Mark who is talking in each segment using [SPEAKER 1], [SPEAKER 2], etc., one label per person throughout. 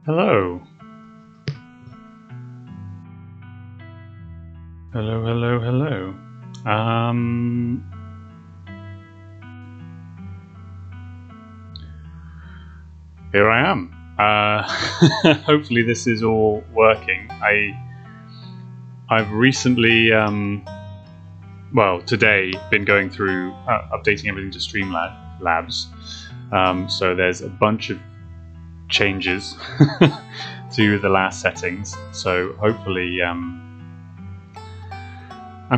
[SPEAKER 1] Hello. Hello. Here I am. Hopefully this is all working. I've recently, today, been going through updating everything to Streamlabs. So there's a bunch of changes to the last settings. So hopefully I'm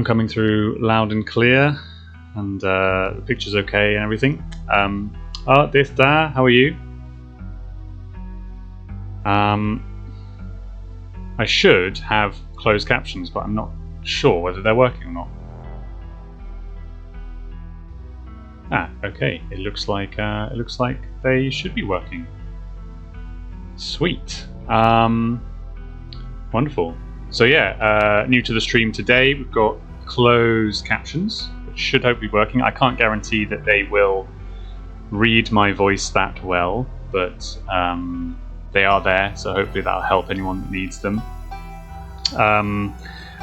[SPEAKER 1] coming through loud and clear, and the picture's okay and everything. Tabitha, how are you? I should have closed captions, but I'm not sure whether they're working or not. Okay. It looks like they should be working. Sweet. Wonderful. So yeah, new to the stream today, we've got closed captions, which should hopefully be working. I can't guarantee that they will read my voice that well, but they are there, so hopefully that'll help anyone that needs them.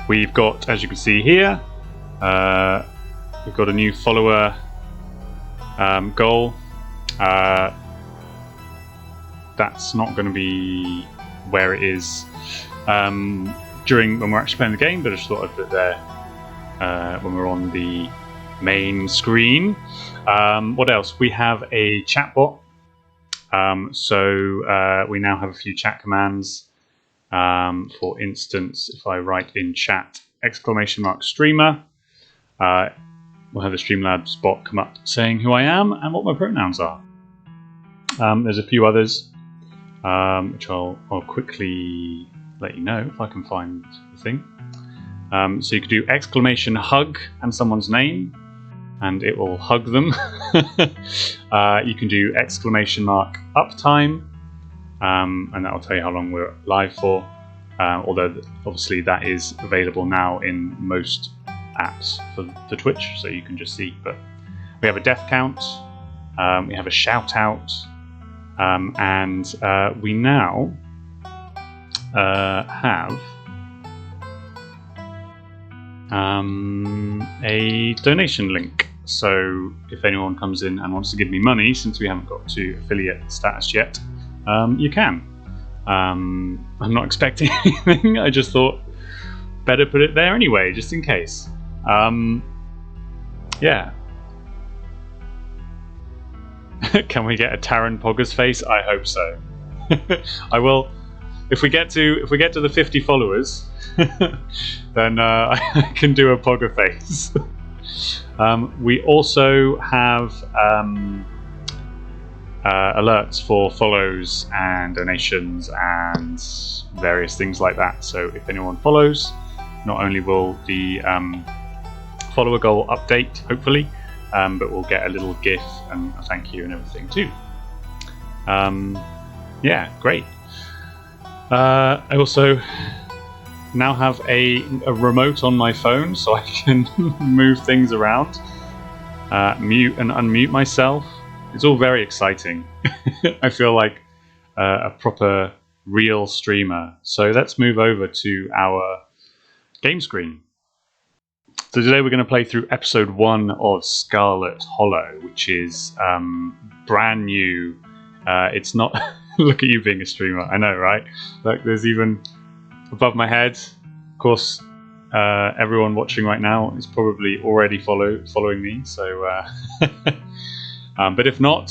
[SPEAKER 1] We've got, as you can see here, we've got a new follower goal. That's not going to be where it is during when we're actually playing the game, but I just thought I'd put it there when we're on the main screen. What else? We have a chatbot. So we now have a few chat commands. For instance, if I write in chat !streamer, we'll have the Streamlabs bot come up saying who I am and what my pronouns are. There's a few others, which I'll quickly let you know if I can find the thing. So you could do !hug and someone's name, and it will hug them. You can do !uptime, and that will tell you how long we're live for. Although obviously that is available now in most apps for Twitch, so you can just see. But we have a death count, we have a shout out, and we now have a donation link. So if anyone comes in and wants to give me money, since we haven't got to affiliate status yet, you can. I'm not expecting anything. I just thought better put it there anyway, just in case. Yeah. Can we get a Taran Poggers face? I hope so. I will. If we get to the 50 followers, then I can do a Pogger face. We also have alerts for follows and donations and various things like that. So if anyone follows, not only will the follower goal update, hopefully, but we'll get a little GIF and a thank you and everything too. Yeah, great. I also now have a remote on my phone, so I can move things around, mute and unmute myself. It's all very exciting. I feel like a proper real streamer. So let's move over to our game screen. So today we're going to play through episode 1 of Scarlet Hollow, which is brand new. It's not... Look at you being a streamer. I know, right? Like, there's even above my head. Of course, everyone watching right now is probably already following me. So, but if not,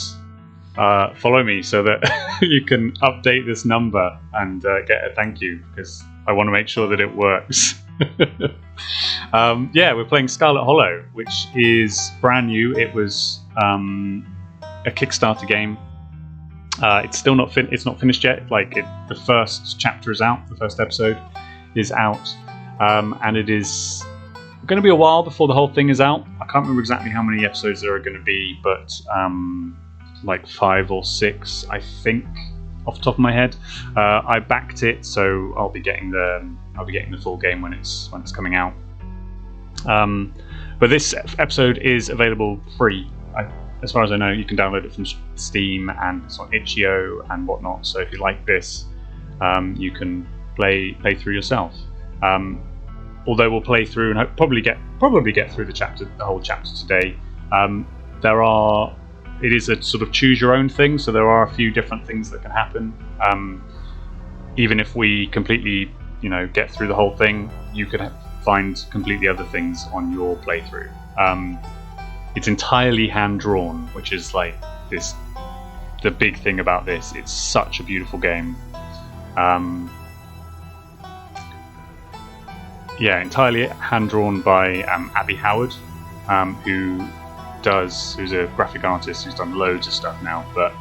[SPEAKER 1] follow me so that you can update this number and get a thank you, because I want to make sure that it works. Yeah, we're playing Scarlet Hollow, which is brand new. It was a Kickstarter game. It's still not it's not finished yet. The first chapter is out. The first episode is out, and it is going to be a while before the whole thing is out. I can't remember exactly how many episodes there are going to be, but like 5 or 6, I think, off the top of my head. I backed it, so I'll be getting the full game when it's coming out. But this episode is available free. As far as I know, you can download it from Steam and it's on itch.io and whatnot. So if you like this, you can play through yourself. Although we'll play through and probably get through the whole chapter today. It is a sort of choose your own thing, so there are a few different things that can happen. Even if we completely, get through the whole thing, you could find completely other things on your playthrough. It's entirely hand drawn, which is like the big thing about this. It's such a beautiful game. Entirely hand drawn by Abby Howard, who's a graphic artist who's done loads of stuff now. But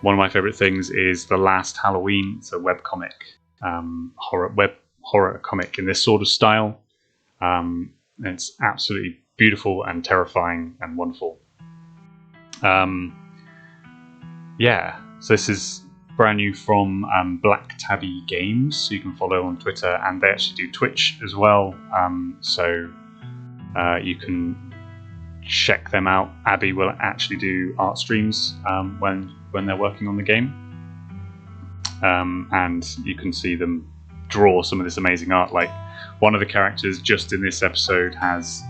[SPEAKER 1] one of my favourite things is The Last Halloween. It's a webcomic, horror comic in this sort of style. And it's absolutely beautiful and terrifying and wonderful. So this is brand new from Black Tabby Games, so you can follow on Twitter, and they actually do Twitch as well. So you can check them out. Abby will actually do art streams when they're working on the game, and you can see them draw some of this amazing art. Like one of the characters just in this episode has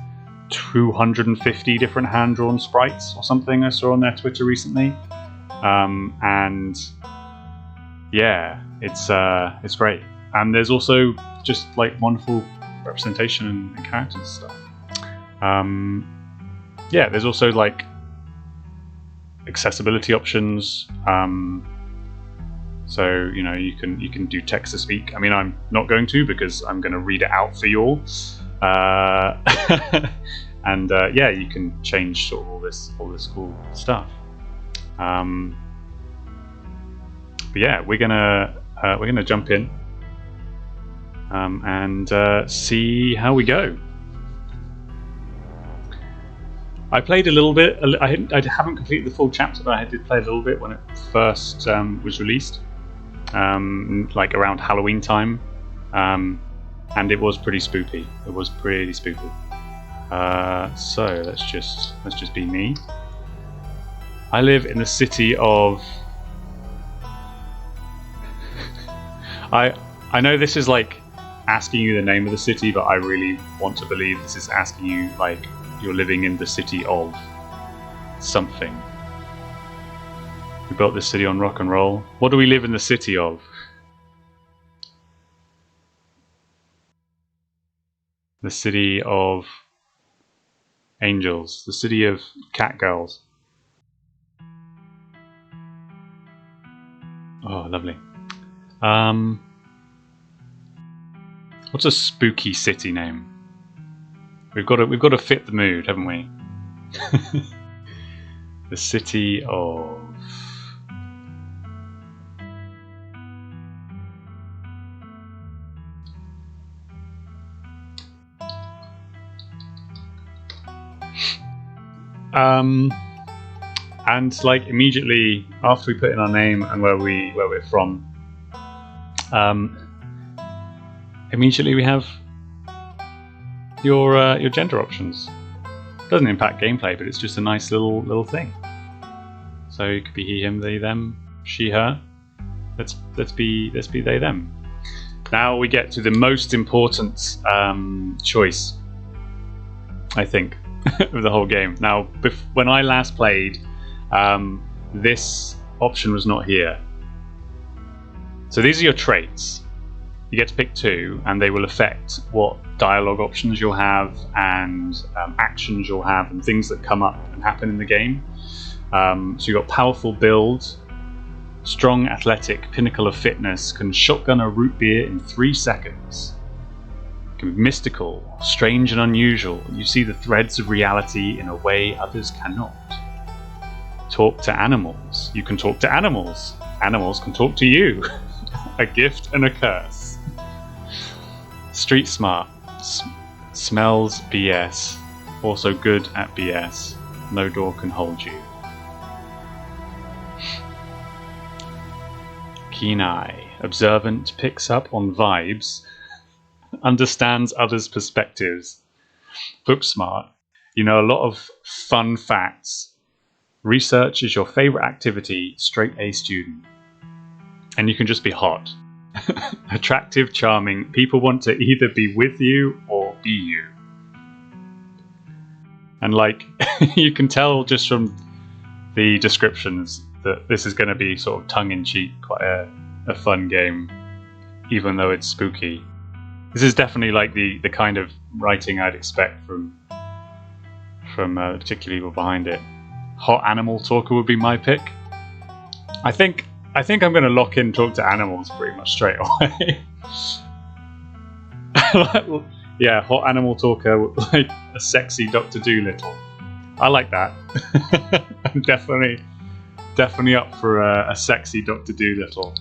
[SPEAKER 1] 250 different hand-drawn sprites or something I saw on their Twitter recently, and yeah, it's great. And there's also just like wonderful representation and characters and stuff. There's also like accessibility options. So you can do text to speak. I mean, I'm not going to, because I'm going to read it out for you all. And you can change sort of all this cool stuff. But yeah, we're gonna jump in and see how we go. I played a little bit. I haven't completed the full chapter, but I did play a little bit when it first was released, like around Halloween time, and it was pretty spooky. It was pretty spooky. So let's just be me. I live in the city of. I know this is like asking you the name of the city, but I really want to believe this is asking you like you're living in the city of something. We built this city on rock and roll. What do we live in the city of? The city of angels. The city of cat girls. Oh, lovely. What's a spooky city name? We've got to fit the mood, haven't we? The city of. And like immediately after we put in our name and where we're from, immediately we have your gender options. Doesn't impact gameplay, but it's just a nice little thing. So it could be he, him, they, them, she, her. Let's be they, them. Now we get to the most important choice, I think, of the whole game. Now, when I last played, this option was not here. So these are your traits. You get to pick two, and they will affect what dialogue options you'll have and actions you'll have and things that come up and happen in the game. So you've got powerful build, strong athletic, pinnacle of fitness, can shotgun a root beer in 3 seconds. Can be mystical, strange and unusual. You see the threads of reality in a way others cannot. Talk to animals. You can talk to animals. Animals can talk to you. A gift and a curse. Street smart. Smells BS. Also good at BS. No door can hold you. Keen eye. Observant, picks up on vibes. Understands others' perspectives. Book smart. You know a lot of fun facts. Research is your favorite activity. Straight A student. and you can just be hot. Attractive, charming. People want to either be with you or be you. And like, you can tell just from the descriptions that this is going to be sort of tongue-in-cheek, quite a fun game, even though it's spooky. This is definitely like the kind of writing I'd expect from particularly people behind it. Hot animal talker would be my pick. I think I'm going to lock in talk to animals pretty much straight away. Yeah, hot animal talker, like a sexy Dr. Dolittle. I like that. I'm definitely up for a sexy Dr. Dolittle.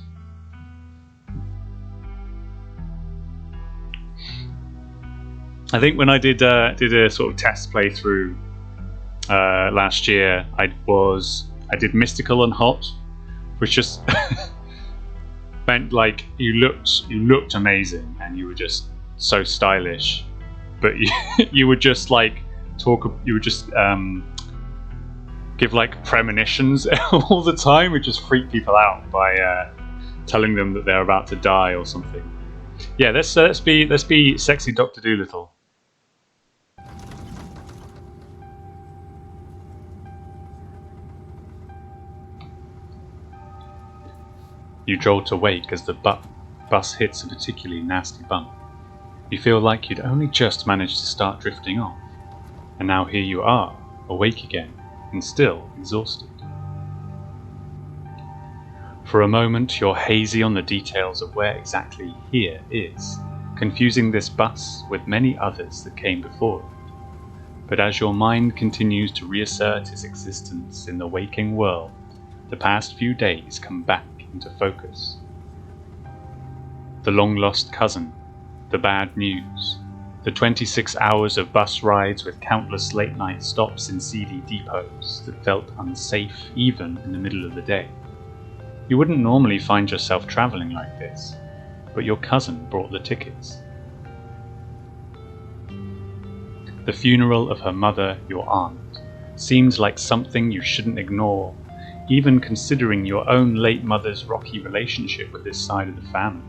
[SPEAKER 1] I think when I did a sort of test playthrough last year, I did mystical and hot, which just meant like you looked amazing and you were just so stylish, but you would just like give like premonitions all the time. Would just freak people out by telling them that they're about to die or something. Yeah, let's be sexy Dr. Dolittle. You jolt awake as the bus hits a particularly nasty bump. You feel like you'd only just managed to start drifting off, and now here you are, awake again, and still exhausted. For a moment, you're hazy on the details of where exactly here is, confusing this bus with many others that came before it. But as your mind continues to reassert its existence in the waking world, the past few days come back into focus. The long-lost cousin, the bad news, the 26 hours of bus rides with countless late-night stops in seedy depots that felt unsafe even in the middle of the day. You wouldn't normally find yourself travelling like this, but your cousin brought the tickets. The funeral of her mother, your aunt, seems like something you shouldn't ignore, even considering your own late mother's rocky relationship with this side of the family.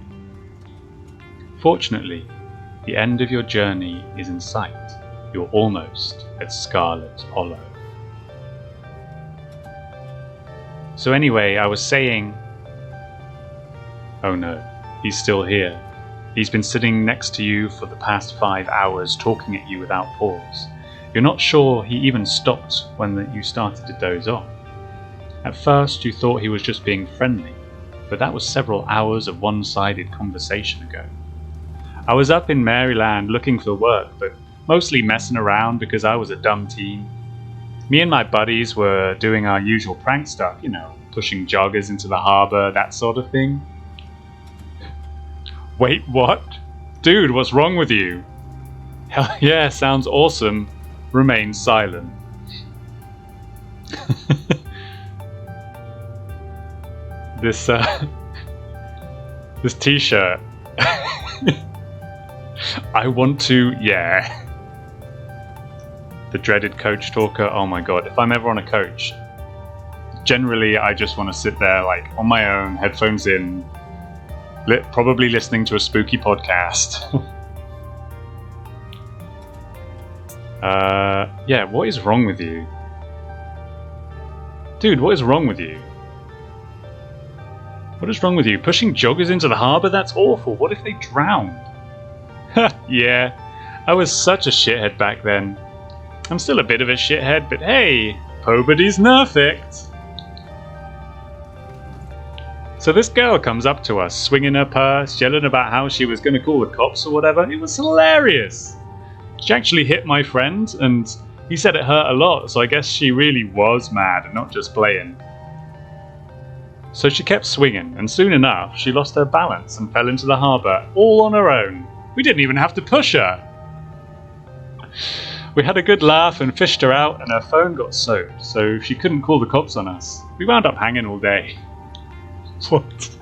[SPEAKER 1] Fortunately, the end of your journey is in sight. You're almost at Scarlet Hollow. So anyway, I was saying... Oh no, he's still here. He's been sitting next to you for the past 5 hours, talking at you without pause. You're not sure he even stopped when you started to doze off. At first you thought he was just being friendly, but that was several hours of one-sided conversation ago. I was up in Maryland looking for work, but mostly messing around because I was a dumb teen. Me and my buddies were doing our usual prank stuff, you know, pushing joggers into the harbour, that sort of thing. Wait, what? Dude, what's wrong with you? Hell yeah, sounds awesome. Remain silent. This t-shirt. I want to, yeah. The dreaded coach talker. Oh my god, if I'm ever on a coach, generally I just want to sit there like on my own, headphones in, probably listening to a spooky podcast. Yeah, what is wrong with you? Dude, what is wrong with you? What is wrong with you? Pushing joggers into the harbour? That's awful. What if they drowned? Yeah, I was such a shithead back then. I'm still a bit of a shithead, but hey, nobody's perfect. So this girl comes up to us, swinging her purse, yelling about how she was going to call the cops or whatever. It was hilarious. She actually hit my friend, and he said it hurt a lot, so I guess she really was mad and not just playing. So she kept swinging, and soon enough, she lost her balance and fell into the harbour, all on her own. We didn't even have to push her. We had a good laugh and fished her out, and her phone got soaked, so she couldn't call the cops on us. We wound up hanging all day. What?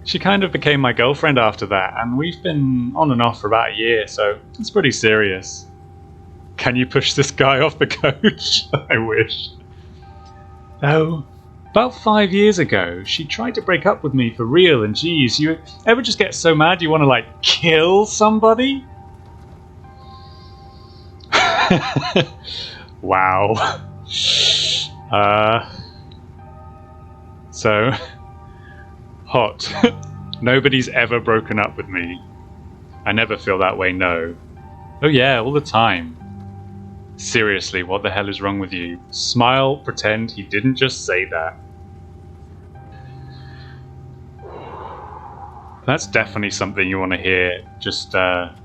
[SPEAKER 1] She kind of became my girlfriend after that, and we've been on and off for about a year, so it's pretty serious. Can you push this guy off the coach? I wish. No, About 5 years ago, she tried to break up with me for real, and geez, you ever just get so mad you want to, like, kill somebody? Wow. So, hot. Nobody's ever broken up with me. I never feel that way, no. Oh yeah, all the time. Seriously, what the hell is wrong with you? Smile, pretend he didn't just say that. That's definitely something you want to hear, just while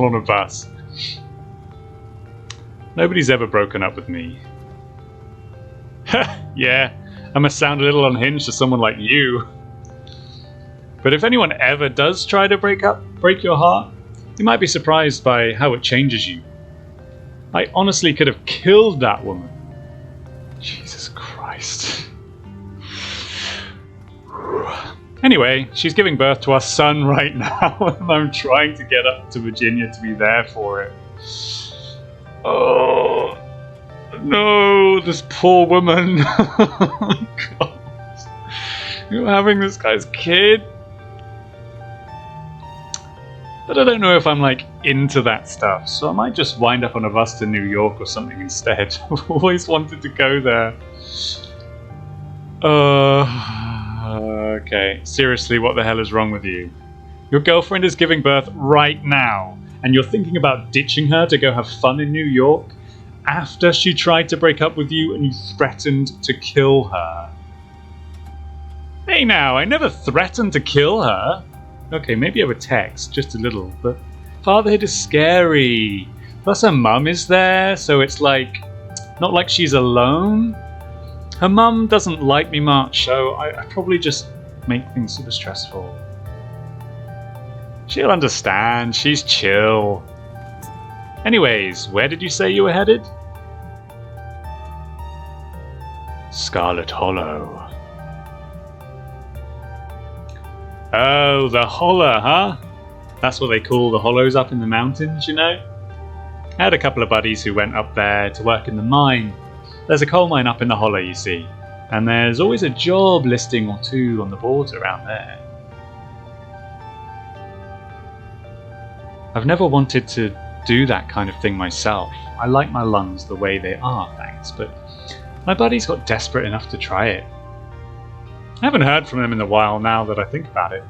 [SPEAKER 1] on a bus. Nobody's ever broken up with me. Yeah, I must sound a little unhinged to someone like you. But if anyone ever does try to break your heart, you might be surprised by how it changes you. I honestly could have killed that woman. Jesus Christ. Anyway, she's giving birth to our son right now, and I'm trying to get up to Virginia to be there for it. Oh, no, this poor woman. Oh, God. You're having this guy's kid? But I don't know if I'm, like, into that stuff, so I might just wind up on a bus to New York or something instead. I've always wanted to go there. Okay. Seriously, what the hell is wrong with you? Your girlfriend is giving birth right now, and you're thinking about ditching her to go have fun in New York after she tried to break up with you and you threatened to kill her. Hey now, I never threatened to kill her. Okay, maybe over text, just a little, but fatherhood is scary. Plus her mum is there, so it's like, not like she's alone. Her mum doesn't like me much, so I probably just make things super stressful. She'll understand, she's chill. Anyways, where did you say you were headed? Scarlet Hollow. Oh, the holler, huh? That's what they call the hollows up in the mountains, you know? I had a couple of buddies who went up there to work in the mine. There's a coal mine up in the hollow, you see, and there's always a job listing or two on the boards around there. I've never wanted to do that kind of thing myself. I like my lungs the way they are, thanks, but my buddies got desperate enough to try it. I haven't heard from them in a while now that I think about it.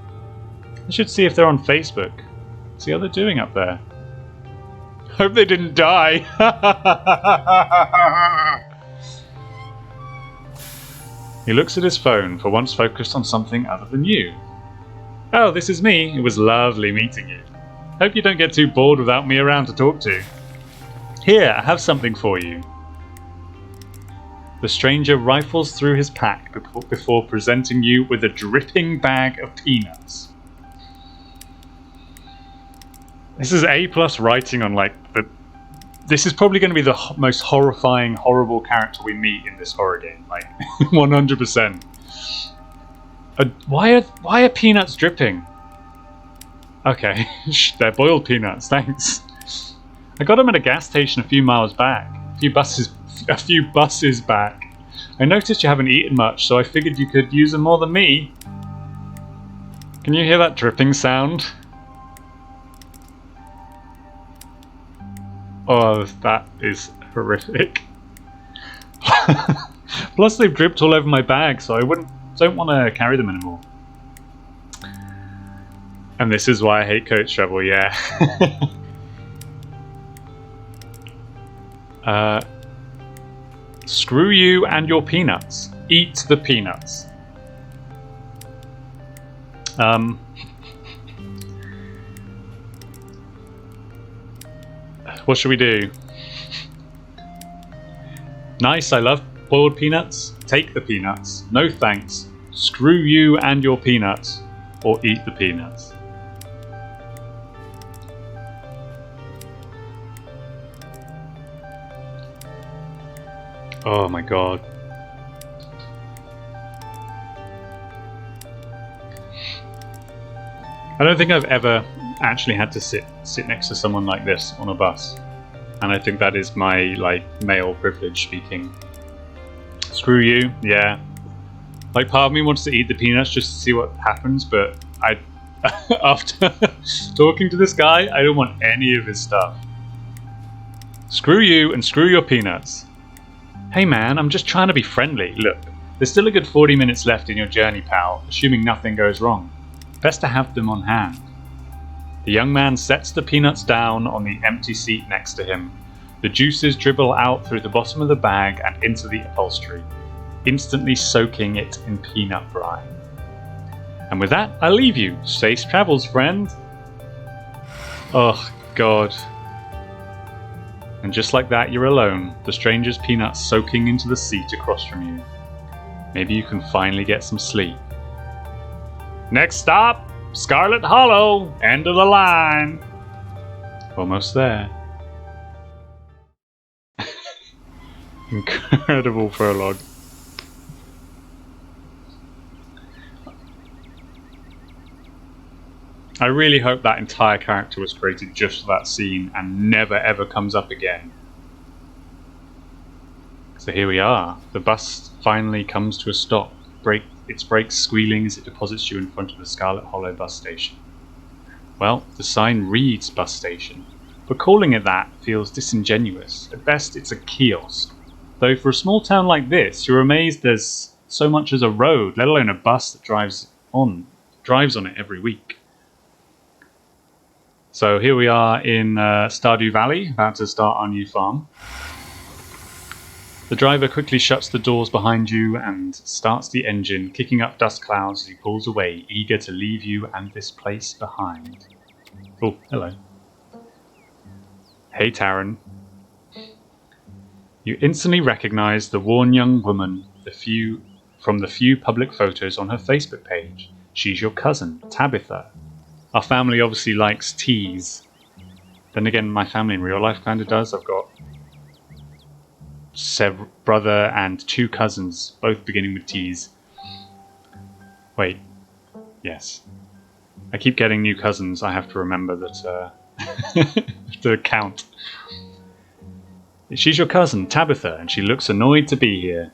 [SPEAKER 1] I should see if they're on Facebook. See how they're doing up there. Hope they didn't die. He looks at his phone, for once focused on something other than you. Oh, this is me. It was lovely meeting you. Hope you don't get too bored without me around to talk to. Here, I have something for you. The stranger rifles through his pack before presenting you with a dripping bag of peanuts. This is A+ writing on, like, this is probably going to be the most horrifying, horrible character we meet in this horror game. Like, 100%. Why are peanuts dripping? Okay, they're boiled peanuts, thanks. I got them at a gas station a few miles back. A few buses back. I noticed you haven't eaten much, so I figured you could use them more than me. Can you hear that dripping sound? Oh, that is horrific. Plus they've dripped all over my bag, so I don't want to carry them anymore. And this is why I hate coach travel, yeah. Screw you and your peanuts. Eat the peanuts. What should we do? Nice, I love boiled peanuts. Take the peanuts. No thanks. Screw you and your peanuts. Or eat the peanuts. Oh my god. I don't think I've ever actually had to sit next to someone like this on a bus. And I think that is my, like, male privilege speaking. Screw you, yeah. Like, part of me wants to eat the peanuts just to see what happens, but I, after talking to this guy, I don't want any of his stuff. Screw you and screw your peanuts. Hey man, I'm just trying to be friendly. Look, there's still a good 40 minutes left in your journey, pal, assuming nothing goes wrong. Best to have them on hand. The young man sets the peanuts down on the empty seat next to him. The juices dribble out through the bottom of the bag and into the upholstery, instantly soaking it in peanut brine. And with that, I leave you. Safe travels, friend. Oh, God. And just like that, you're alone, the stranger's peanuts soaking into the seat across from you. Maybe you can finally get some sleep. Next stop, Scarlet Hollow, end of the line. Almost there. Incredible prologue. I really hope that entire character was created just for that scene and never ever comes up again. So here we are. The bus finally comes to a stop. Its brakes squealing as it deposits you in front of the Scarlet Hollow bus station. Well, the sign reads bus station, but calling it that feels disingenuous. At best, it's a kiosk. Though for a small town like this, you're amazed there's so much as a road, let alone a bus that drives on it every week. So here we are in Stardew Valley, about to start our new farm. The driver quickly shuts the doors behind you and starts the engine, kicking up dust clouds as he pulls away, eager to leave you and this place behind. Oh, hello. Hey, Taran. You instantly recognize the worn young woman from the few public photos on her Facebook page. She's your cousin, Tabitha. Our family obviously likes teas. Then again, my family in real life kind of does. I've got brother and 2 cousins, both beginning with T's. Wait, yes. I keep getting new cousins. I have to remember that to count. She's your cousin, Tabitha, and she looks annoyed to be here.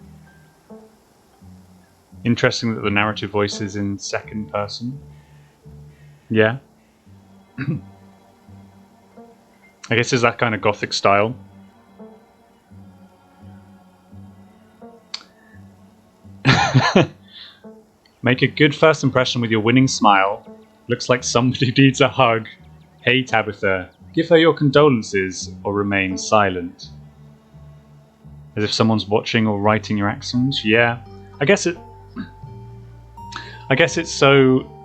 [SPEAKER 1] Interesting that the narrative voice is in second person. Yeah. I guess it's that kind of gothic style. Make a good first impression with your winning smile. Looks like somebody needs a hug. Hey Tabitha, give her your condolences or remain silent. As if someone's watching or writing your actions. Yeah. I guess it's so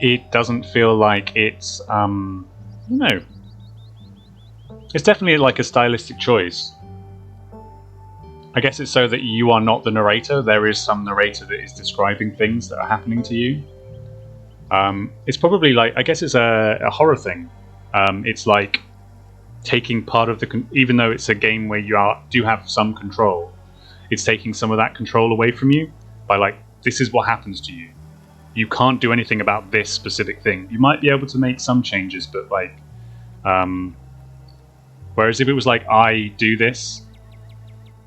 [SPEAKER 1] it doesn't feel like it's I don't know. It's definitely like a stylistic choice. I guess it's so that you are not the narrator. There is some narrator that is describing things that are happening to you. It's probably like, I guess it's a horror thing. It's like taking part of the, even though it's a game where you do have some control, it's taking some of that control away from you by like, this is what happens to you. You can't do anything about this specific thing. You might be able to make some changes, but like, whereas if it was like, I do this,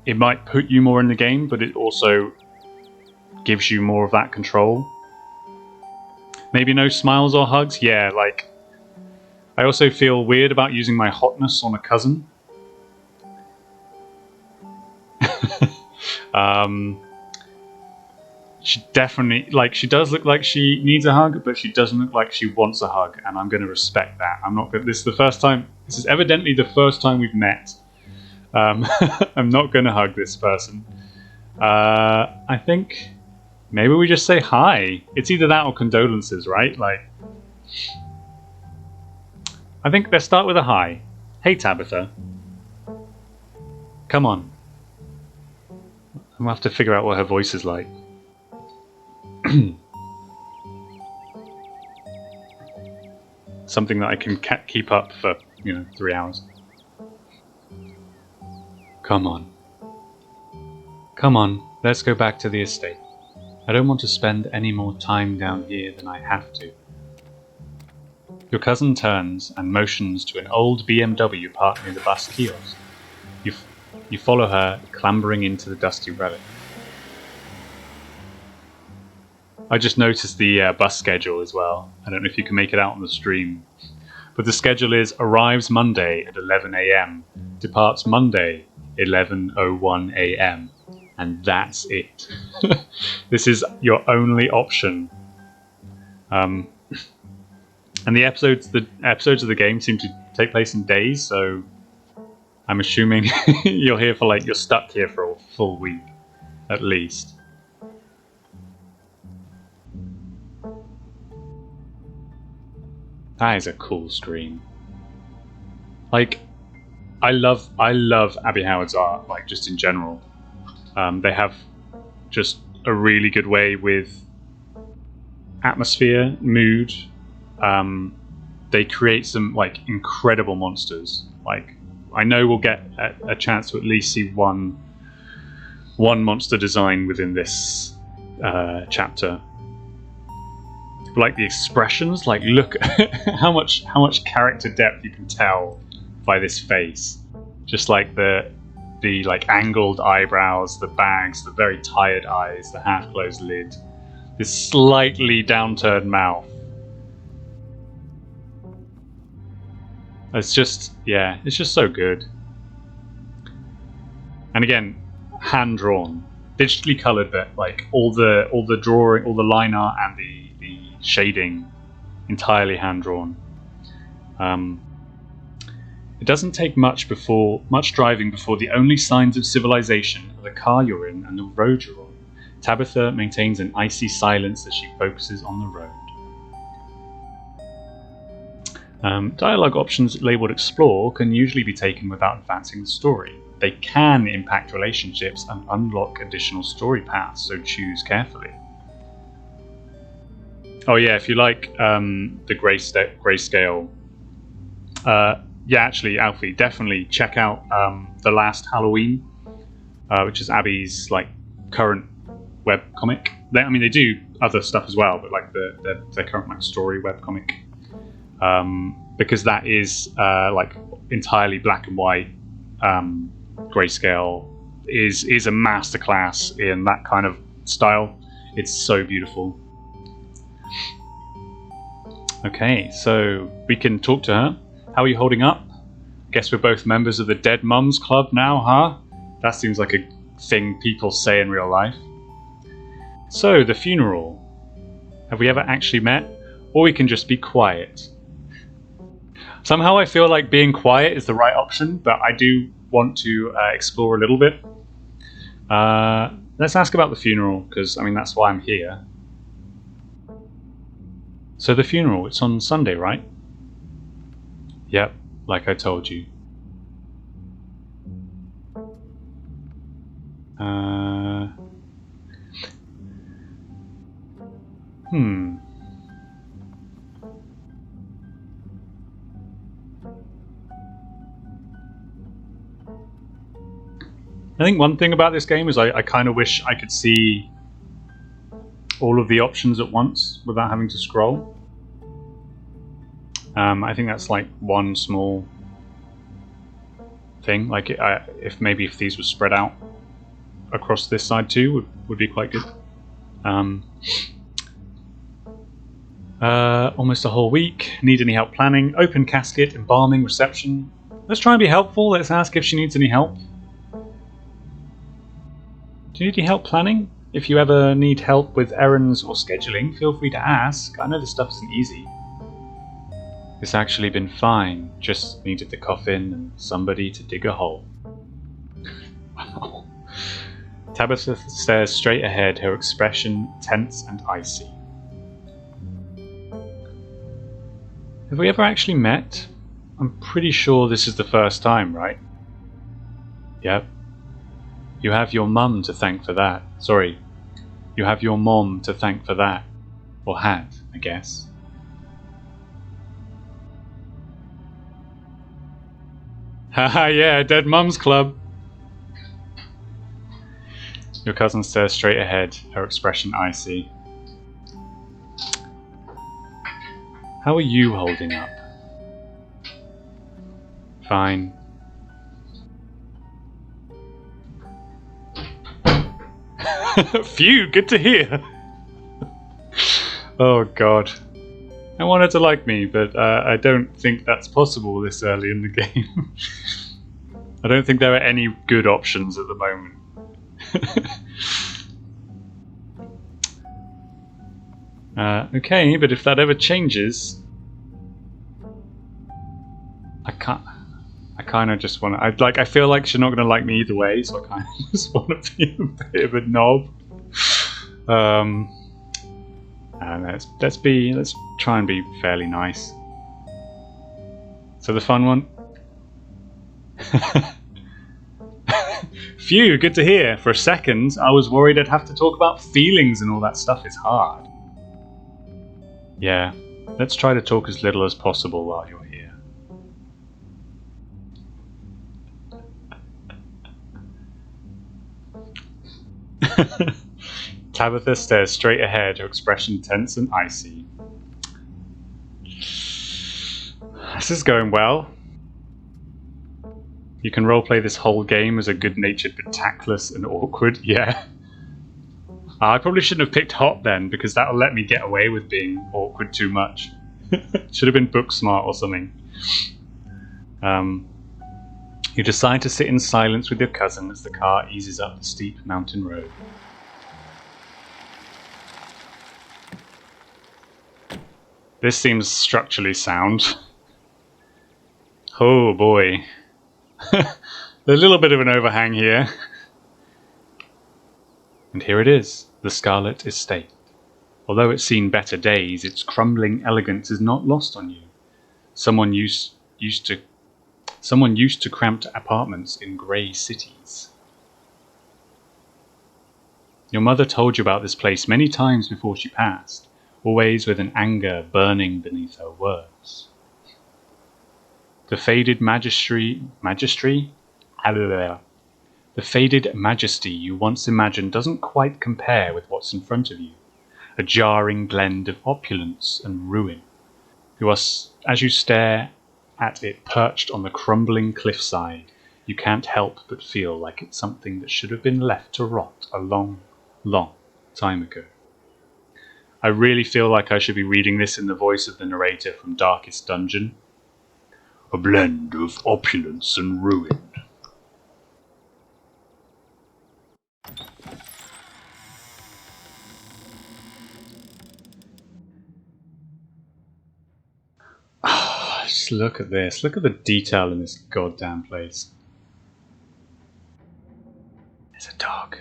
[SPEAKER 1] it might put you more in the game, but it also gives you more of that control. Maybe no smiles or hugs? Yeah, like, I also feel weird about using my hotness on a cousin. She definitely, like, she does look like she needs a hug, but she doesn't look like she wants a hug, and I'm going to respect that. I'm not going to, this is evidently the first time we've met. I'm not going to hug this person. I think maybe we just say hi. It's either that or condolences, right? Like, I think let's start with a hi. Hey Tabitha. Come on. I'm going to have to figure out what her voice is like. Something that I can keep up for, 3 hours. Come on. Come on, let's go back to the estate. I don't want to spend any more time down here than I have to. Your cousin turns and motions to an old BMW parked near the bus kiosk. You follow her, clambering into the dusty relic. I just noticed the bus schedule as well. I don't know if you can make it out on the stream. But the schedule is arrives Monday at 11 a.m. Departs Monday 11:01 a.m. And that's it. This is your only option. And the episodes of the game seem to take place in days, so I'm assuming you're stuck here for a full week, at least. That is a cool screen. Like, I love Abby Howard's art, like, just in general. They have just a really good way with atmosphere, mood. They create some like incredible monsters. Like, I know we'll get a chance to at least see one monster design within this chapter. But, like, the expressions, like, look how much character depth you can tell by this face. Just like the like angled eyebrows, the bags, the very tired eyes, the half-closed lid, this slightly downturned mouth. It's just, yeah, it's just so good. And again, hand drawn, digitally colored, but like all the drawing, all the line art and the shading entirely hand drawn. It doesn't take much driving before the only signs of civilization are the car you're in and the road you're on. Tabitha maintains an icy silence as she focuses on the road. Dialogue options labelled Explore can usually be taken without advancing the story. They can impact relationships and unlock additional story paths, so choose carefully. Oh yeah, if you like the grayscale, yeah, actually, Alfie, definitely check out The Last Halloween, which is Abby's like current webcomic. I mean, they do other stuff as well, but like their current like story webcomic, because that is like entirely black and white. Grayscale is a masterclass in that kind of style. It's so beautiful. Okay, so we can talk to her. How are you holding up? Guess we're both members of the Dead Mums Club now, huh? That seems like a thing people say in real life. So, the funeral. Have we ever actually met? Or we can just be quiet. Somehow I feel like being quiet is the right option, but I do want to explore a little bit. Let's ask about the funeral, because, I mean, that's why I'm here. So the funeral, it's on Sunday, right? Yep, like I told you. I think one thing about this game is I kind of wish I could see all of the options at once without having to scroll. I think that's like one small thing. Like if these were spread out across this side too, would be quite good. Almost a whole week. Need any help planning? Open casket, embalming, reception. Let's try and be helpful. Let's ask if she needs any help. Do you need any help planning? If you ever need help with errands or scheduling, feel free to ask. I know this stuff isn't easy. It's actually been fine. Just needed the coffin and somebody to dig a hole. Wow. Tabitha stares straight ahead, her expression tense and icy. Have we ever actually met? I'm pretty sure this is the first time, right? Yep. You have your mum to thank for that. Sorry. You have your mom to thank for that. Or had, I guess. Haha, yeah, Dead Mums Club. Your cousin stares straight ahead, her expression icy. How are you holding up? Fine. Phew, good to hear. Oh god. I want her to like me, but I don't think that's possible this early in the game. I don't think there are any good options at the moment. Okay, but if that ever changes, I kind of just want to. I feel like she's not going to like me either way, so I kind of just want to be a bit of a knob. And let's try and be fairly nice. So the fun one. Phew, good to hear. For a second, I was worried I'd have to talk about feelings and all that stuff is hard. Yeah, let's try to talk as little as possible while you're here. Tabitha stares straight ahead, her expression tense and icy. This is going well. You can roleplay this whole game as a good-natured but tactless and awkward. Yeah. I probably shouldn't have picked hot then, because that'll let me get away with being awkward too much. Should have been book smart or something. You decide to sit in silence with your cousin as the car eases up the steep mountain road. This seems structurally sound. Oh boy. A little bit of an overhang here. And here it is, the Scarlet Estate. Although it's seen better days, its crumbling elegance is not lost on you. Someone used to cramped apartments in grey cities. Your mother told you about this place many times before she passed, always with an anger burning beneath her words. The faded majesty you once imagined doesn't quite compare with what's in front of you, a jarring blend of opulence and ruin. As you stare at it perched on the crumbling cliffside, you can't help but feel like it's something that should have been left to rot a long, long time ago. I really feel like I should be reading this in the voice of the narrator from Darkest Dungeon. A blend of opulence and ruin. Just look at this. Look at the detail in this goddamn place. It's a dog.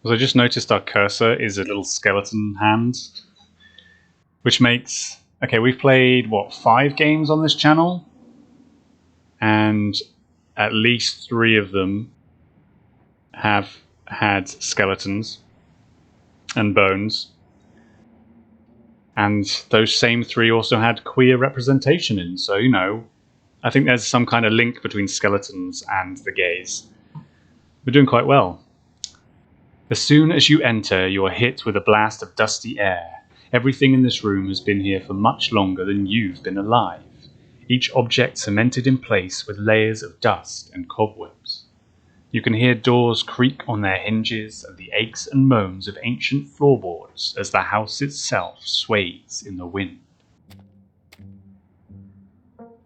[SPEAKER 1] Also, I just noticed our cursor is a little skeleton hand. Which makes... Okay, we've played, 5 games on this channel? And at least 3 of them have had skeletons and bones. And those same 3 also had queer representation in, so, I think there's some kind of link between skeletons and the gays. We're doing quite well. As soon as you enter, you are hit with a blast of dusty air. Everything in this room has been here for much longer than you've been alive, each object cemented in place with layers of dust and cobwebs. You can hear doors creak on their hinges and the aches and moans of ancient floorboards as the house itself sways in the wind.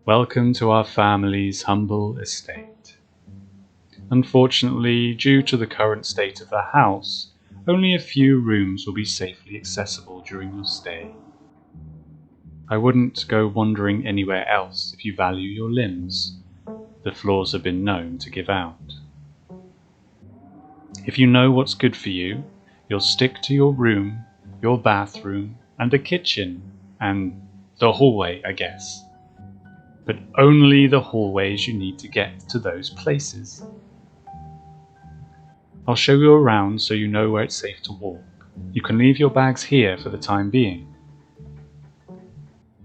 [SPEAKER 1] Welcome to our family's humble estate. Unfortunately, due to the current state of the house, only a few rooms will be safely accessible during your stay. I wouldn't go wandering anywhere else if you value your limbs. The floors have been known to give out. If you know what's good for you, you'll stick to your room, your bathroom, and a kitchen, and the hallway, I guess. But only the hallways you need to get to those places. I'll show you around so you know where it's safe to walk. You can leave your bags here for the time being.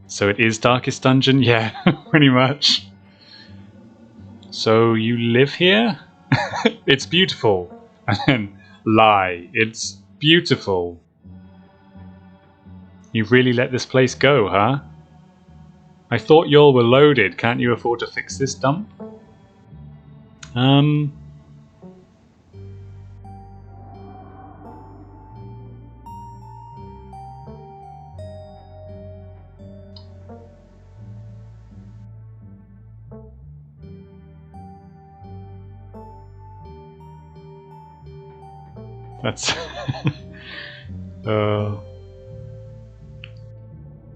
[SPEAKER 1] So it is Darkest Dungeon? Yeah, pretty much. So you live here? It's beautiful. And then lie. It's beautiful. You really let this place go, huh? I thought y'all were loaded. Can't you afford to fix this dump? That's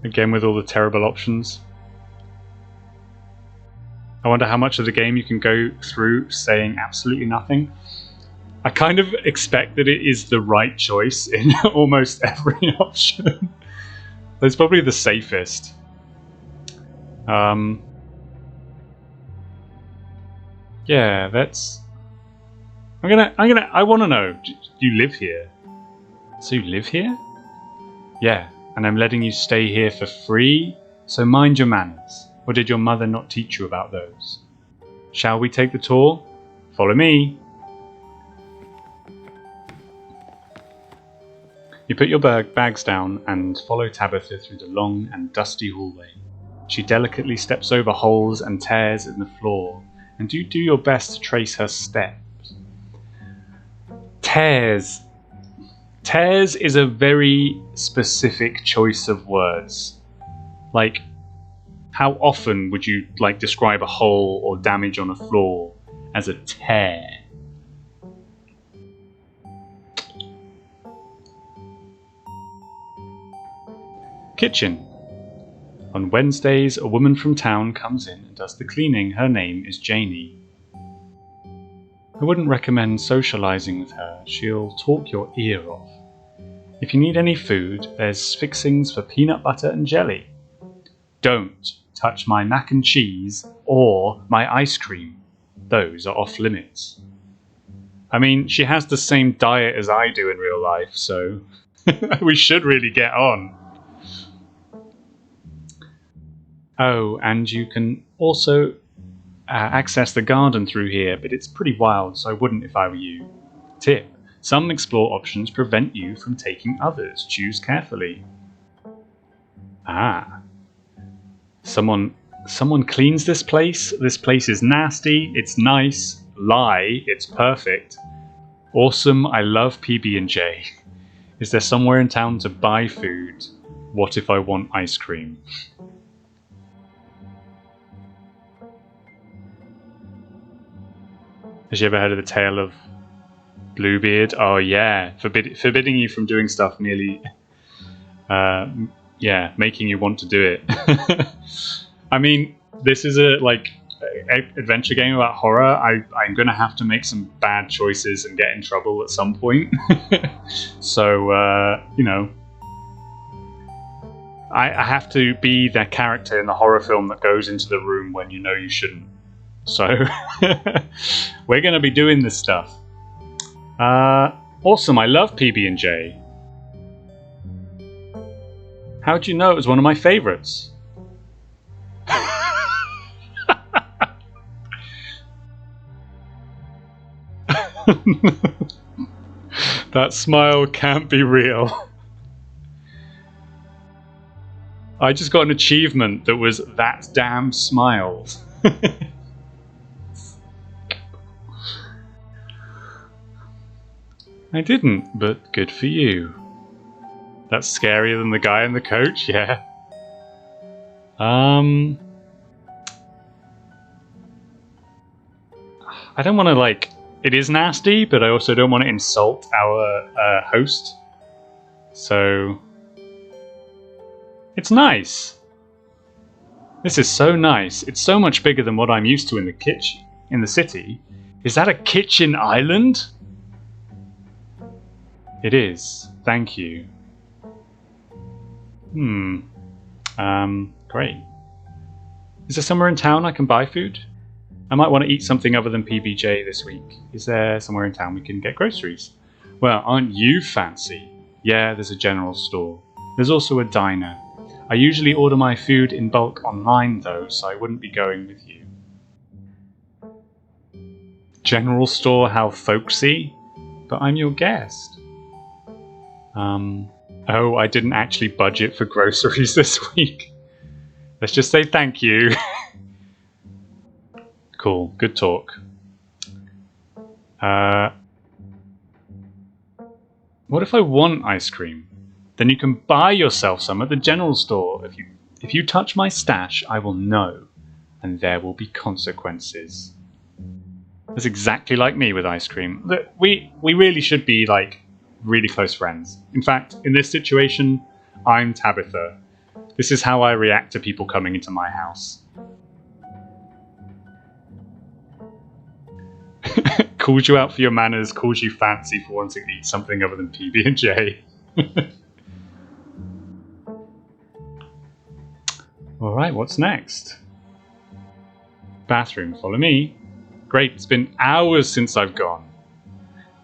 [SPEAKER 1] again with all the terrible options. I wonder how much of the game you can go through saying absolutely nothing. I kind of expect that it is the right choice in almost every option. It's probably the safest. Yeah, that's. I want to know. Do you live here? So you live here? Yeah, and I'm letting you stay here for free. So mind your manners. Or did your mother not teach you about those? Shall we take the tour? Follow me. You put your bags down and follow Tabitha through the long and dusty hallway. She delicately steps over holes and tears in the floor, and you do your best to trace her steps. Tears. Tears is a very specific choice of words. Like, how often would you describe a hole or damage on a floor as a tear? Kitchen. On Wednesdays, a woman from town comes in and does the cleaning. Her name is Janie. I wouldn't recommend socializing with her. She'll talk your ear off. If you need any food, there's fixings for peanut butter and jelly. Don't touch my mac and cheese or my ice cream. Those are off limits. I mean, she has the same diet as I do in real life, so we should really get on. Oh, and you can also access the garden through here, but it's pretty wild, so I wouldn't if I were you. Tip: some explore options prevent you from taking others. Choose carefully. Ah. Someone cleans this place. This place is nasty. It's nice. Lie. It's perfect. Awesome. I love PB&J. Is there somewhere in town to buy food? What if I want ice cream? Has you ever heard of the tale of Bluebeard? Oh yeah, forbidding you from doing stuff merely, making you want to do it. I mean, this is a adventure game about horror. I'm gonna have to make some bad choices and get in trouble at some point. So I have to be the character in the horror film that goes into the room when you know you shouldn't. So we're going to be doing this stuff. Awesome, I love PB&J. How'd you know it was one of my favorites? That smile can't be real. I just got an achievement that was that damn smile. I didn't, but good for you. That's scarier than the guy in the coach, yeah. I don't want to it is nasty, but I also don't want to insult our host. So it's nice. This is so nice. It's so much bigger than what I'm used to in the kitchen in the city. Is that a kitchen island? It is. Thank you. Great. Is there somewhere in town I can buy food? I might want to eat something other than PB&J this week. Is there somewhere in town we can get groceries? Well, aren't you fancy? Yeah, there's a general store. There's also a diner. I usually order my food in bulk online though, so I wouldn't be going with you. General store, how folksy? But I'm your guest. Oh, I didn't actually budget for groceries this week. Let's just say thank you. Cool, good talk. What if I want ice cream? Then you can buy yourself some at the general store. If you touch my stash, I will know, and there will be consequences. That's exactly like me with ice cream. We really should be really close friends. In fact, in this situation, I'm Tabitha. This is how I react to people coming into my house. Calls you out for your manners, calls you fancy for wanting to eat something other than PB&J. Alright, what's next? Bathroom, follow me. Great, it's been hours since I've gone.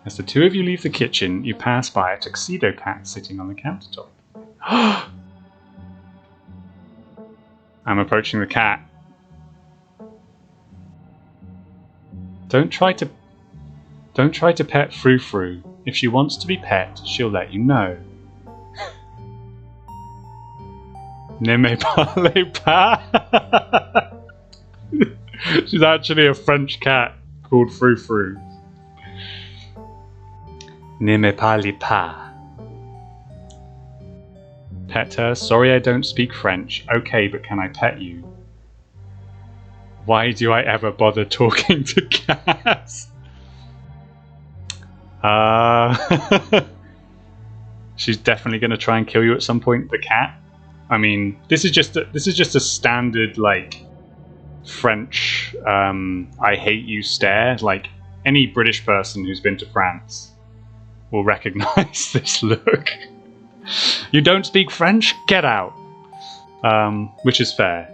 [SPEAKER 1] As the two of you leave the kitchen, you pass by a tuxedo cat sitting on the countertop. I'm approaching the cat. Don't try to pet Frou Frou. If she wants to be pet, she'll let you know. Ne me parlez pas. She's actually a French cat called Frou Frou. Ne me parlez pas. Pet her. Sorry I don't speak French. Okay, but can I pet you? Why do I ever bother talking to cats? She's definitely going to try and kill you at some point, the cat. I mean, this is just a standard, like, French I hate you stare. Like, any British person who's been to France will recognize this look. You don't speak French? Get out. Which is fair.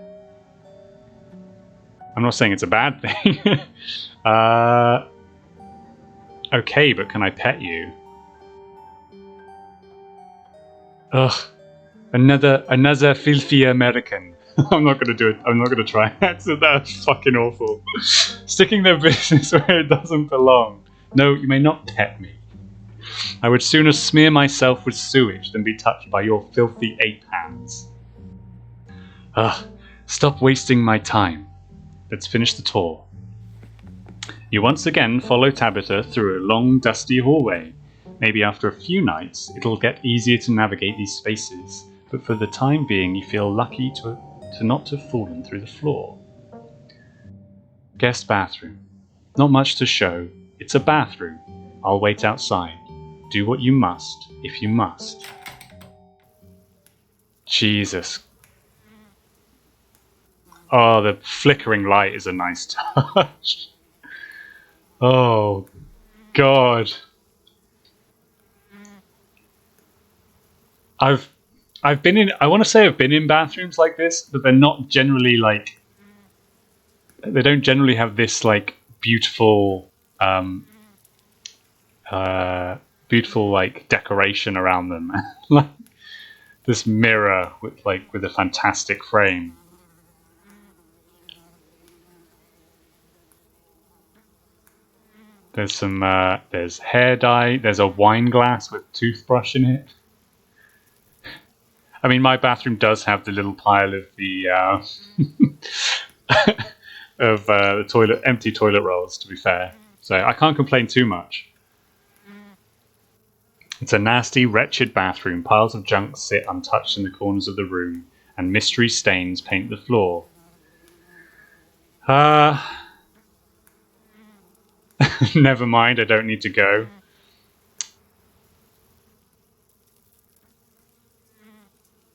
[SPEAKER 1] I'm not saying it's a bad thing. Okay, but can I pet you? Ugh. Another filthy American. I'm not gonna do it. I'm not gonna try. That's fucking awful. Sticking their business where it doesn't belong. No, you may not pet me. I would sooner smear myself with sewage than be touched by your filthy ape hands. Ugh. Stop wasting my time. Let's finish the tour. You once again follow Tabitha through a long, dusty hallway. Maybe after a few nights, it'll get easier to navigate these spaces, but for the time being, you feel lucky to not have fallen through the floor. Guest bathroom. Not much to show. It's a bathroom. I'll wait outside. Do what you must, if you must. Jesus. Oh, the flickering light is a nice touch. Oh, God. I've been in. I want to say I've been in bathrooms like this, but they're not generally like. They don't generally have this like beautiful, beautiful like decoration around them, like this mirror with a fantastic frame. There's some. There's hair dye. There's a wine glass with toothbrush in it. I mean, my bathroom does have the little pile of the the empty toilet rolls. To be fair, so I can't complain too much. It's a nasty, wretched bathroom. Piles of junk sit untouched in the corners of the room, and mystery stains paint the floor. Never mind. I don't need to go.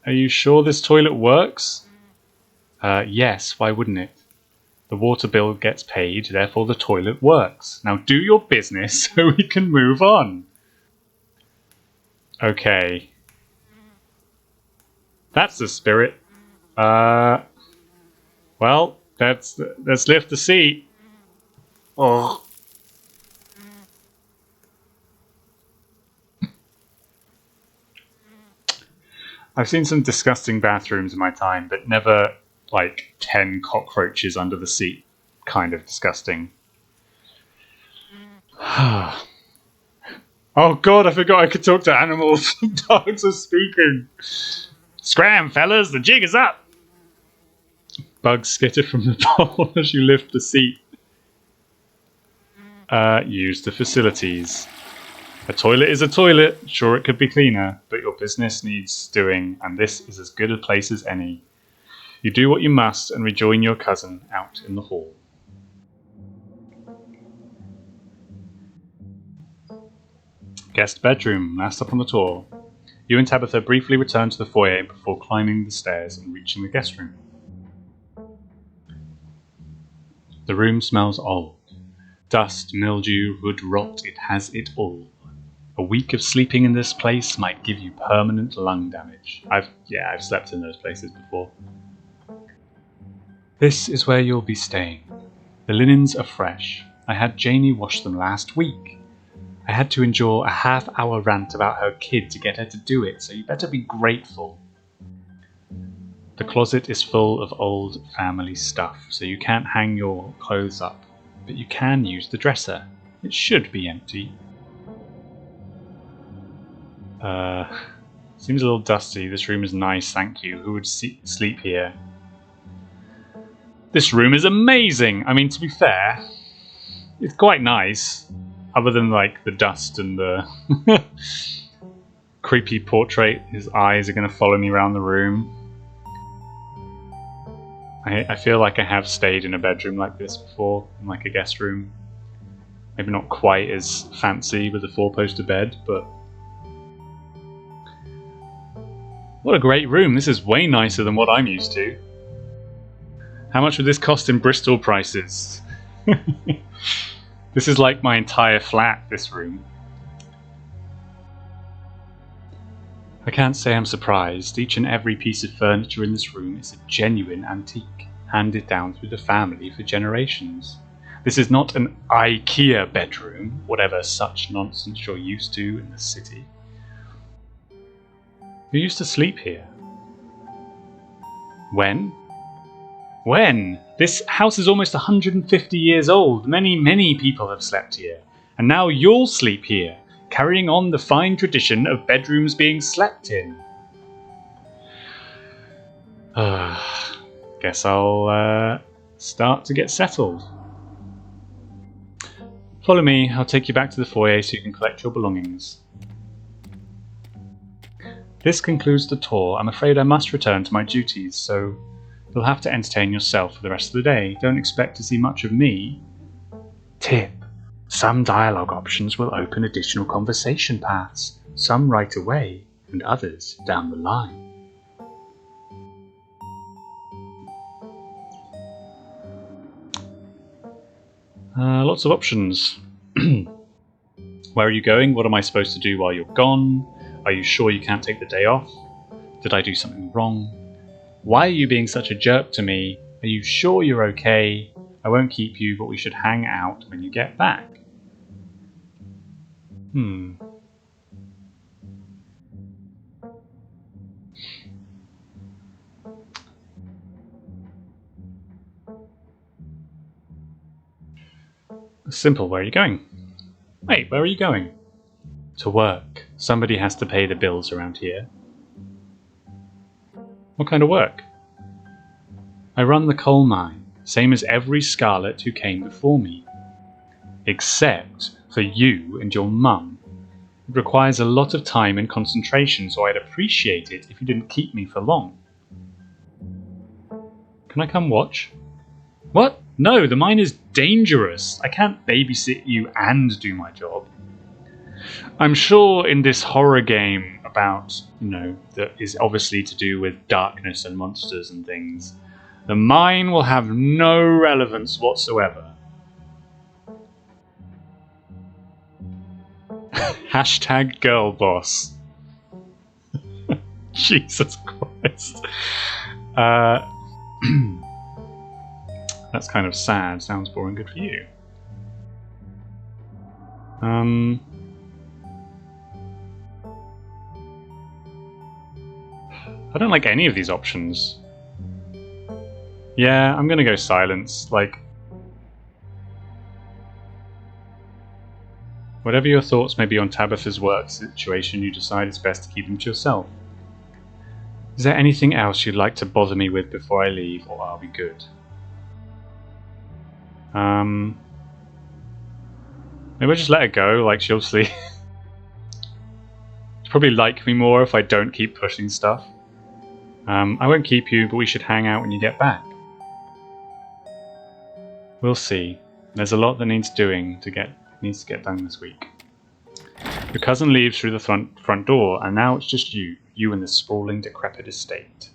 [SPEAKER 1] Are you sure this toilet works? Yes, why wouldn't it? The water bill gets paid, therefore the toilet works. Now do your business so we can move on. Okay. That's the spirit. Well, let's lift the seat. Oh. I've seen some disgusting bathrooms in my time, but never like 10 cockroaches under the seat. Kind of disgusting. Oh God, I forgot I could talk to animals. Dogs are speaking. Scram, fellas, the jig is up. Bugs skitter from the bowl as you lift the seat. Use the facilities. A toilet is a toilet. Sure, it could be cleaner, but your business needs doing, and this is as good a place as any. You do what you must and rejoin your cousin out in the hall. Guest bedroom, last up on the tour. You and Tabitha briefly return to the foyer before climbing the stairs and reaching the guest room. The room smells old. Dust, mildew, wood rot, it has it all. A week of sleeping in this place might give you permanent lung damage. I've slept in those places before. This is where you'll be staying. The linens are fresh. I had Janie wash them last week. I had to endure a half-hour rant about her kid to get her to do it, so you better be grateful. The closet is full of old family stuff, so you can't hang your clothes up, but you can use the dresser. It should be empty. Seems a little dusty. This room is nice, thank you. Who would sleep here? This room is amazing! I mean, to be fair, it's quite nice. Other than, like, the dust and the creepy portrait. His eyes are going to follow me around the room. I feel like I have stayed in a bedroom like this before, in like a guest room. Maybe not quite as fancy with a four-poster bed, but... What a great room! This is way nicer than what I'm used to. How much would this cost in Bristol prices? This is like my entire flat, this room. I can't say I'm surprised. Each and every piece of furniture in this room is a genuine antique, handed down through the family for generations. This is not an IKEA bedroom, whatever such nonsense you're used to in the city. You used to sleep here. When? When? This house is almost 150 years old. Many people have slept here. And now you'll sleep here, carrying on the fine tradition of bedrooms being slept in. Guess I'll start to get settled. Follow me, I'll take you back to the foyer so you can collect your belongings. This concludes the tour. I'm afraid I must return to my duties, so you'll have to entertain yourself for the rest of the day. Don't expect to see much of me. Tip. Some dialogue options will open additional conversation paths, some right away, and others down the line. Lots of options. Where are you going? What am I supposed to do while you're gone? Are you sure you can't take the day off? Did I do something wrong? Why are you being such a jerk to me? Are you sure you're okay? I won't keep you, but we should hang out when you get back. Simple, where are you going? Wait, where are you going? To work. Somebody has to pay the bills around here. What kind of work? I run the coal mine, same as every Scarlet who came before me. Except for you and your mum. It requires a lot of time and concentration, so I'd appreciate it if you didn't keep me for long. Can I come watch? What? No, the mine is dangerous. I can't babysit you and do my job. I'm sure in this horror game about, that is obviously to do with darkness and monsters and things, the mine will have no relevance whatsoever. Hashtag girlboss. Jesus Christ. That's kind of sad. Sounds boring. Good for you. I don't like any of these options. Yeah, I'm gonna go silence. Whatever your thoughts may be on Tabitha's work situation, you decide it's best to keep them to yourself. Is there anything else you'd like to bother me with before I leave, or are we good? Maybe I'll just let her go, she'll obviously... she'll probably like me more if I don't keep pushing stuff. I won't keep you, but we should hang out when you get back. We'll see. There's a lot that needs to get done this week. Your cousin leaves through the front door, and now it's just you and the sprawling, decrepit estate.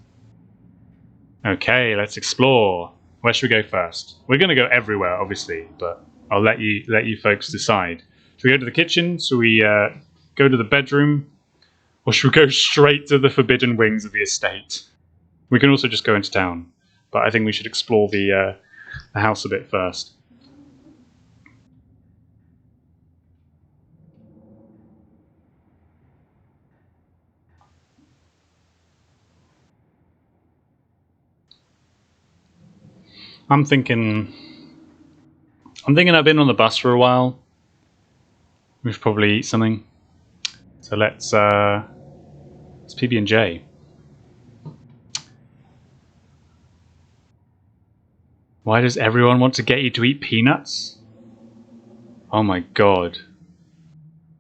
[SPEAKER 1] Okay, let's explore. Where should we go first? We're going to go everywhere, obviously, but I'll let you folks decide. Should we go to the kitchen? Should we go to the bedroom? Or should we go straight to the forbidden wings of the estate? We can also just go into town, but I think we should explore the house a bit first. I'm thinking I've been on the bus for a while. We should probably eat something. So let's PB&J. Why does everyone want to get you to eat peanuts? Oh my god.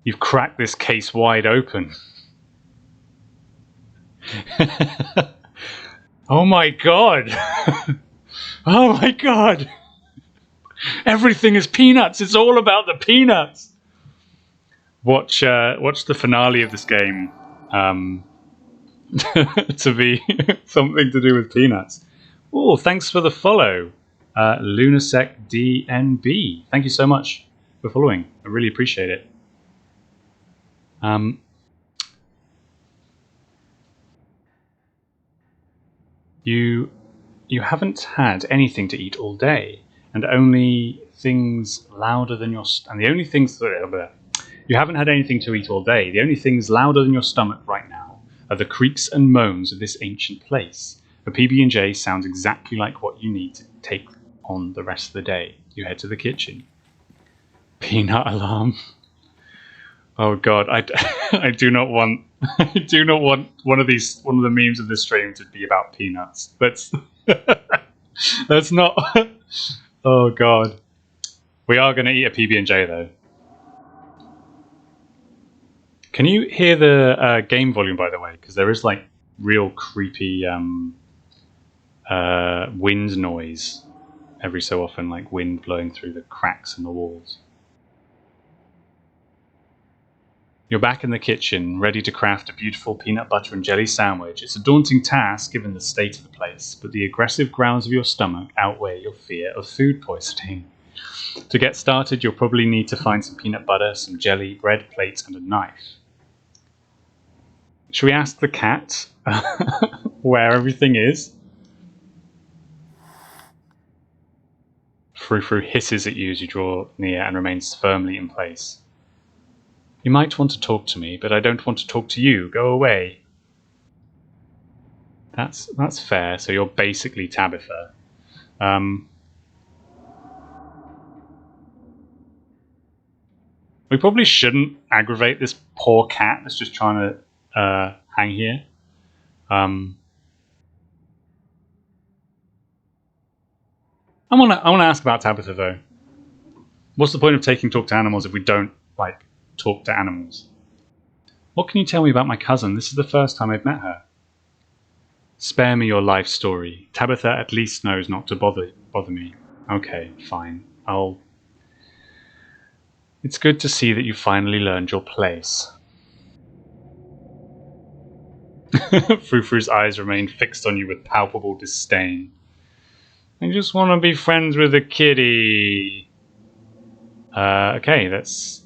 [SPEAKER 1] You've cracked this case wide open. Oh my god. Oh my god. Everything is peanuts. It's all about the peanuts. Watch the finale of this game to be something to do with peanuts. Oh, thanks for the follow, Lunasec DNB. Thank you so much for following. I really appreciate it. You haven't had anything to eat all day, and only things louder than your you haven't had anything to eat all day. The only things louder than your stomach right now are the creaks and moans of this ancient place. A PB&J sounds exactly like what you need to take on the rest of the day. You head to the kitchen. Peanut alarm. Oh god, I do not want one of the memes of this stream to be about peanuts. That's not. Oh god. We are going to eat a PB&J though. Can you hear the game volume, by the way? Because there is like real creepy wind noise every so often, like wind blowing through the cracks in the walls. You're back in the kitchen, ready to craft a beautiful peanut butter and jelly sandwich. It's a daunting task given the state of the place, but the aggressive growls of your stomach outweigh your fear of food poisoning. To get started, you'll probably need to find some peanut butter, some jelly, bread plates, and a knife. Should we ask the cat where everything is? Frou-Frou hisses at you as you draw near and remains firmly in place. You might want to talk to me, but I don't want to talk to you. Go away. That's fair. So you're basically Tabitha. We probably shouldn't aggravate this poor cat that's just trying to hang here. I want to ask about Tabitha though. What's the point of taking talk to animals if we don't like talk to animals? What can you tell me about my cousin? This is the first time I've met her. Spare me your life story. Tabitha at least knows not to bother me. Okay, fine. It's good to see that you finally learned your place. Frou-Frou's eyes remain fixed on you with palpable disdain. I just want to be friends with a kitty. Okay, let's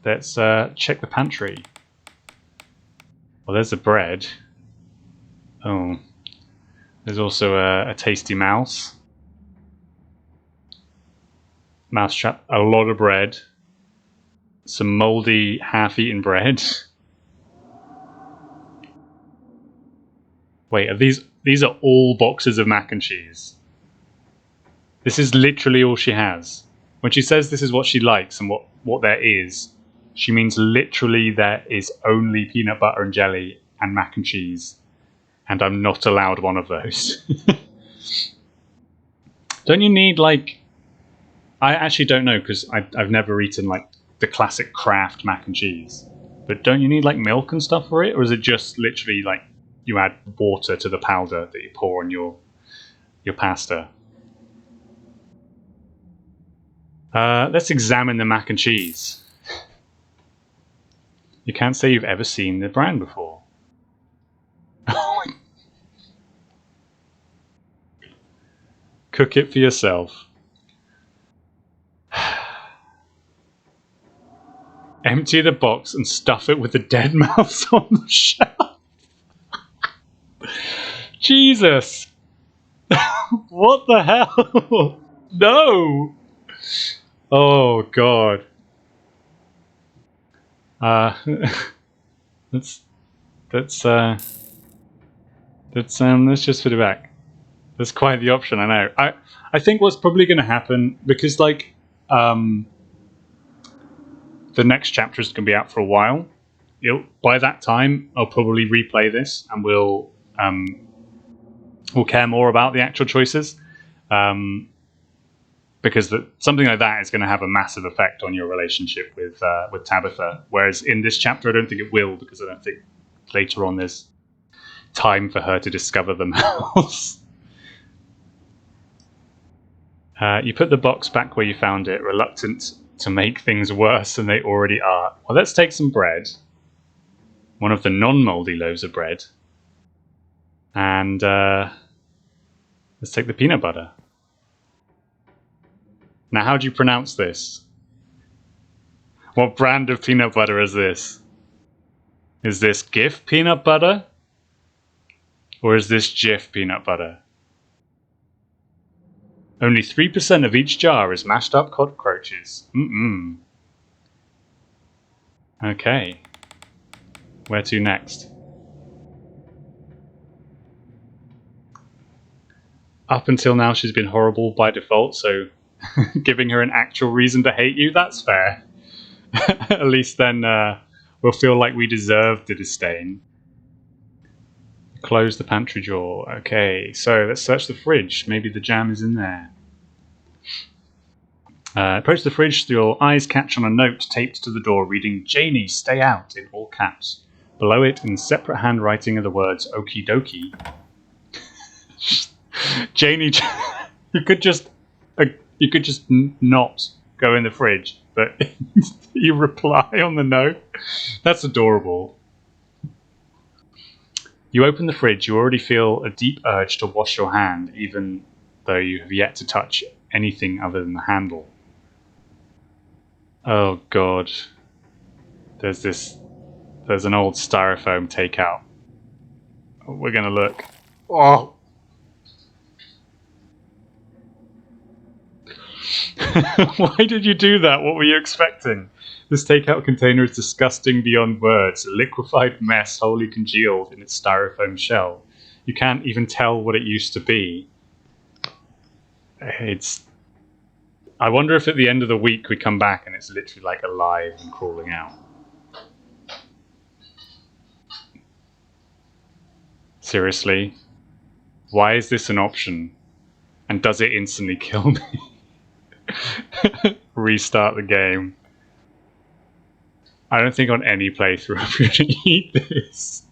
[SPEAKER 1] check the pantry. Well, there's the bread. Oh, there's also a tasty mouse. Mousetrap. A lot of bread. Some moldy, half-eaten bread. Wait, are these are all boxes of mac and cheese? This is literally all she has. When she says this is what she likes and what there is, she means literally there is only peanut butter and jelly and mac and cheese, and I'm not allowed one of those. Don't you need like... I actually don't know because I've never eaten like the classic Kraft mac and cheese. But don't you need like milk and stuff for it? Or is it just literally like you add water to the powder that you pour on your pasta? Let's examine the mac and cheese. You can't say you've ever seen the brand before. Cook it for yourself. Empty the box and stuff it with the dead mouse on the shelf. Jesus! What the hell? No! Oh god. Let's just put it back. That's quite the option, I know. I think what's probably going to happen, because like the next chapter is going to be out for a while. By that time, I'll probably replay this, and we'll care more about the actual choices, because something like that is going to have a massive effect on your relationship with Tabitha. Whereas in this chapter, I don't think it will, because I don't think later on there's time for her to discover the mouse. You put the box back where you found it, reluctant to make things worse than they already are. Well, let's take some bread, one of the non-moldy loaves of bread, and let's take the peanut butter. Now, how do you pronounce this? What brand of peanut butter is this? Is this GIF peanut butter? Or is this Jif peanut butter? Only 3% of each jar is mashed up cockroaches. Okay. Where to next? Up until now, she's been horrible by default, so giving her an actual reason to hate you, that's fair. At least then we'll feel like we deserve the disdain. Close the pantry door. Okay, so let's search the fridge. Maybe the jam is in there. Approach the fridge. Your eyes catch on a note taped to the door reading, "Janie, stay out," in all caps. Below it, in separate handwriting, are the words, "Okie dokie." Janie, you could just not go in the fridge, but you reply on the note. That's adorable. You open the fridge. You already feel a deep urge to wash your hand, even though you have yet to touch anything other than the handle. Oh god. There's an old styrofoam takeout. We're gonna look. Oh! Why did you do that? What were you expecting? This takeout container is disgusting beyond words. A liquefied mess wholly congealed in its styrofoam shell. You can't even tell what it used to be. I wonder if at the end of the week we come back and it's literally like alive and crawling out. Seriously? Why is this an option? And does it instantly kill me? Restart the game. I don't think on any playthrough I'm going to eat this.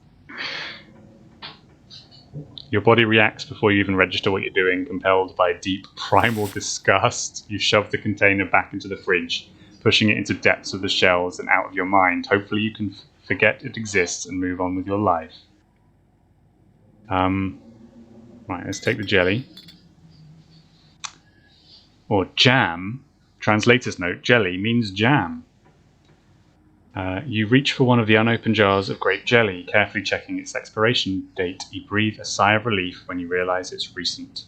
[SPEAKER 1] Your body reacts before you even register what you're doing. Compelled by deep primal disgust, you shove the container back into the fridge, pushing it into depths of the shelves and out of your mind. Hopefully you can forget it exists and move on with your life. Right, let's take the jelly. Or jam. Translator's note, jelly means jam. You reach for one of the unopened jars of grape jelly, carefully checking its expiration date. You breathe a sigh of relief when you realize it's recent.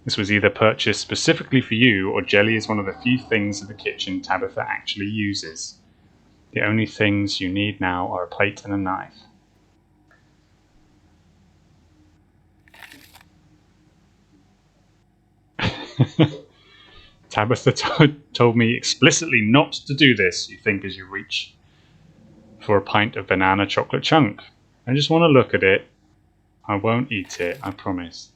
[SPEAKER 1] This was either purchased specifically for you, or jelly is one of the few things in the kitchen Tabitha actually uses. The only things you need now are a plate and a knife. Tabitha told me explicitly not to do this, you think as you reach for a pint of banana chocolate chunk. I just want to look at it. I won't eat it, I promise.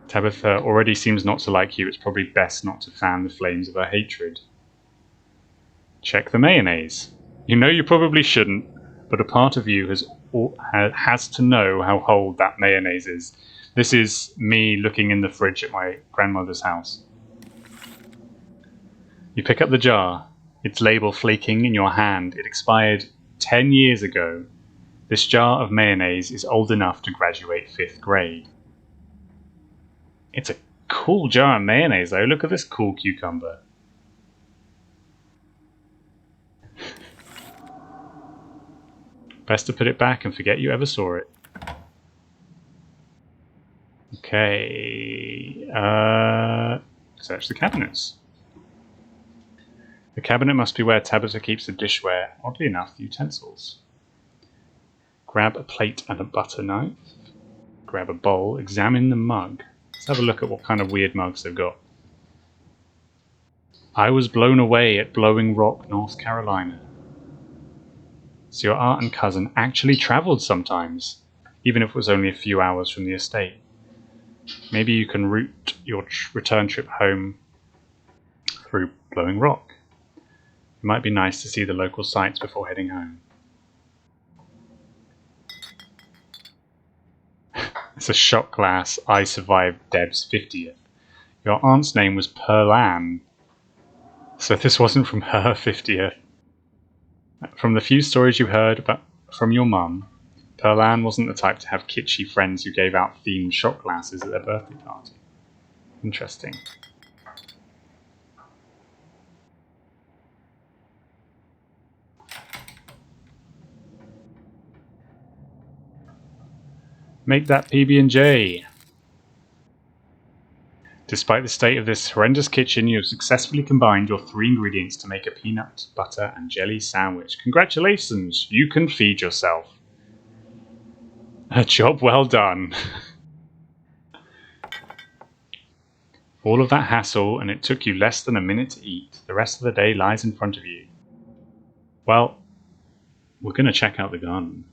[SPEAKER 1] Tabitha already seems not to like you. It's probably best not to fan the flames of her hatred. Check the mayonnaise. You know you probably shouldn't, but a part of you has to know how old that mayonnaise is. This is me looking in the fridge at my grandmother's house. You pick up the jar. its label flaking in your hand. It expired 10 years ago. This jar of mayonnaise is old enough to graduate 5th grade. It's a cool jar of mayonnaise, though. Look at this cool cucumber. Best to put it back and forget you ever saw it. Okay. Search the cabinets. The cabinet must be where Tabitha keeps the dishware. Oddly enough, the utensils. Grab a plate and a butter knife. Grab a bowl. Examine the mug. Let's have a look at what kind of weird mugs they've got. I was blown away at Blowing Rock, North Carolina. So your aunt and cousin actually travelled sometimes, even if it was only a few hours from the estate. Maybe you can route your return trip home through Blowing Rock. It might be nice to see the local sights before heading home. It's a shot glass. I survived Deb's 50th. Your aunt's name was Pearl, so this wasn't from her 50th. From the few stories you heard from your mum, Pearl wasn't the type to have kitschy friends who gave out themed shot glasses at their birthday party. Interesting. Make that PB&J. Despite the state of this horrendous kitchen, you have successfully combined your 3 ingredients to make a peanut, butter, and jelly sandwich. Congratulations! You can feed yourself. A job well done. All of that hassle, and it took you less than a minute to eat. The rest of the day lies in front of you. Well, we're going to check out the garden.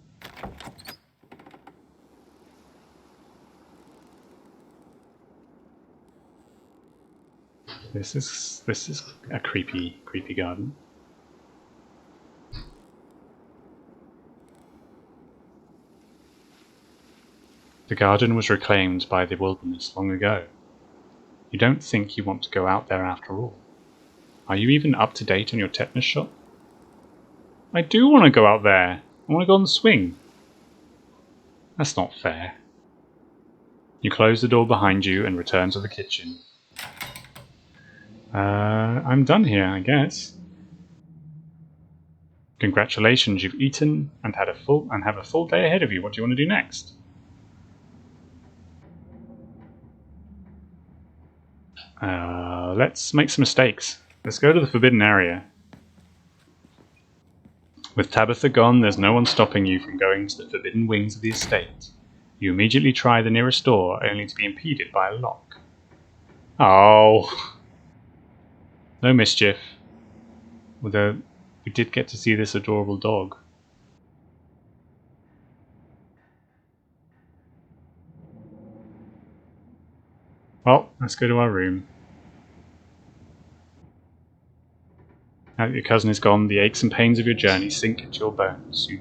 [SPEAKER 1] This is a creepy garden. The garden was reclaimed by the wilderness long ago. You don't think you want to go out there after all. Are you even up to date on your tetanus shot? I do want to go out there. I want to go on the swing. That's not fair. You close the door behind you and return to the kitchen. I'm done here, I guess. Congratulations, you've eaten and have a full day ahead of you. What do you want to do next? Let's make some mistakes. Let's go to the forbidden area. With Tabitha gone, there's no one stopping you from going to the forbidden wings of the estate. You immediately try the nearest door, only to be impeded by a lock. Oh, no mischief. Although we did get to see this adorable dog. Well, let's go to our room. Now that your cousin is gone, the aches and pains of your journey sink into your bones. You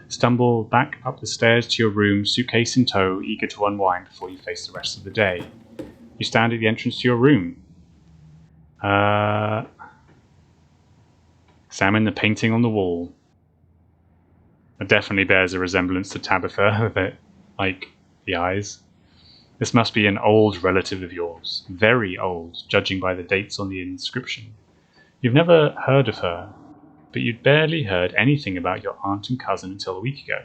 [SPEAKER 1] stumble back up the stairs to your room, suitcase in tow, eager to unwind before you face the rest of the day. You stand at the entrance to your room. Examine the painting on the wall. It definitely bears a resemblance to Tabitha, like the eyes. This must be an old relative of yours. Very old, judging by the dates on the inscription. You've never heard of her, but you'd barely heard anything about your aunt and cousin until a week ago.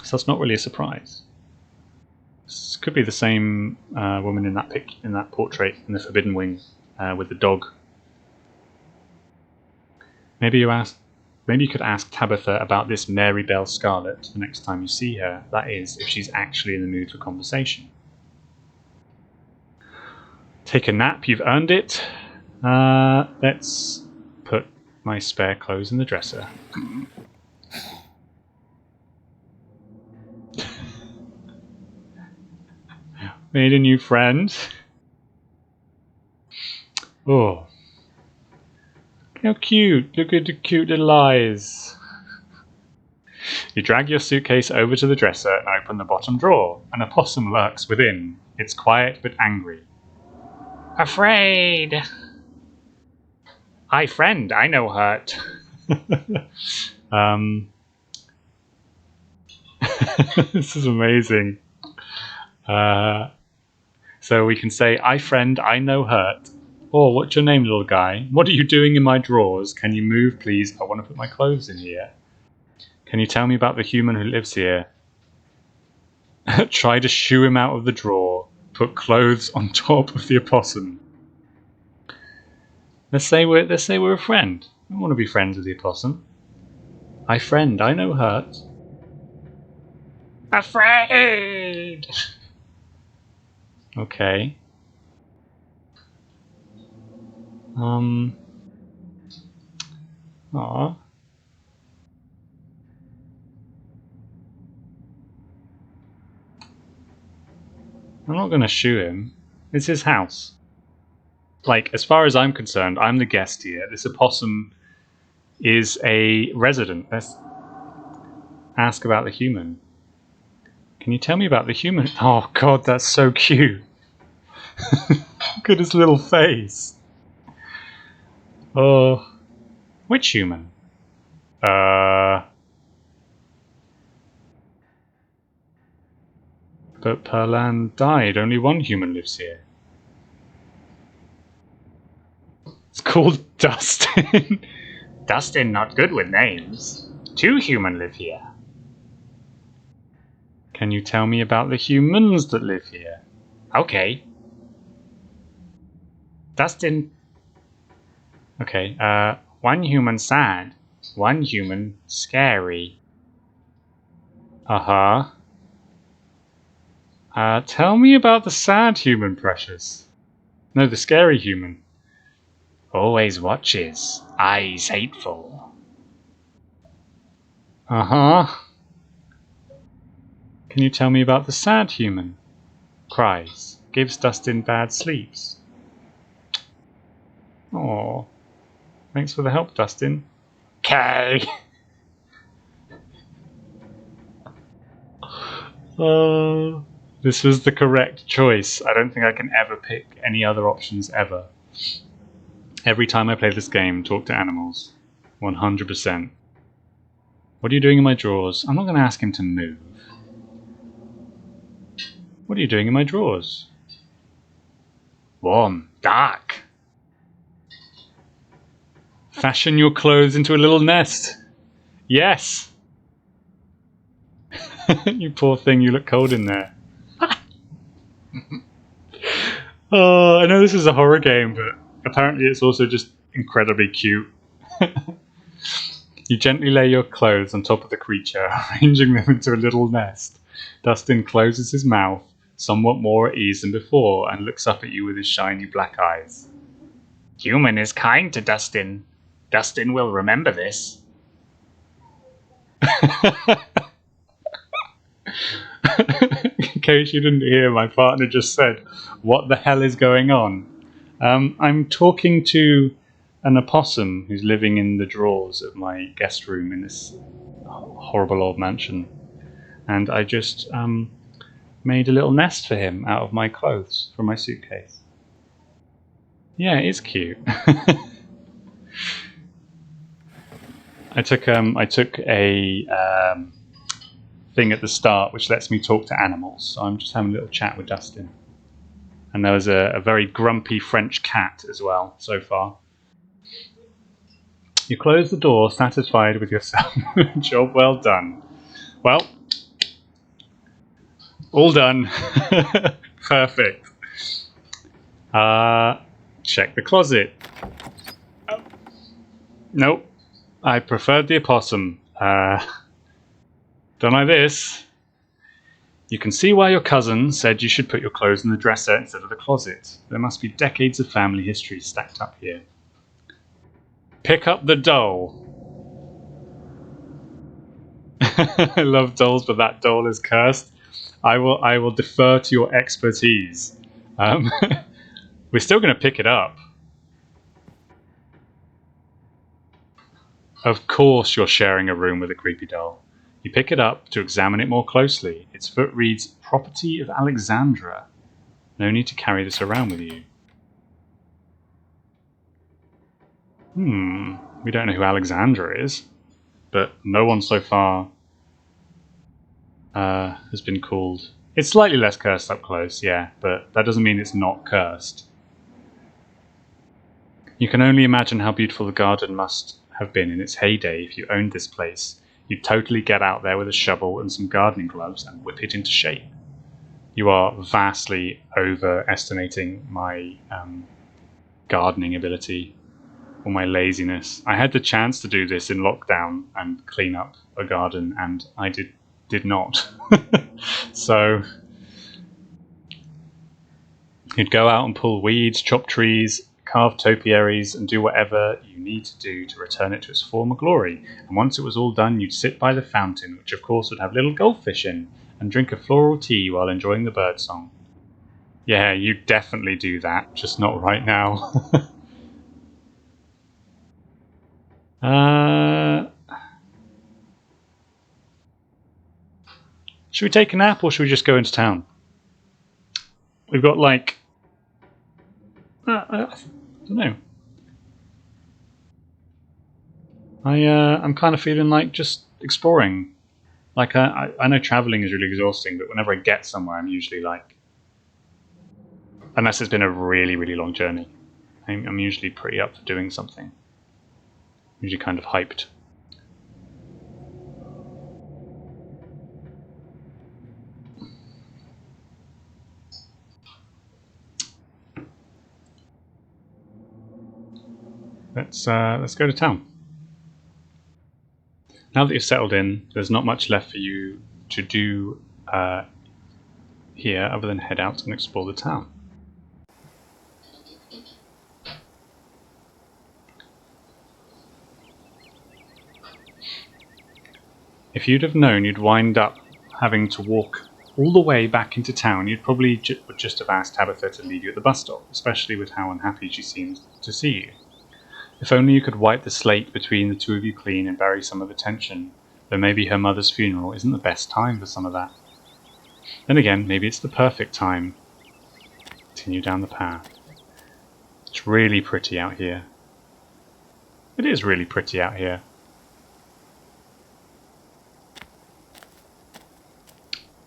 [SPEAKER 1] So that's not really a surprise. This could be the same woman in that portrait in the Forbidden Wing with the dog. Maybe you could ask Tabitha about this Mary Bell Scarlet the next time you see her. That is, if she's actually in the mood for conversation. Take a nap, you've earned it. Let's put my spare clothes in the dresser. Made a new friend. Oh. How cute. Look at the cute little eyes. You drag your suitcase over to the dresser and open the bottom drawer. An opossum lurks within. It's quiet but angry. Afraid. Hi, friend, I know hurt. This is amazing. So we can say, "Hi, friend, I know hurt." Or, what's your name, little guy? What are you doing in my drawers? Can you move, please? I want to put my clothes in here. Can you tell me about the human who lives here? Try to shoo him out of the drawer. Put clothes on top of the opossum. Let's say we're a friend. I want to be friends with the opossum. Hi, friend, I know hurt. Afraid. Okay. Aw. I'm not gonna shoo him. It's his house. Like, as far as I'm concerned, I'm the guest here. This opossum is a resident. Let's ask about the human. Can you tell me about the human? Oh god, that's so cute. Look at his little face. Oh. Which human? But Perlan died. Only one human lives here. It's called Dustin. Dustin not good with names. 2 human live here. Can you tell me about the humans that live here? Okay. Dustin. Okay, 1 human sad. 1 human scary. Uh-huh. Tell me about the sad human, Precious. No, the scary human. Always watches. Eyes hateful. Uh-huh. Can you tell me about the sad human? Cries. Gives Dustin bad sleeps. Aw. Thanks for the help, Dustin. Okay. This was the correct choice. I don't think I can ever pick any other options ever. Every time I play this game, talk to animals. 100%. What are you doing in my drawers? I'm not going to ask him to move. What are you doing in my drawers? Warm. Dark. Fashion your clothes into a little nest. Yes. You poor thing, you look cold in there. Oh, I know this is a horror game, but apparently it's also just incredibly cute. You gently lay your clothes on top of the creature, arranging them into a little nest. Dustin closes his mouth, somewhat more at ease than before, and looks up at you with his shiny black eyes. Human is kind to Dustin. Dustin will remember this. In case you didn't hear, my partner just said, "What the hell is going on?" I'm talking to an opossum who's living in the drawers of my guest room in this horrible old mansion. And I just made a little nest for him out of my clothes from my suitcase. Yeah, it is cute. I took a thing at the start which lets me talk to animals, so I'm just having a little chat with Dustin. And there was a very grumpy French cat as well, so far. You close the door, satisfied with yourself. Job well done. Well, all done. Perfect. Check the closet. Oh. Nope. I preferred the opossum. Don't like this. You can see why your cousin said you should put your clothes in the dresser instead of the closet. There must be decades of family history stacked up here. Pick up the doll. I love dolls, but that doll is cursed. I will defer to your expertise. We're still going to pick it up. Of course you're sharing a room with a creepy doll. You pick it up to examine it more closely. Its foot reads, "Property of Alexandra." No need to carry this around with you. We don't know who Alexandra is, but no one so far has been called. It's slightly less cursed up close, yeah, but that doesn't mean it's not cursed. You can only imagine how beautiful the garden must have been in its heyday if you owned this place. You'd totally get out there with a shovel and some gardening gloves and whip it into shape. You are vastly overestimating my gardening ability or my laziness. I had the chance to do this in lockdown and clean up a garden, and I did not. So you'd go out and pull weeds, chop trees, carve topiaries, and do whatever you need to do to return it to its former glory. And once it was all done, you'd sit by the fountain, which of course would have little goldfish in, and drink a floral tea while enjoying the birdsong. Yeah, you definitely do that, just not right now. Should we take a nap or should we just go into town? We've got like... I don't know. I'm kind of feeling like just exploring. Like, I know traveling is really exhausting, but whenever I get somewhere, I'm usually like... Unless it's been a really, really long journey. I'm usually pretty up for doing something. Usually kind of hyped. Let's go to town. Now that you've settled in, there's not much left for you to do here other than head out and explore the town. If you'd have known you'd wind up having to walk all the way back into town, you'd probably just have asked Tabitha to leave you at the bus stop, especially with how unhappy she seemed to see you. If only you could wipe the slate between the two of you clean and bury some of the tension, though maybe her mother's funeral isn't the best time for some of that. Then again, maybe it's the perfect time. Continue down the path. It's really pretty out here. It is really pretty out here.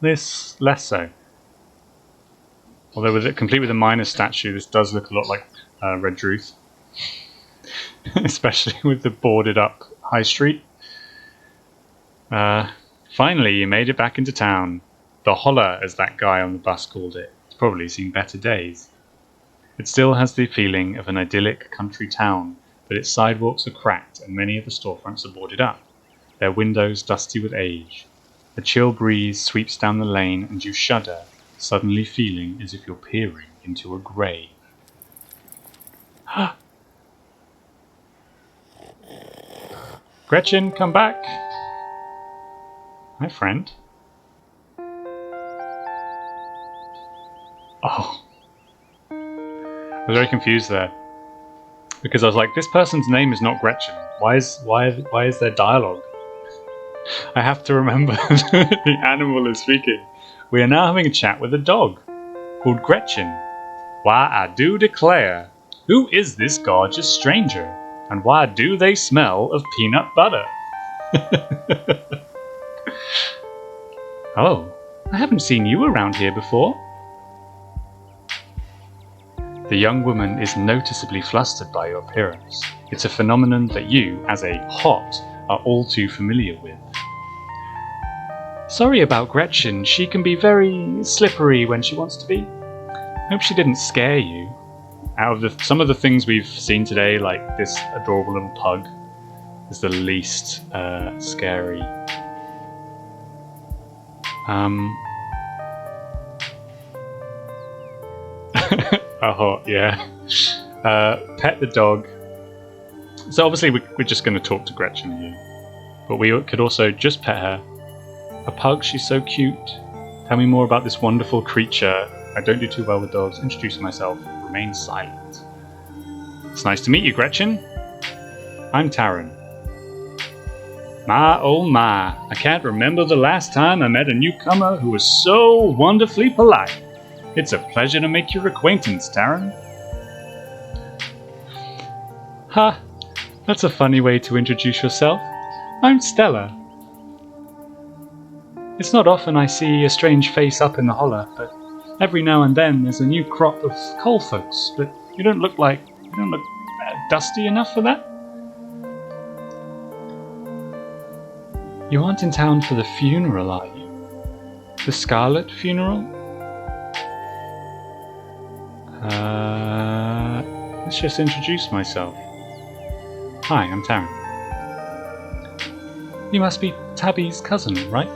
[SPEAKER 1] This, less so. Although complete with a minor statue, this does look a lot like Red Druth. Especially with the boarded up high street. Finally, you made it back into town. The holler, as that guy on the bus called it. It's probably seen better days. It still has the feeling of an idyllic country town, but its sidewalks are cracked and many of the storefronts are boarded up, their windows dusty with age. A chill breeze sweeps down the lane and you shudder, suddenly feeling as if you're peering into a grave. Gretchen, come back! Hi, friend. Oh. I was very confused there. Because I was like, this person's name is not Gretchen. Why is there dialogue? I have to remember the animal is speaking. We are now having a chat with a dog called Gretchen. Why, I do declare, who is this gorgeous stranger? And why do they smell of peanut butter? Oh, I haven't seen you around here before. The young woman is noticeably flustered by your appearance. It's a phenomenon that you, as a hot, are all too familiar with. Sorry about Gretchen, she can be very slippery when she wants to be. Hope she didn't scare you. Out of some of the things we've seen today, like this adorable little pug, is the least scary. Oh, yeah. Pet the dog. So obviously we're just going to talk to Gretchen here. But we could also just pet her. A pug, she's so cute. Tell me more about this wonderful creature. I don't do too well with dogs. Introduce myself. Remain silent. It's nice to meet you, Gretchen. I'm Taran. My oh my, I can't remember the last time I met a newcomer who was so wonderfully polite. It's a pleasure to make your acquaintance, Taran. Ha! That's a funny way to introduce yourself. I'm Stella. It's not often I see a strange face up in the holler, but every now and then there's a new crop of coal folks, but you don't look dusty enough for that? You aren't in town for the funeral, are you? The Scarlet funeral? Let's just introduce myself. Hi, I'm Taran. You must be Tabby's cousin, right?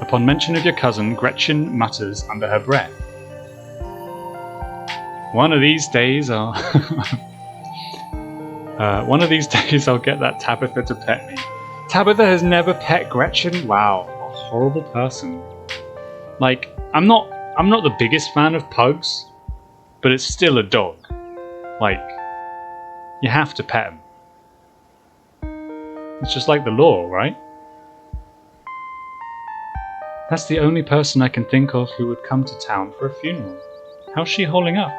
[SPEAKER 1] Upon mention of your cousin, Gretchen mutters under her breath. One of these days I'll get that Tabitha to pet me. Tabitha has never pet Gretchen? Wow, a horrible person. Like, I'm not the biggest fan of pugs, but it's still a dog. Like, you have to pet him. It's just like the law, right? That's the only person I can think of who would come to town for a funeral. How's she holding up?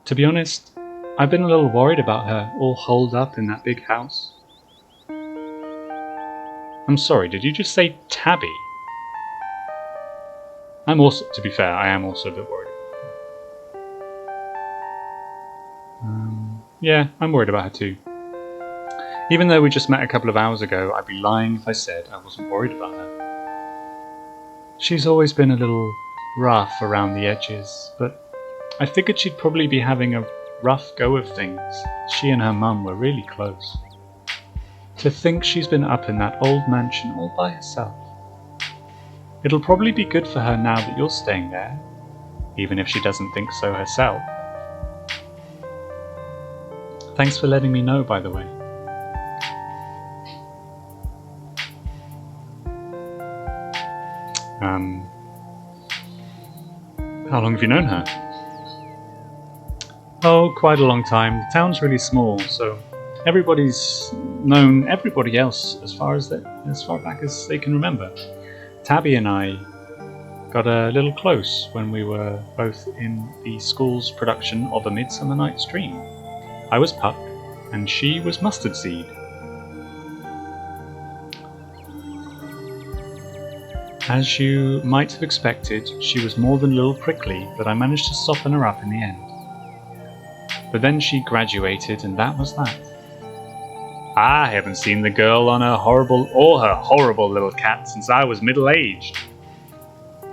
[SPEAKER 1] To be honest, I've been a little worried about her, all holed up in that big house. I'm sorry, did you just say Tabby? To be fair, I am also a bit worried. Yeah, I'm worried about her too. Even though we just met a couple of hours ago, I'd be lying if I said I wasn't worried about her. She's always been a little rough around the edges, but I figured she'd probably be having a rough go of things. She and her mum were really close. To think she's been up in that old mansion all by herself. It'll probably be good for her now that you're staying there, even if she doesn't think so herself. Thanks for letting me know, by the way. How long have you known her? Oh, quite a long time. The town's really small, so everybody's known everybody else as far back as they can remember. Tabby and I got a little close when we were both in the school's production of A Midsummer Night's Dream. I was Puck, and she was Mustard Seed. As you might have expected, she was more than a little prickly, but I managed to soften her up in the end. But then she graduated, and that was that. I haven't seen the girl on her horrible little cat since I was middle-aged.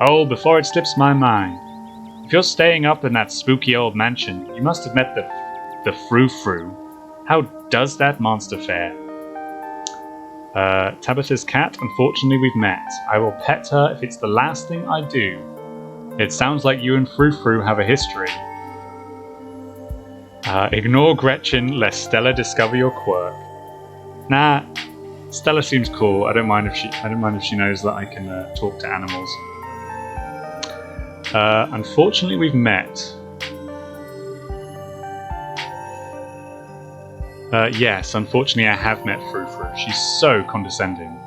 [SPEAKER 1] Oh, before it slips my mind, if you're staying up in that spooky old mansion, you must have met the frou-frou. How does that monster fare? Tabitha's cat, unfortunately we've met. I will pet her if it's the last thing I do. It sounds like you and Frou-Frou have a history. Ignore Gretchen lest Stella discover your quirk. Nah, Stella seems cool. I don't mind if she knows that I can talk to animals. Unfortunately we've met. Yes, unfortunately I have met Frou-Frou. She's so condescending.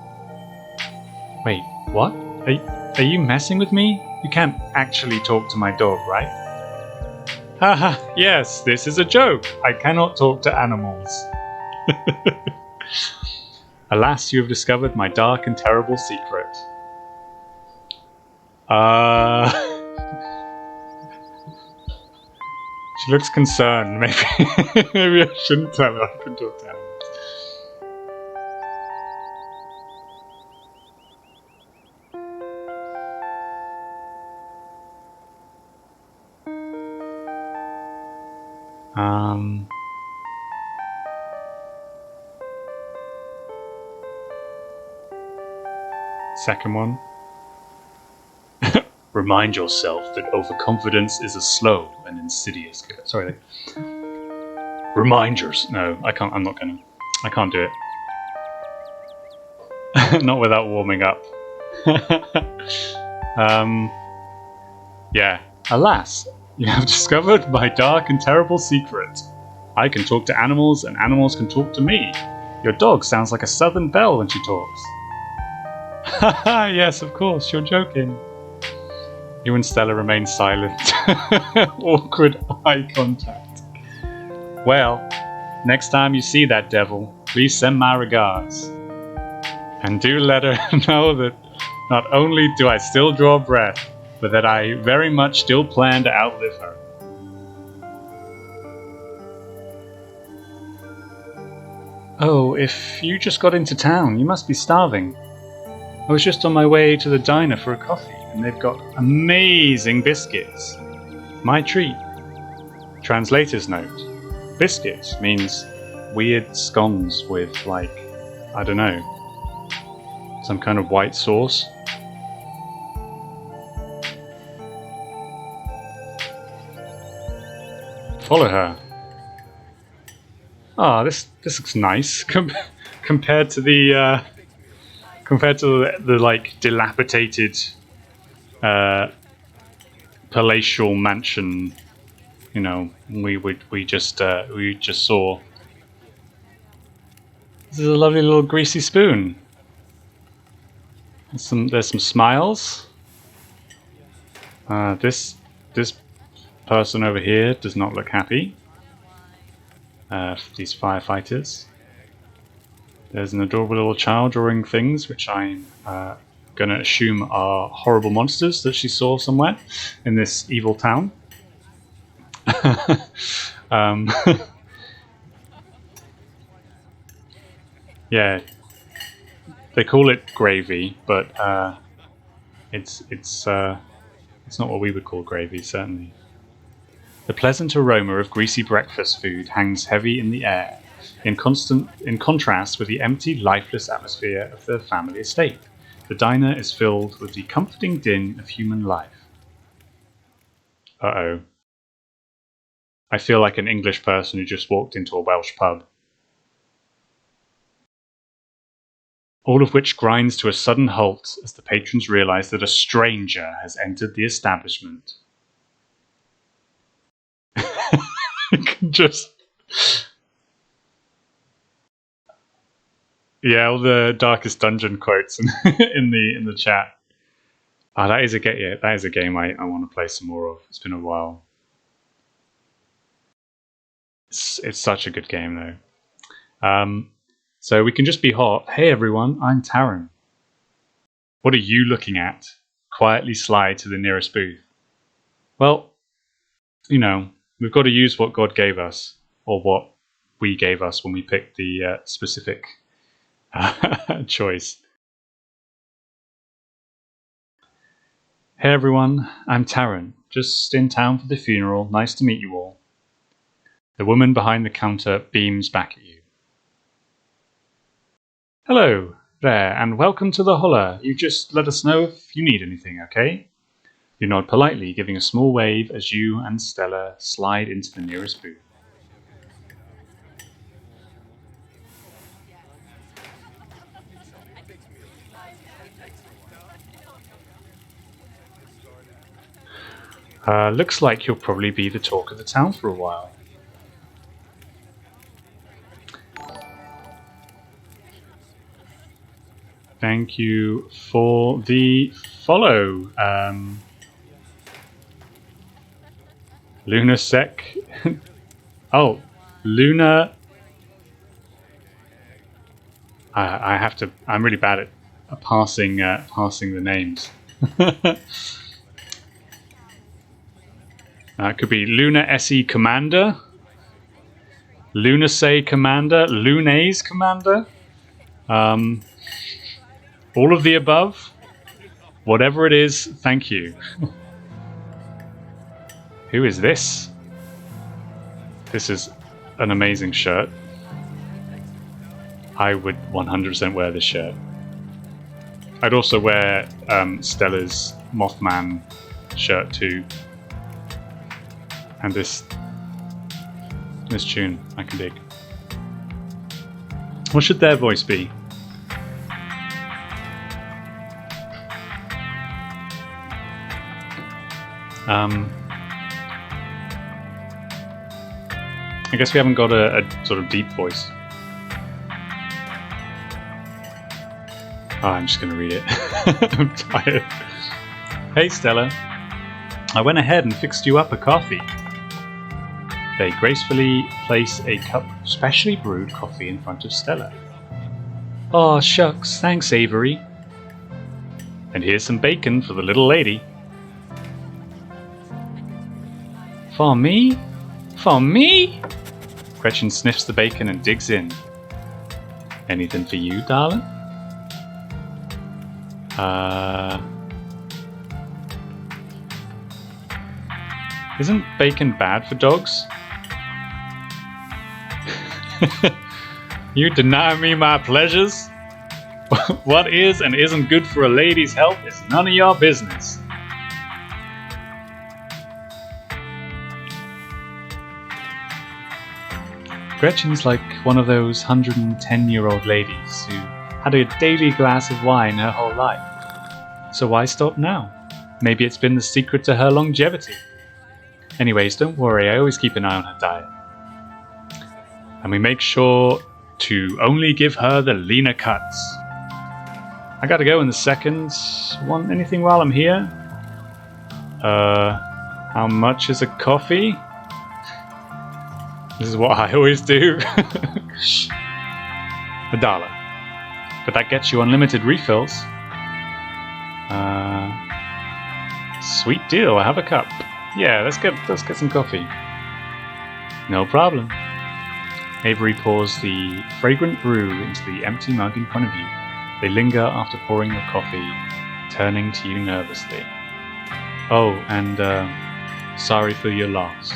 [SPEAKER 1] Wait, what? Are you messing with me? You can't actually talk to my dog, right? Haha, yes, this is a joke. I cannot talk to animals. Alas, you have discovered my dark and terrible secret. She looks concerned. Maybe I shouldn't tell her I can talk to animals. Second one. Remind yourself that overconfidence is a slow and insidious. Sorry. Remind yourself. No, I can't. I can't do it. Not without warming up. Yeah. Alas, you have discovered my dark and terrible secret. I can talk to animals, and animals can talk to me. Your dog sounds like a southern belle when she talks. Haha, yes, of course, you're joking. You and Stella remain silent. Awkward eye contact. Well, next time you see that devil, please send my regards. And do let her know that not only do I still draw breath, but that I very much still plan to outlive her. Oh, if you just got into town, you must be starving. I was just on my way to the diner for a coffee, and they've got amazing biscuits. My treat. Translator's note. Biscuit means weird scones with, like, I don't know, some kind of white sauce. Follow her. Ah, this looks nice compared to the like dilapidated palatial mansion, you know, we just saw. This is a lovely little greasy spoon. There's some smiles. This person over here does not look happy. These firefighters. There's an adorable little child drawing things, which I'm going to assume are horrible monsters that she saw somewhere in this evil town. Yeah, they call it gravy, but it's not what we would call gravy, certainly. The pleasant aroma of greasy breakfast food hangs heavy in the air, in contrast with the empty, lifeless atmosphere of the family estate. The diner is filled with the comforting din of human life. Uh-oh. I feel like an English person who just walked into a Welsh pub. All of which grinds to a sudden halt as the patrons realize that a stranger has entered the establishment. Just... Yeah, all the Darkest Dungeon quotes in the chat. Oh, that is a game I want to play some more of. It's been a while. It's such a good game though. So we can just be hot. Hey everyone, I'm Taran. What are you looking at? Quietly slide to the nearest booth. Well, you know, we've got to use what God gave us, or what we gave us when we picked the specific choice. Hey everyone, I'm Taran. Just in town for the funeral. Nice to meet you all. The woman behind the counter beams back at you. Hello there, and welcome to the Holler. You just let us know if you need anything, okay? You nod politely, giving a small wave as you and Stella slide into the nearest booth. Looks like you'll probably be the talk of the town for a while. Thank you for the follow. Luna Sec. Oh, Luna. I have to. I'm really bad at passing the names. It could be Luna SE Commander, Luna Say Commander, Luna's Commander. All of the above. Whatever it is, thank you. Who is this? This is an amazing shirt. I would 100% wear this shirt. I'd also wear Stella's Mothman shirt too. And this tune I can dig. What should their voice be? I guess we haven't got a sort of deep voice. Oh, I'm just going to read it. I'm tired. Hey Stella, I went ahead and fixed you up a coffee. They gracefully place a cup of specially brewed coffee in front of Stella. "Aw, shucks, thanks, Avery. And here's some bacon for the little lady." "For me? For me?" Gretchen sniffs the bacon and digs in. "Anything for you, darling?" Isn't bacon bad for dogs? You deny me my pleasures? What is and isn't good for a lady's health is none of your business. Gretchen's like one of those 110-year-old ladies who had a daily glass of wine her whole life. So why stop now? Maybe it's been the secret to her longevity. Anyways, don't worry, I always keep an eye on her diet. And we make sure to only give her the leaner cuts. I gotta go in the second. Want anything while I'm here? How much is a coffee? This is what I always do. $1. But that gets you unlimited refills. Sweet deal, I have a cup. Yeah, let's get some coffee. No problem. Avery pours the fragrant brew into the empty mug in front of you. They linger after pouring your coffee, turning to you nervously. "Oh, and sorry for your loss."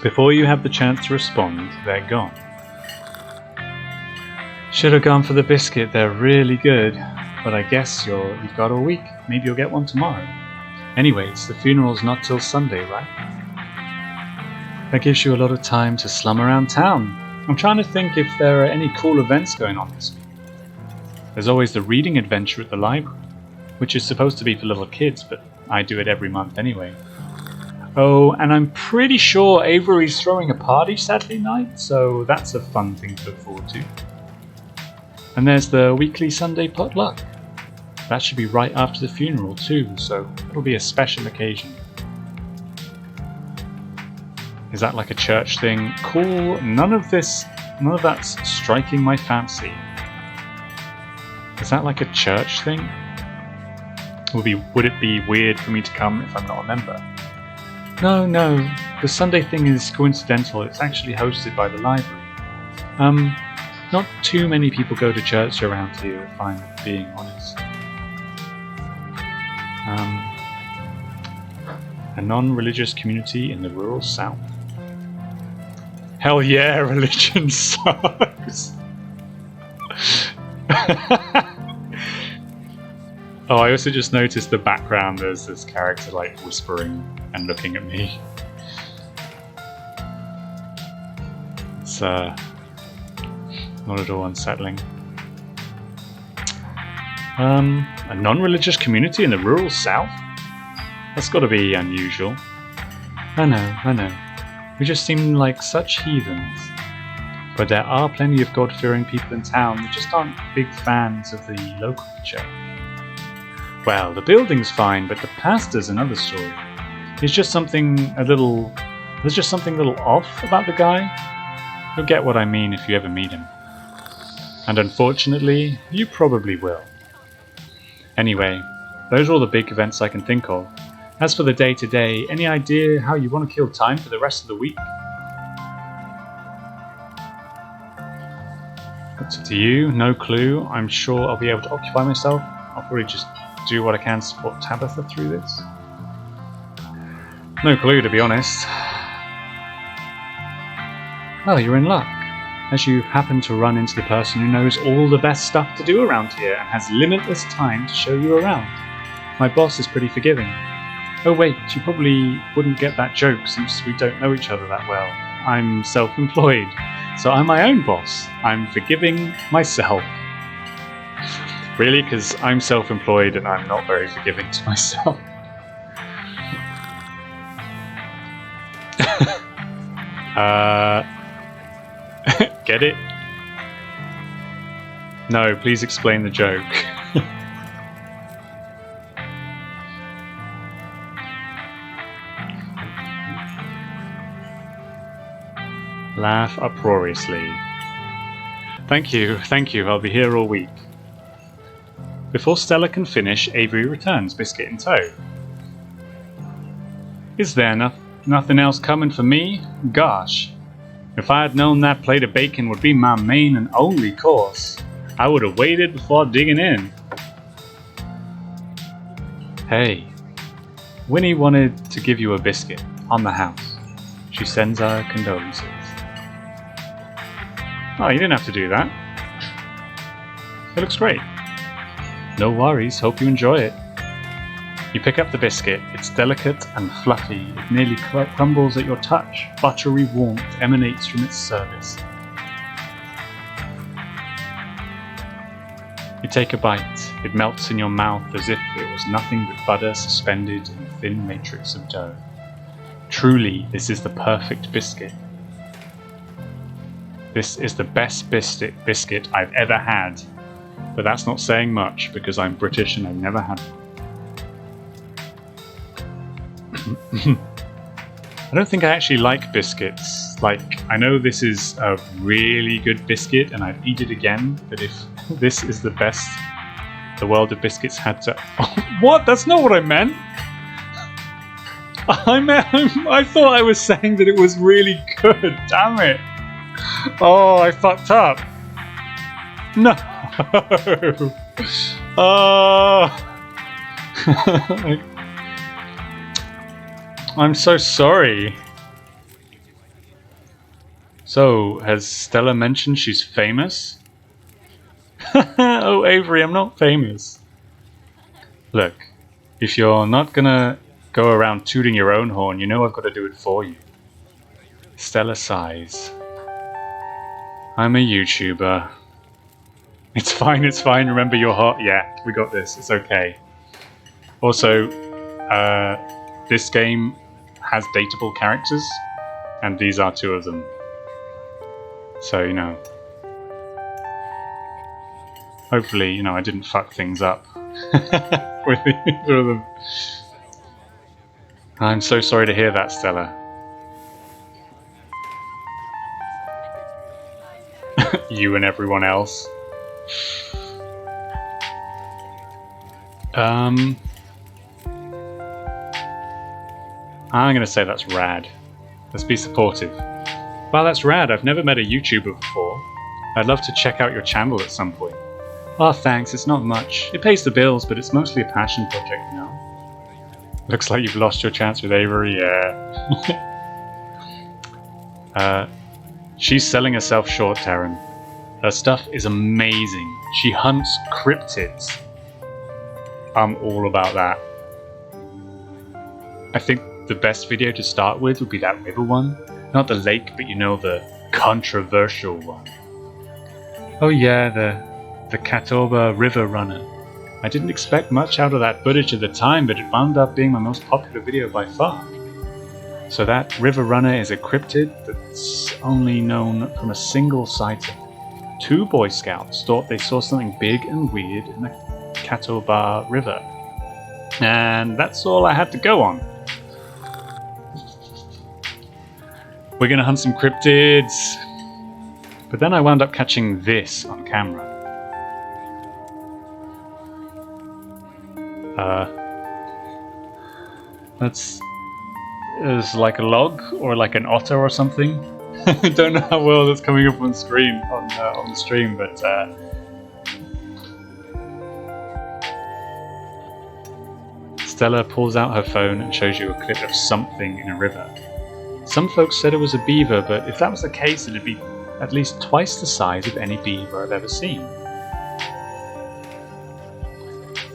[SPEAKER 1] Before you have the chance to respond, they're gone. "Should have gone for the biscuit, they're really good. But I guess you've got a week. Maybe you'll get one tomorrow. Anyways, the funeral's not till Sunday, right? That gives you a lot of time to slum around town. I'm trying to think if there are any cool events going on this week. There's always the reading adventure at the library, which is supposed to be for little kids, but I do it every month anyway. Oh, and I'm pretty sure Avery's throwing a party Saturday night, so that's a fun thing to look forward to. And there's the weekly Sunday potluck. That should be right after the funeral too, so it'll be a special occasion. Is that like a church thing? Cool. None of that's striking my fancy. Is that like a church thing? Would it be weird for me to come if I'm not a member? No. The Sunday thing is coincidental. It's actually hosted by the library. Not too many people go to church around here, if I'm being honest. A non-religious community in the rural south. Hell yeah, religion sucks! Oh, I also just noticed the background, there's this character like whispering and looking at me. It's not at all unsettling. A non-religious community in the rural south? That's gotta be unusual. I know. We just seem like such heathens. But there are plenty of God-fearing people in town who just aren't big fans of the local church. Well, the building's fine, but the pastor's another story. There's just something a little off about the guy. You'll get what I mean if you ever meet him. And unfortunately, you probably will. Anyway, those are all the big events I can think of. As for the day-to-day, any idea how you want to kill time for the rest of the week? That's up to you, no clue. I'm sure I'll be able to occupy myself. I'll probably just do what I can to support Tabitha through this. No clue, to be honest. Well, you're in luck, as you happen to run into the person who knows all the best stuff to do around here and has limitless time to show you around. My boss is pretty forgiving. Oh wait, you probably wouldn't get that joke since we don't know each other that well. I'm self-employed, so I'm my own boss. I'm forgiving myself. Really? Because I'm self-employed and I'm not very forgiving to myself. Get it? No, please explain the joke. laugh uproariously. Thank you, I'll be here all week. Before Stella can finish, Avery returns, biscuit in tow. Is there nothing else coming for me? Gosh, if I had known that plate of bacon would be my main and only course, I would have waited before digging in. Hey, Winnie wanted to give you a biscuit on the house. She sends her condolences. Oh, you didn't have to do that. It looks great. No worries, hope you enjoy it. You pick up the biscuit. It's delicate and fluffy. It nearly crumbles at your touch. Buttery warmth emanates from its surface. You take a bite. It melts in your mouth as if it was nothing but butter suspended in a thin matrix of dough. Truly, this is the perfect biscuit. This is the best biscuit I've ever had. But that's not saying much because I'm British and I've never had one. I don't think I actually like biscuits. Like, I know this is a really good biscuit and I'd eat it again, but if this is the best the world of biscuits had to... What? That's not what I meant! I thought I was saying that it was really good, damn it! Oh, I fucked up! No! I'm so sorry. So, has Stella mentioned she's famous? Oh, Avery, I'm not famous. Look, if you're not gonna go around tooting your own horn, you know I've got to do it for you. Stella sighs. I'm a YouTuber. It's fine, remember you're hot. Yeah, we got this, it's okay. Also, this game has dateable characters, and these are two of them. So, you know. Hopefully, you know, I didn't fuck things up with either of them. I'm so sorry to hear that, Stella. You and everyone else. I'm gonna say that's rad. Let's be supportive. Wow, that's rad. I've never met a YouTuber before. I'd love to check out your channel at some point. Oh, thanks. It's not much. It pays the bills, but it's mostly a passion project, you know. Looks like you've lost your chance with Avery, yeah. She's selling herself short, Taran. Her stuff is amazing. She hunts cryptids. I'm all about that. I think the best video to start with would be that river one. Not the lake, but you know, the controversial one. Oh yeah, the Catawba River Runner. I didn't expect much out of that footage at the time, but it wound up being my most popular video by far. So that River Runner is a cryptid that's only known from a single sighting. 2 Boy Scouts thought they saw something big and weird in the Catawba River. And that's all I had to go on. We're gonna hunt some cryptids. But then I wound up catching this on camera. It's like a log or like an otter or something. I don't know how well that's coming up on screen on the stream, but Stella pulls out her phone and shows you a clip of something in a river. Some folks said it was a beaver, but if that was the case, it'd be at least twice the size of any beaver I've ever seen.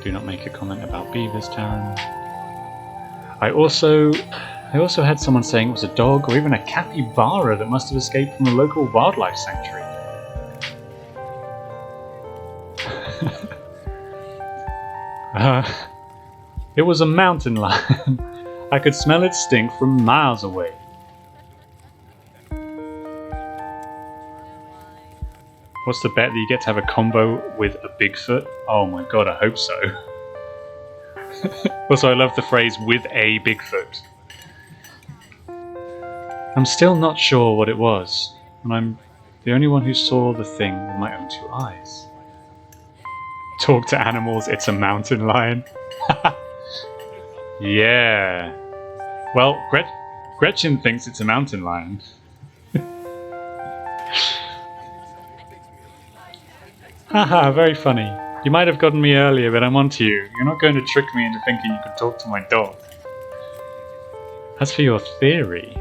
[SPEAKER 1] Do not make a comment about beavers, Taran. I also had someone saying it was a dog or even a capybara that must have escaped from a local wildlife sanctuary. It was a mountain lion. I could smell its stink from miles away. What's the bet that you get to have a combo with a Bigfoot? Oh my god, I hope so. Also, I love the phrase, with a Bigfoot. I'm still not sure what it was, and I'm the only one who saw the thing with my own 2 eyes. Talk to animals, it's a mountain lion. Yeah. Well, Gretchen thinks it's a mountain lion. Haha, very funny. You might have gotten me earlier, but I'm onto you. You're not going to trick me into thinking you could talk to my dog. As for your theory...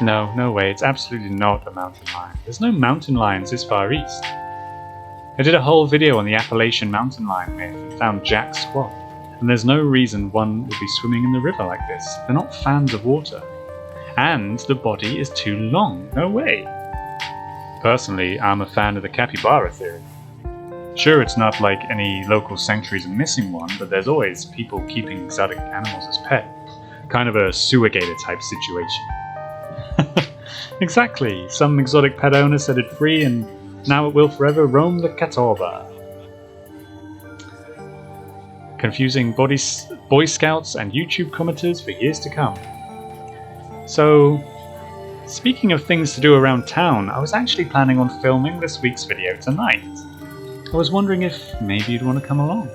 [SPEAKER 1] No way, it's absolutely not a mountain lion. There's no mountain lions this far east. I did a whole video on the Appalachian mountain lion myth and found Jack's squad, and there's no reason one would be swimming in the river like this. They're not fans of water. And the body is too long. No way. Personally, I'm a fan of the capybara theory. Sure, it's not like any local sanctuaries are missing one, but there's always people keeping exotic animals as pets. Kind of a sewer gator type situation. Exactly. Some exotic pet owner set it free and now it will forever roam the Catawba. Confusing Boy Scouts and YouTube commenters for years to come. So, speaking of things to do around town, I was actually planning on filming this week's video tonight. I was wondering if maybe you'd want to come along.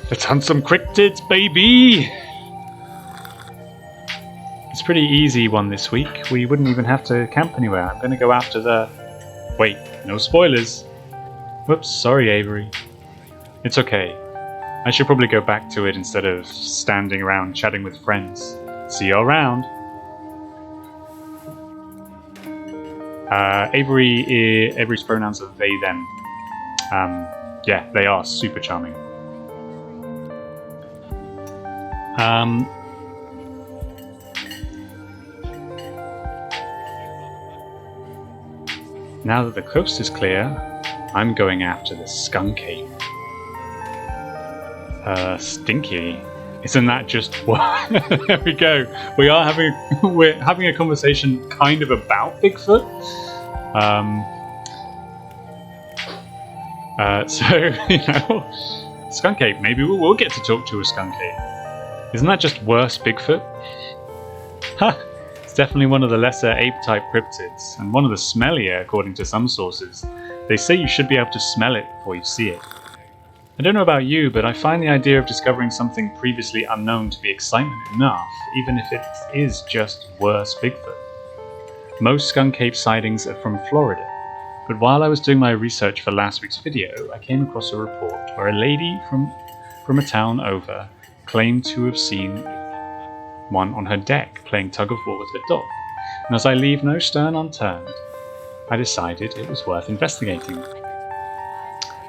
[SPEAKER 1] Let's hunt some cryptids, baby! It's a pretty easy one this week. We wouldn't even have to camp anywhere. I'm going to go after the... Wait, no spoilers. Whoops, sorry Avery. It's okay. I should probably go back to it instead of standing around chatting with friends. See you around. Avery's pronouns are they, them. Yeah, they are super charming. Now that the coast is clear, I'm going after the skunk ape. Stinky. Isn't that just what? There we go. We're having a conversation kind of about Bigfoot. So skunk ape. Maybe we will get to talk to a skunk ape. Isn't that just worse Bigfoot? Ha! It's definitely one of the lesser ape-type cryptids, and one of the smellier, according to some sources. They say you should be able to smell it before you see it. I don't know about you, but I find the idea of discovering something previously unknown to be excitement enough, even if it is just worse Bigfoot. Most skunk ape sightings are from Florida, but while I was doing my research for last week's video, I came across a report where a lady from a town over claimed to have seen one on her deck playing tug-of-war with her dog, and as I leave no stone unturned, I decided it was worth investigating.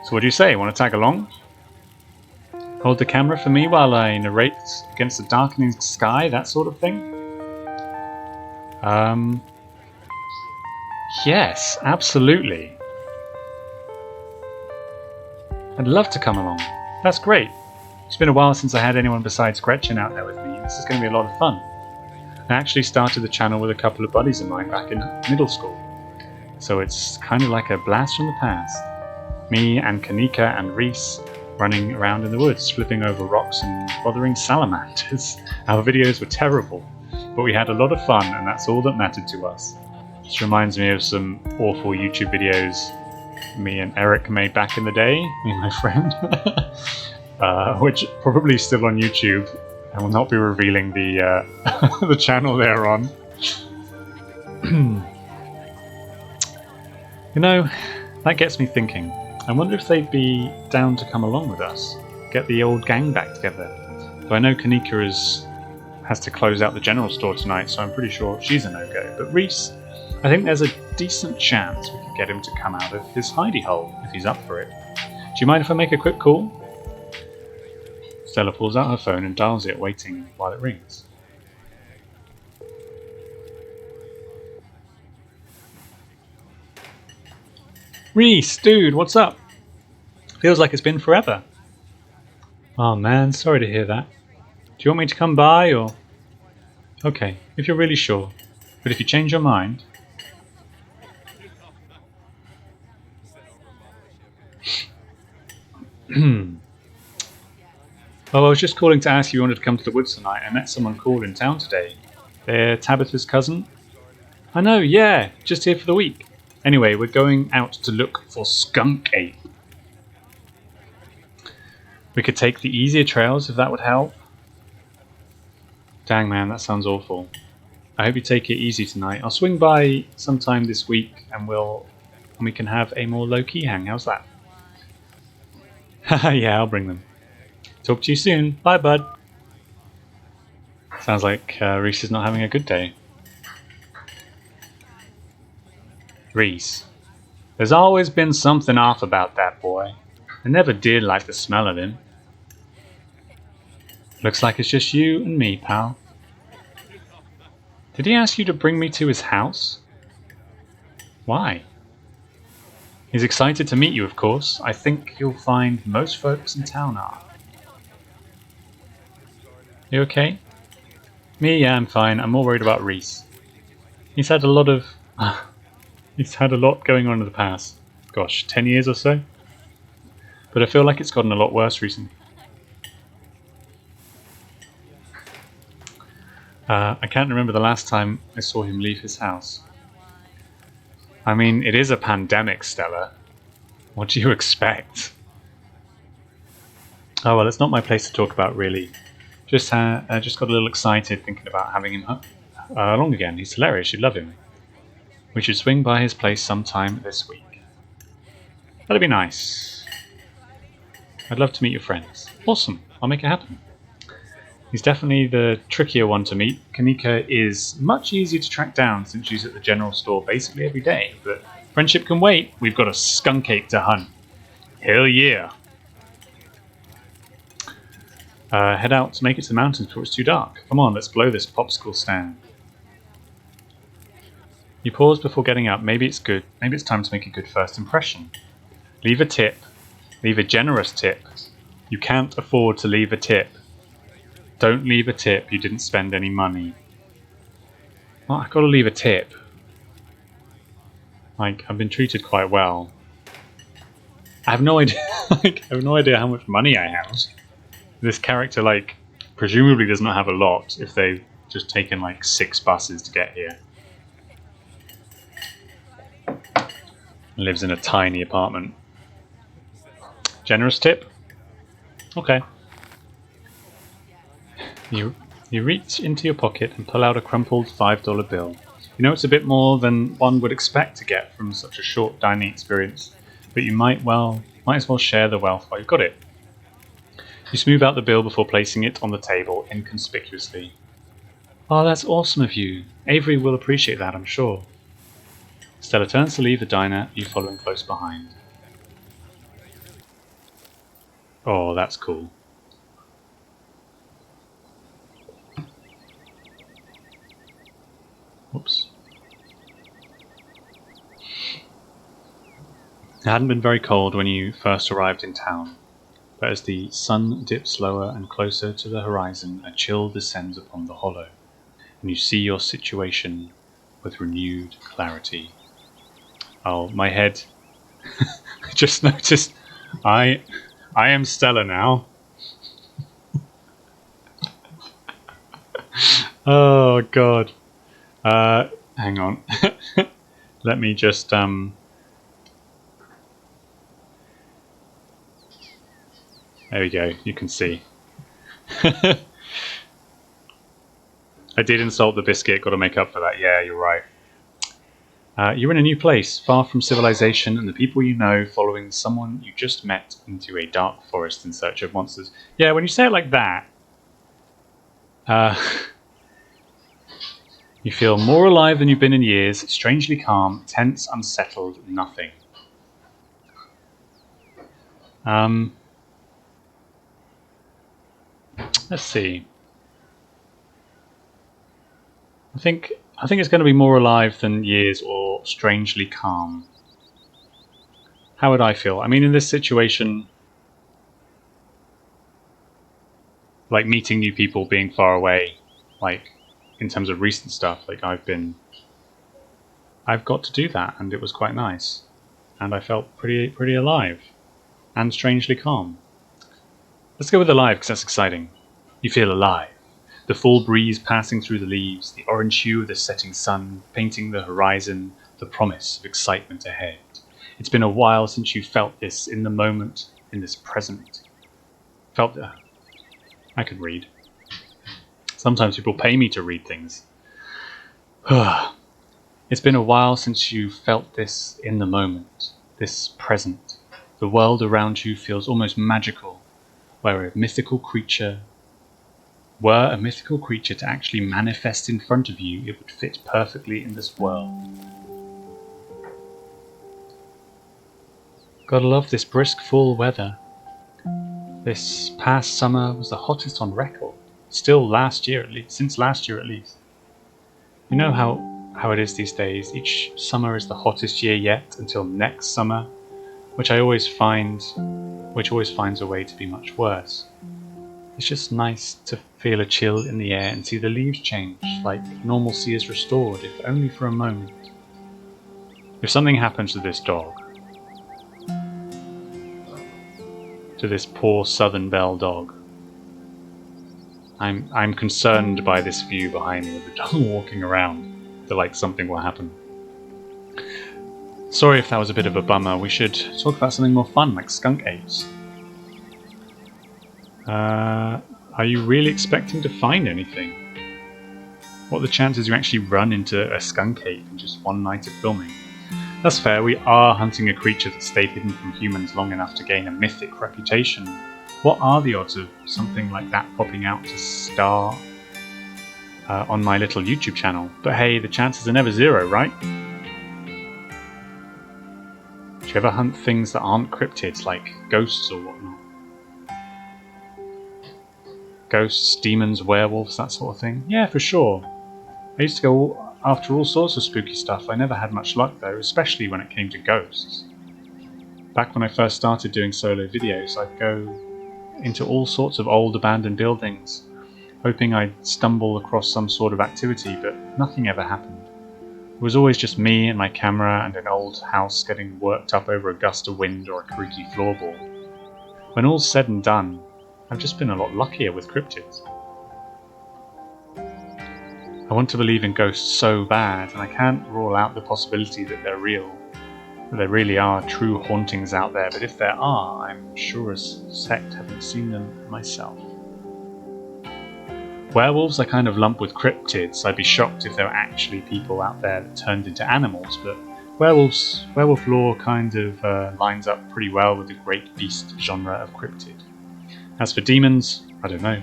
[SPEAKER 1] So what do you say? Want to tag along? Hold the camera for me while I narrate against the darkening sky, that sort of thing? Yes, absolutely. I'd love to come along. That's great. It's been a while since I had anyone besides Gretchen out there with me. This is going to be a lot of fun. I actually started the channel with a couple of buddies of mine back in middle school, so it's kind of like a blast from the past. Me and Kanika and Reese running around in the woods, flipping over rocks and bothering salamanders. Our videos were terrible, but we had a lot of fun, and that's all that mattered to us. This reminds me of some awful YouTube videos me and Eric made back in the day, me and my friend, which probably still on YouTube. I will not be revealing the the channel they're on. You know, that gets me thinking. I wonder if they'd be down to come along with us, get the old gang back together. Though I know Kanika has to close out the general store tonight, so I'm pretty sure she's a no-go. But Reese, I think there's a decent chance we could get him to come out of his hidey hole if he's up for it. Do you mind if I make a quick call? Stella pulls out her phone and dials it, waiting while it rings. Reese, dude, what's up? Feels like it's been forever. Oh man, sorry to hear that. Do you want me to come by or... Okay, if you're really sure. But if you change your mind... Well, I was just calling to ask if you wanted to come to the woods tonight. I met someone cool in town today. They're Tabitha's cousin. I know, yeah, just here for the week. Anyway, we're going out to look for skunk ape. We could take the easier trails if that would help. Dang man, that sounds awful. I hope you take it easy tonight. I'll swing by sometime this week and we can have a more low-key hang. How's that? Haha, yeah, I'll bring them. Talk to you soon. Bye, bud. Sounds like Reese is not having a good day. Reese. There's always been something off about that boy. I never did like the smell of him. Looks like it's just you and me, pal. Did he ask you to bring me to his house? Why? He's excited to meet you, of course. I think you'll find most folks in town are. You okay? Me, yeah, I'm fine. I'm more worried about Reese. He's had a lot going on in the past. Gosh, 10 years or so? But I feel like it's gotten a lot worse recently. I can't remember the last time I saw him leave his house. I mean, it is a pandemic, Stella. What do you expect? Oh well, it's not my place to talk about, really. Just got a little excited thinking about having him along again. He's hilarious, you'd love him. We should swing by his place sometime this week. That'd be nice. I'd love to meet your friends. Awesome, I'll make it happen. He's definitely the trickier one to meet. Kanika is much easier to track down since she's at the general store basically every day, but friendship can wait. We've got a skunk ape to hunt. Hell yeah. Head out to make it to the mountains before it's too dark. Come on, let's blow this popsicle stand. You pause before getting up. Maybe it's good. Maybe it's time to make a good first impression. Leave a tip. Leave a generous tip. You can't afford to leave a tip. Don't leave a tip. You didn't spend any money. Well, I've got to leave a tip. Like, I've been treated quite well. I have no idea. I have no idea how much money I have. This character, presumably does not have a lot if they've just taken 6 buses to get here. Lives in a tiny apartment. Generous tip? Okay. You reach into your pocket and pull out a crumpled $5 bill. You know it's a bit more than one would expect to get from such a short dining experience, but you might as well share the wealth while you've got it. You smooth out the bill before placing it on the table inconspicuously. Oh, that's awesome of you. Avery will appreciate that, I'm sure. Stella turns to leave the diner, you following close behind. Oh, that's cool. Whoops. It hadn't been very cold when you first arrived in town, but as the sun dips lower and closer to the horizon, a chill descends upon the hollow, and you see your situation with renewed clarity. Oh, my head. I just noticed I am Stella now. Oh, God. Hang on. Let me just, There we go, you can see. I did insult the biscuit, gotta make up for that. Yeah, you're right. You're in a new place, far from civilization and the people you know, following someone you just met into a dark forest in search of monsters. Yeah, when you say it like that, you feel more alive than you've been in years, strangely calm, tense, unsettled, nothing. Let's see. I think it's going to be more alive than years or strangely calm. How would I feel? I mean, in this situation, meeting new people, being far away, in terms of recent stuff, I've got to do that, and it was quite nice, and I felt pretty alive, and strangely calm. Let's go with alive because that's exciting. You feel alive. The fall breeze passing through the leaves, the orange hue of the setting sun painting the horizon, the promise of excitement ahead. It's been a while since you felt this in the moment, in this present. I could read. Sometimes people pay me to read things. It's been a while since you felt this in the moment, this present. The world around you feels almost magical, were a mythical creature to actually manifest in front of you, it would fit perfectly in this world. Gotta love this brisk fall weather. This past summer was the hottest on record. Still since last year at least. You know how it is these days. Each summer is the hottest year yet until next summer, which always finds a way to be much worse. It's just nice to feel a chill in the air and see the leaves change, like normalcy is restored, if only for a moment. If something happens to this dog, to this poor Southern Belle dog, I'm concerned by this view behind me with the dog walking around. I feel like something will happen. Sorry if that was a bit of a bummer. We should talk about something more fun, like skunk apes. Are you really expecting to find anything? What are the chances you actually run into a skunk ape in just one night of filming? That's fair, we are hunting a creature that stayed hidden from humans long enough to gain a mythic reputation. What are the odds of something like that popping out to star on my little YouTube channel? But hey, the chances are never zero, right? Do you ever hunt things that aren't cryptids, like ghosts or whatnot? Ghosts, demons, werewolves, that sort of thing? Yeah, for sure. I used to go after all sorts of spooky stuff. I never had much luck though, especially when it came to ghosts. Back when I first started doing solo videos, I'd go into all sorts of old abandoned buildings, hoping I'd stumble across some sort of activity, but nothing ever happened. It was always just me and my camera and an old house getting worked up over a gust of wind or a creaky floorboard. When all's said and done, I've just been a lot luckier with cryptids. I want to believe in ghosts so bad, and I can't rule out the possibility that they're real, that there really are true hauntings out there, but if there are, I'm sure as a sect haven't seen them myself. Werewolves I kind of lump with cryptids. I'd be shocked if there were actually people out there that turned into animals, but werewolf lore kind of lines up pretty well with the great beast genre of cryptid. As for demons, I don't know.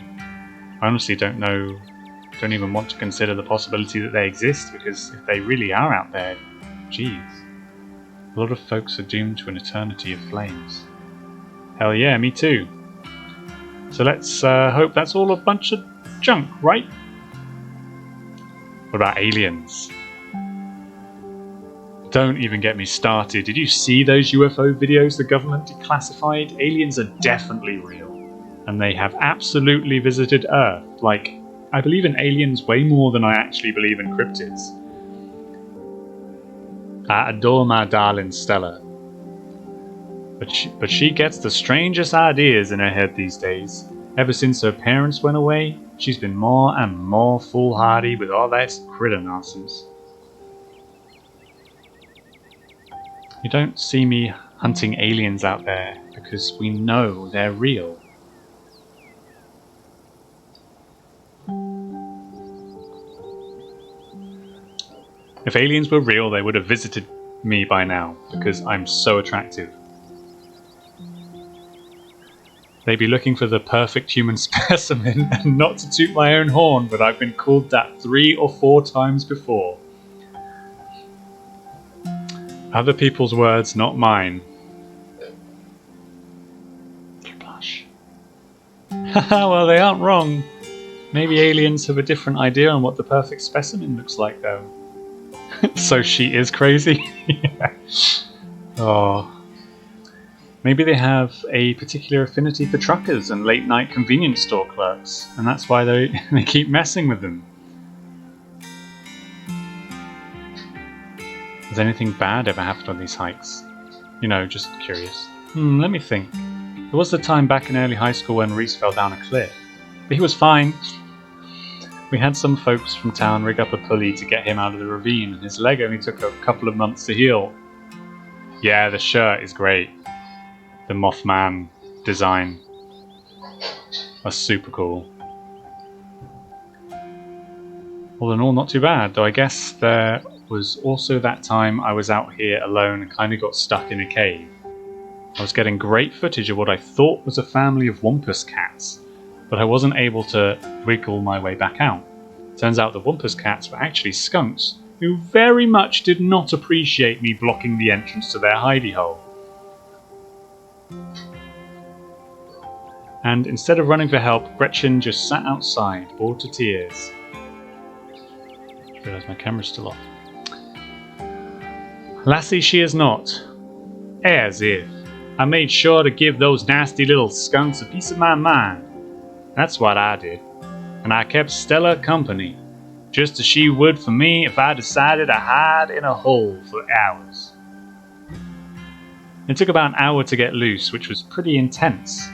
[SPEAKER 1] I honestly don't even want to consider the possibility that they exist, because if they really are out there, geez, a lot of folks are doomed to an eternity of flames. Hell yeah, me too. So let's hope that's all a bunch of junk, right? What about aliens? Don't even get me started. Did you see those UFO videos the government declassified? Aliens are definitely real. And they have absolutely visited Earth. Like, I believe in aliens way more than I actually believe in cryptids. I adore my darling Stella. But she gets the strangest ideas in her head these days. Ever since her parents went away, she's been more and more foolhardy with all that critter nonsense. You don't see me hunting aliens out there because we know they're real. If aliens were real, they would have visited me by now, because I'm so attractive. They'd be looking for the perfect human specimen, and not to toot my own horn, but I've been called that 3 or 4 times before. Other people's words, not mine. Blush. Haha, well, they aren't wrong. Maybe aliens have a different idea on what the perfect specimen looks like, though. So she is crazy? Yeah. Oh. Maybe they have a particular affinity for truckers and late night convenience store clerks, and that's why they keep messing with them. Has anything bad ever happened on these hikes? You know, just curious. Let me think. There was the time back in early high school when Reese fell down a cliff. But he was fine. We had some folks from town rig up a pulley to get him out of the ravine, and his leg only took a couple of months to heal. Yeah, the shirt is great. The Mothman design. That's super cool. All in all, not too bad, though I guess there was also that time I was out here alone and kind of got stuck in a cave. I was getting great footage of what I thought was a family of wampus cats, but I wasn't able to wiggle my way back out. Turns out the wampus cats were actually skunks, who very much did not appreciate me blocking the entrance to their hidey hole. And instead of running for help, Gretchen just sat outside, bored to tears. I realise my camera's still off. Lassie, she is not. As if. I made sure to give those nasty little skunks a piece of my mind. That's what I did. And I kept Stella company, just as she would for me if I decided to hide in a hole for hours. It took about an hour to get loose, which was pretty intense.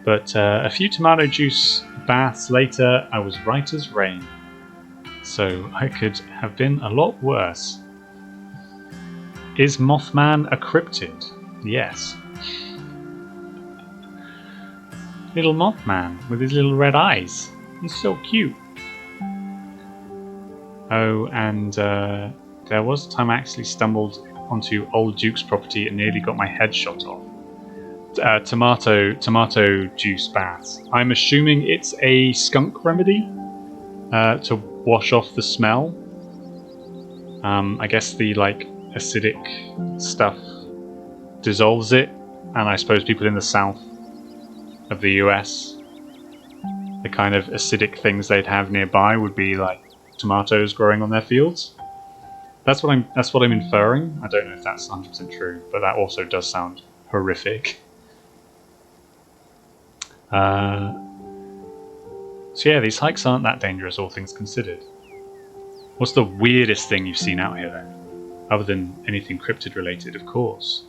[SPEAKER 1] But a few tomato juice baths later, I was right as rain. So I could have been a lot worse. Is Mothman a cryptid? Yes. Little Mothman with his little red eyes. He's so cute. Oh, and there was a time I actually stumbled onto Old Duke's property and nearly got my head shot off. Tomato juice baths. I'm assuming it's a skunk remedy to wash off the smell. I guess the acidic stuff dissolves it, and I suppose people in the south of the US, the kind of acidic things they'd have nearby would be like tomatoes growing on their fields. That's what I'm inferring. I don't know if that's 100% true, but that also does sound horrific. So yeah, these hikes aren't that dangerous, all things considered. What's the weirdest thing you've seen out here then? Other than anything cryptid related, of course.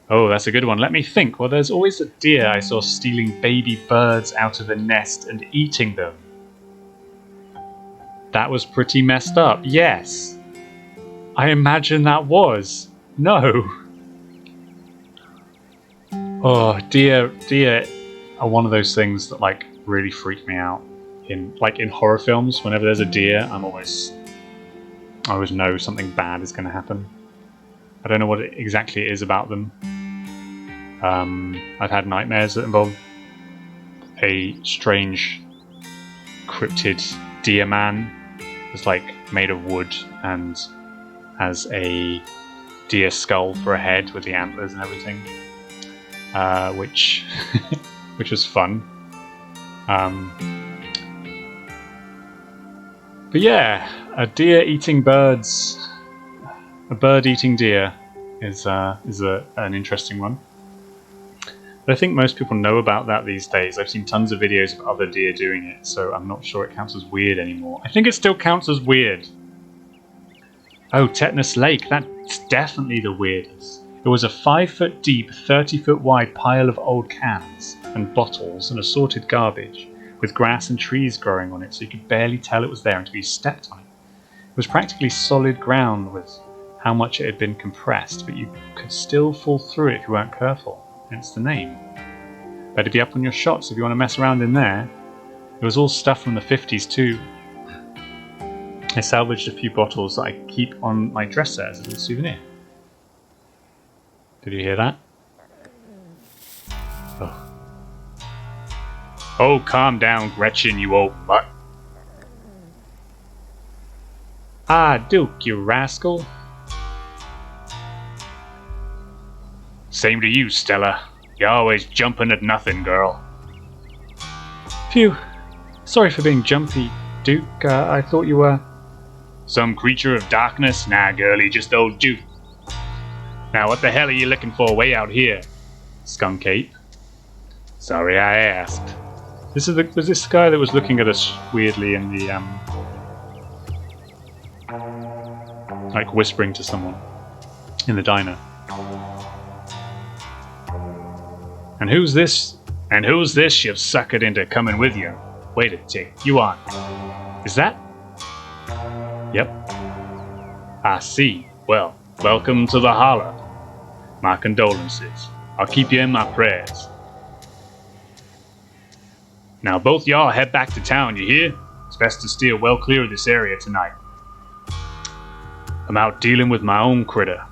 [SPEAKER 1] Oh, that's a good one. Let me think. Well, there's always a deer I saw stealing baby birds out of a nest and eating them. That was pretty messed up. Yes. I imagine that was. No. Oh, deer are one of those things that really freak me out. In horror films, whenever there's a deer, I always know something bad is going to happen. I don't know what exactly it is about them. I've had nightmares that involve a strange cryptid deer man that's made of wood and has a deer skull for a head with the antlers and everything, which which was fun. But yeah, a deer eating birds, a bird eating deer is an interesting one. But I think most people know about that these days. I've seen tons of videos of other deer doing it, so I'm not sure it counts as weird anymore. I think it still counts as weird. Oh, Tetanus Lake, that's definitely the weirdest. It was a 5-foot deep, 30-foot wide pile of old cans and bottles and assorted garbage, with grass and trees growing on it, so you could barely tell it was there until you stepped on it. It was practically solid ground with how much it had been compressed, but you could still fall through it if you weren't careful. Hence the name. Better be up on your shots if you want to mess around in there. It was all stuff from the 50s too. I salvaged a few bottles that I keep on my dresser as a little souvenir. Did you hear that? Oh. Oh, calm down, Gretchen, you old mutt. Ah, Duke, you rascal. Same to you, Stella. You're always jumping at nothing, girl. Phew. Sorry for being jumpy, Duke. I thought you were... Some creature of darkness? Nah, girlie, just old Duke. Now, what the hell are you looking for way out here? Skunk ape. Sorry I asked. Was this guy that was looking at us weirdly in the, whispering to someone in the diner. And who's this? And who's this you've suckered into coming with you? Wait a tick, you on. Is that? Yep. I see. Well, welcome to the Hollow. My condolences. I'll keep you in my prayers. Now both y'all head back to town, you hear? It's best to steer well clear of this area tonight. I'm out dealing with my own critter,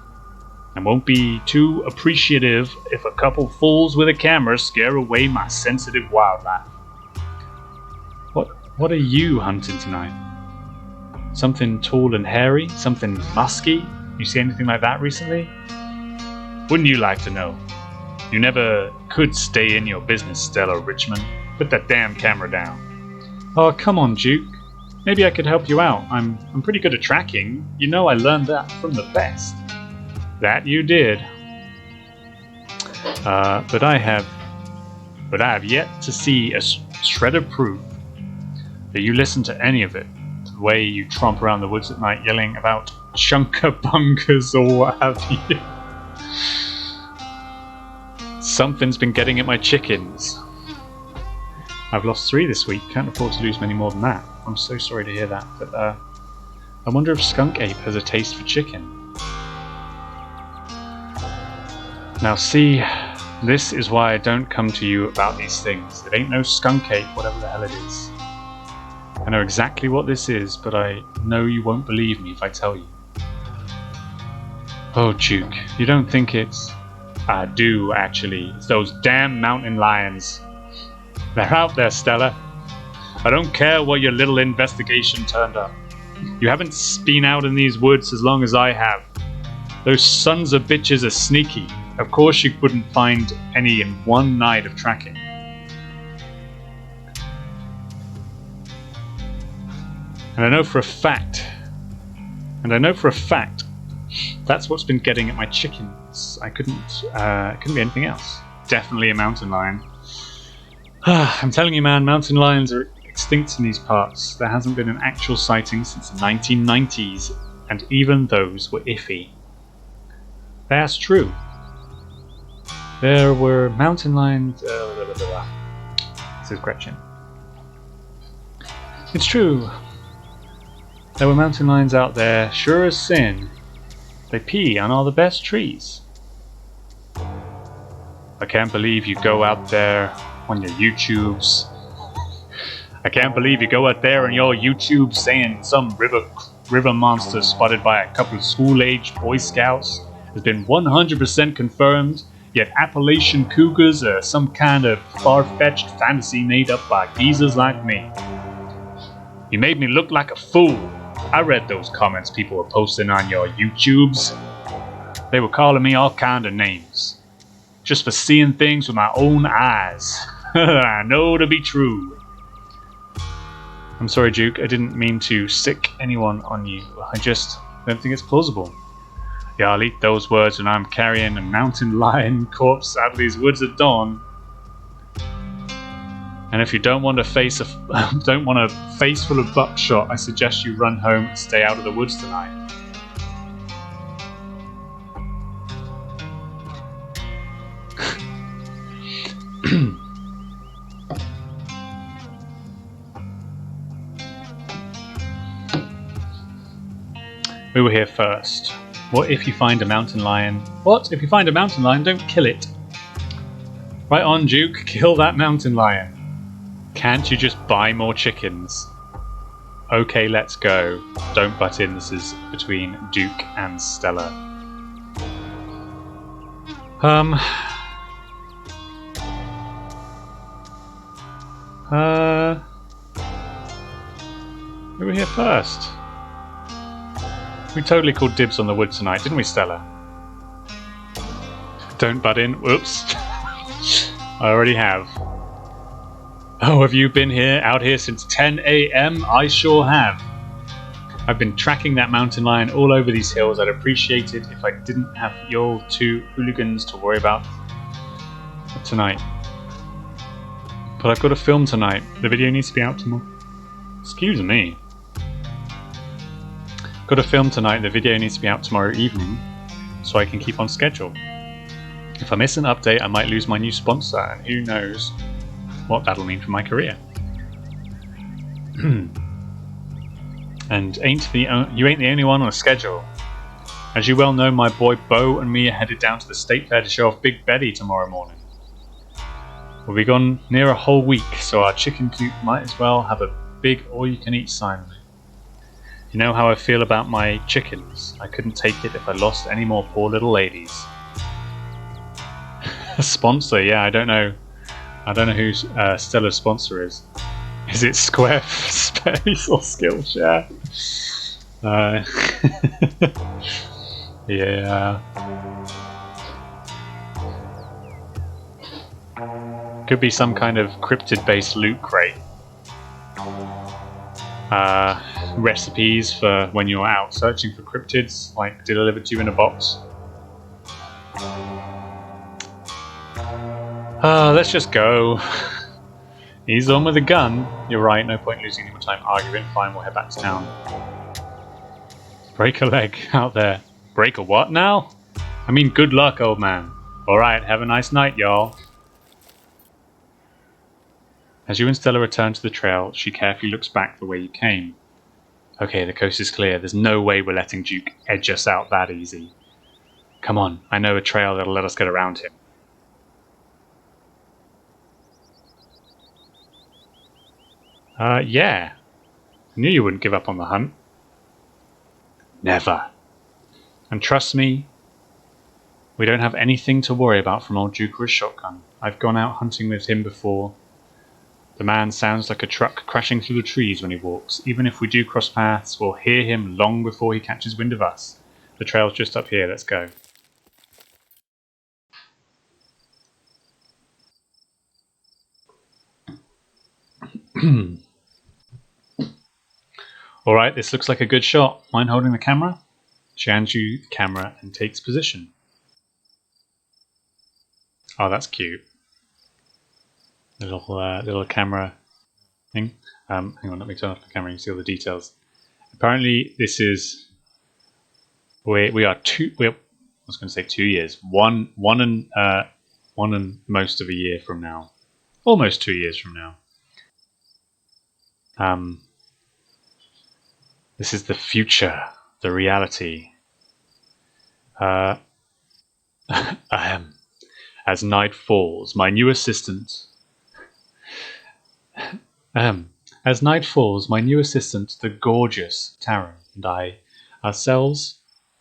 [SPEAKER 1] and won't be too appreciative if a couple fools with a camera scare away my sensitive wildlife. What are you hunting tonight? Something tall and hairy? Something musky? You see anything like that recently? Wouldn't you like to know? You never could stay in your business, Stella Richmond. Put that damn camera down. Oh, come on, Duke. Maybe I could help you out. I'm pretty good at tracking. You know I learned that from the best. That you did. But I have yet to see a shred of proof that you listen to any of it. The way you tromp around the woods at night yelling about chunker-bunkers or what have you. Something's been getting at my chickens. I've lost 3 this week. Can't afford to lose many more than that. I'm so sorry to hear that. But I wonder if Skunk Ape has a taste for chicken. Now see, this is why I don't come to you about these things. It ain't no Skunk Ape, whatever the hell it is. I know exactly what this is, but I know you won't believe me if I tell you. Oh, Duke, you don't think it's... I do, actually. It's those damn mountain lions. They're out there, Stella. I don't care what your little investigation turned up. You haven't been out in these woods as long as I have. Those sons of bitches are sneaky. Of course you couldn't find any in one night of tracking. And I know for a fact, that's what's been getting at my chickens. It couldn't be anything else. Definitely a mountain lion. I'm telling you, man, mountain lions are extinct in these parts. There hasn't been an actual sighting since the 1990s, and even those were iffy. That's true. There were mountain lions... This is Gretchen. It's true. There were mountain lions out there, sure as sin. They pee on all the best trees. I can't believe you go out there on your YouTubes. I can't believe you go out there on your YouTube saying some river monster spotted by a couple of school-aged Boy Scouts has been 100% confirmed, yet Appalachian cougars are some kind of far-fetched fantasy made up by geezers like me. You made me look like a fool. I read those comments people were posting on your YouTubes. They were calling me all kind of names. Just for seeing things with my own eyes. I know to be true. I'm sorry, Duke. I didn't mean to sick anyone on you. I just don't think it's plausible. Yeah, I'll eat those words when I'm carrying a mountain lion corpse out of these woods at dawn. And if you don't want a face full of buckshot, I suggest you run home and stay out of the woods tonight. We were here first. What if you find a mountain lion? What if you find a mountain lion? Don't kill it. Right on, Duke. Kill that mountain lion. Can't you just buy more chickens? Okay, let's go. Don't butt in. This is between Duke and Stella. We were here first. We totally called dibs on the wood tonight, didn't we, Stella? Don't butt in. Whoops. I already have. Oh, have you been out here since 10 a.m? I sure have. I've been tracking that mountain lion all over these hills. I'd appreciate it if I didn't have your 2 hooligans to worry about tonight. But I've got to film tonight. The video needs to be out tomorrow. Excuse me. Got to film tonight. The video needs to be out tomorrow evening so I can keep on schedule. If I miss an update, I might lose my new sponsor, and who knows what that'll mean for my career. And you ain't the only one on a schedule. As you well know, my boy Bo and me are headed down to the state fair to show off Big Betty tomorrow morning. We'll be gone near a whole week, so our chicken coop might as well have a big all-you-can-eat sign on it. You know how I feel about my chickens. I couldn't take it if I lost any more poor little ladies. A sponsor, yeah, I don't know who Stella's sponsor is. Is it Squarespace or Skillshare? Yeah. Could be some kind of cryptid-based loot crate. Recipes for when you're out searching for cryptids, like delivered to you in a box. Let's just go. He's on with a gun. You're right, no point losing any more time arguing. Fine, we'll head back to town. Break a leg out there. Break a what now? I mean, good luck, old man. Alright, have a nice night, y'all. As you and Stella return to the trail, she carefully looks back the way you came. Okay, the coast is clear. There's no way we're letting Duke edge us out that easy. Come on, I know a trail that'll let us get around him. Yeah. I knew you wouldn't give up on the hunt. Never. And trust me, we don't have anything to worry about from old Duke or his shotgun. I've gone out hunting with him before. The man sounds like a truck crashing through the trees when he walks. Even if we do cross paths, we'll hear him long before he catches wind of us. The trail's just up here, let's go. Alright, this looks like a good shot. Mind holding the camera? She hands you the camera and takes position. Oh, that's cute. Little camera thing. Hang on, let me turn off the camera and see all the details. Apparently, this is we are 2 years. One and most of a year from now. Almost 2 years from now. This is the future, the reality. As night falls, my new assistant. As night falls, my new assistant, the gorgeous Taran, and I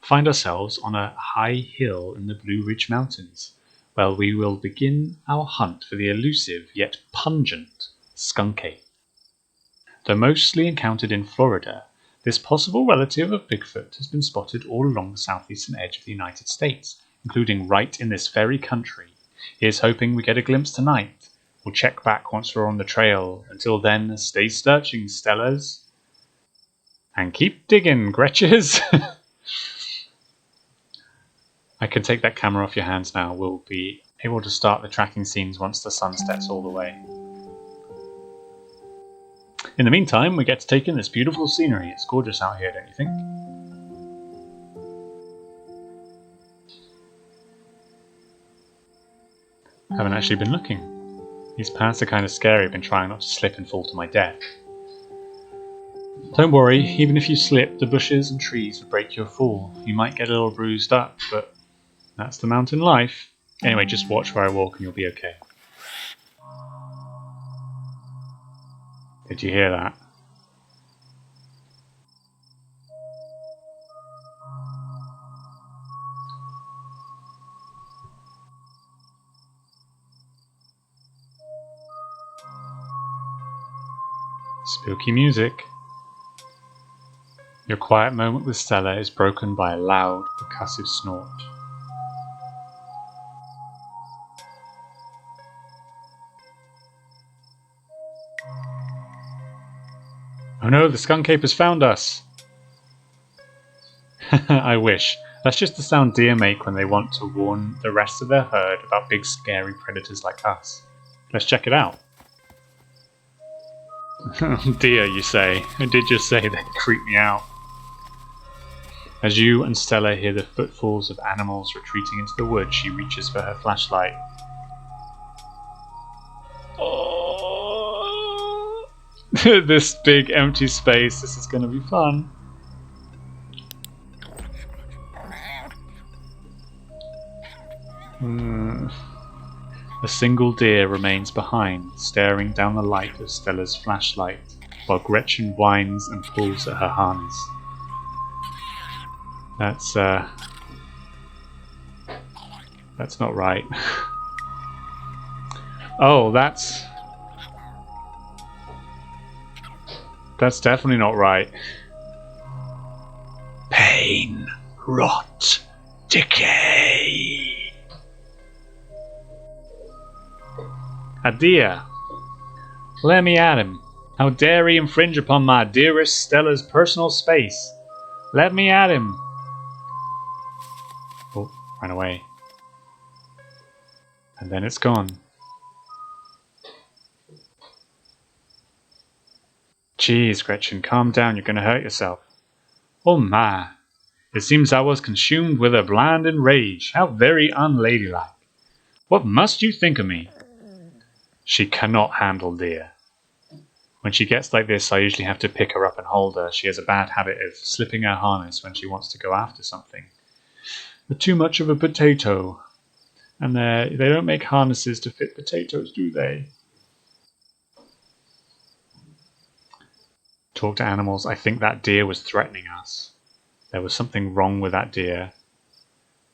[SPEAKER 1] find ourselves on a high hill in the Blue Ridge Mountains, where we will begin our hunt for the elusive yet pungent skunk ape. Though mostly encountered in Florida, this possible relative of Bigfoot has been spotted all along the southeastern edge of the United States, including right in this very country. Here's hoping we get a glimpse tonight. We'll check back once we're on the trail. Until then, stay searching, Stellas. And keep digging, Gretches. I can take that camera off your hands now. We'll be able to start the tracking scenes once the sun sets all the way. In the meantime, we get to take in this beautiful scenery. It's gorgeous out here, don't you think? I haven't actually been looking. These paths are kind of scary. I've been trying not to slip and fall to my death. Don't worry, even if you slip, the bushes and trees will break your fall. You might get a little bruised up, but that's the mountain life. Anyway, just watch where I walk and you'll be okay. Did you hear that? Spooky music. Your quiet moment with Stella is broken by a loud, percussive snort. Oh no, the skunk ape has found us! I wish. That's just the sound deer make when they want to warn the rest of their herd about big scary predators like us. Let's check it out. Deer, you say? I did just say they creep me out. As you and Stella hear the footfalls of animals retreating into the woods, she reaches for her flashlight. Oh. This big empty space. This is going to be fun. A single deer remains behind, staring down the light of Stella's flashlight, while Gretchen whines and pulls at her harness. That's not right. Oh, that's definitely not right. Pain, rot, decay. A deer. Let me at him. How dare he infringe upon my dearest Stella's personal space? Let me at him. Oh, ran away. And then it's gone. Jeez, Gretchen, calm down, you're going to hurt yourself. Oh my, it seems I was consumed with a blinding rage. How very unladylike. What must you think of me? She cannot handle deer. When she gets like this, I usually have to pick her up and hold her. She has a bad habit of slipping her harness when she wants to go after something. They're too much of a potato. And they don't make harnesses to fit potatoes, do they? Talk to animals. I think that deer was threatening us. There was something wrong with that deer.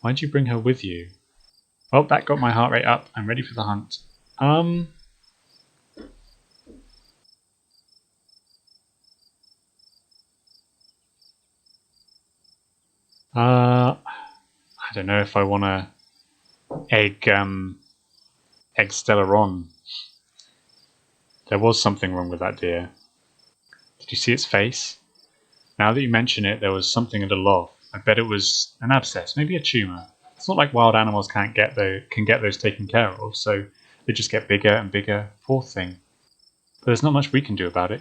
[SPEAKER 1] Why'd you bring her with you? Oh, that got my heart rate up. I'm ready for the hunt. I don't know if I want to egg Stella on. There was something wrong with that deer. Did you see its face? Now that you mention it, there was something in the log. I bet it was an abscess, maybe a tumour. It's not like wild animals can get those taken care of, so they just get bigger and bigger. Poor thing. But there's not much we can do about it.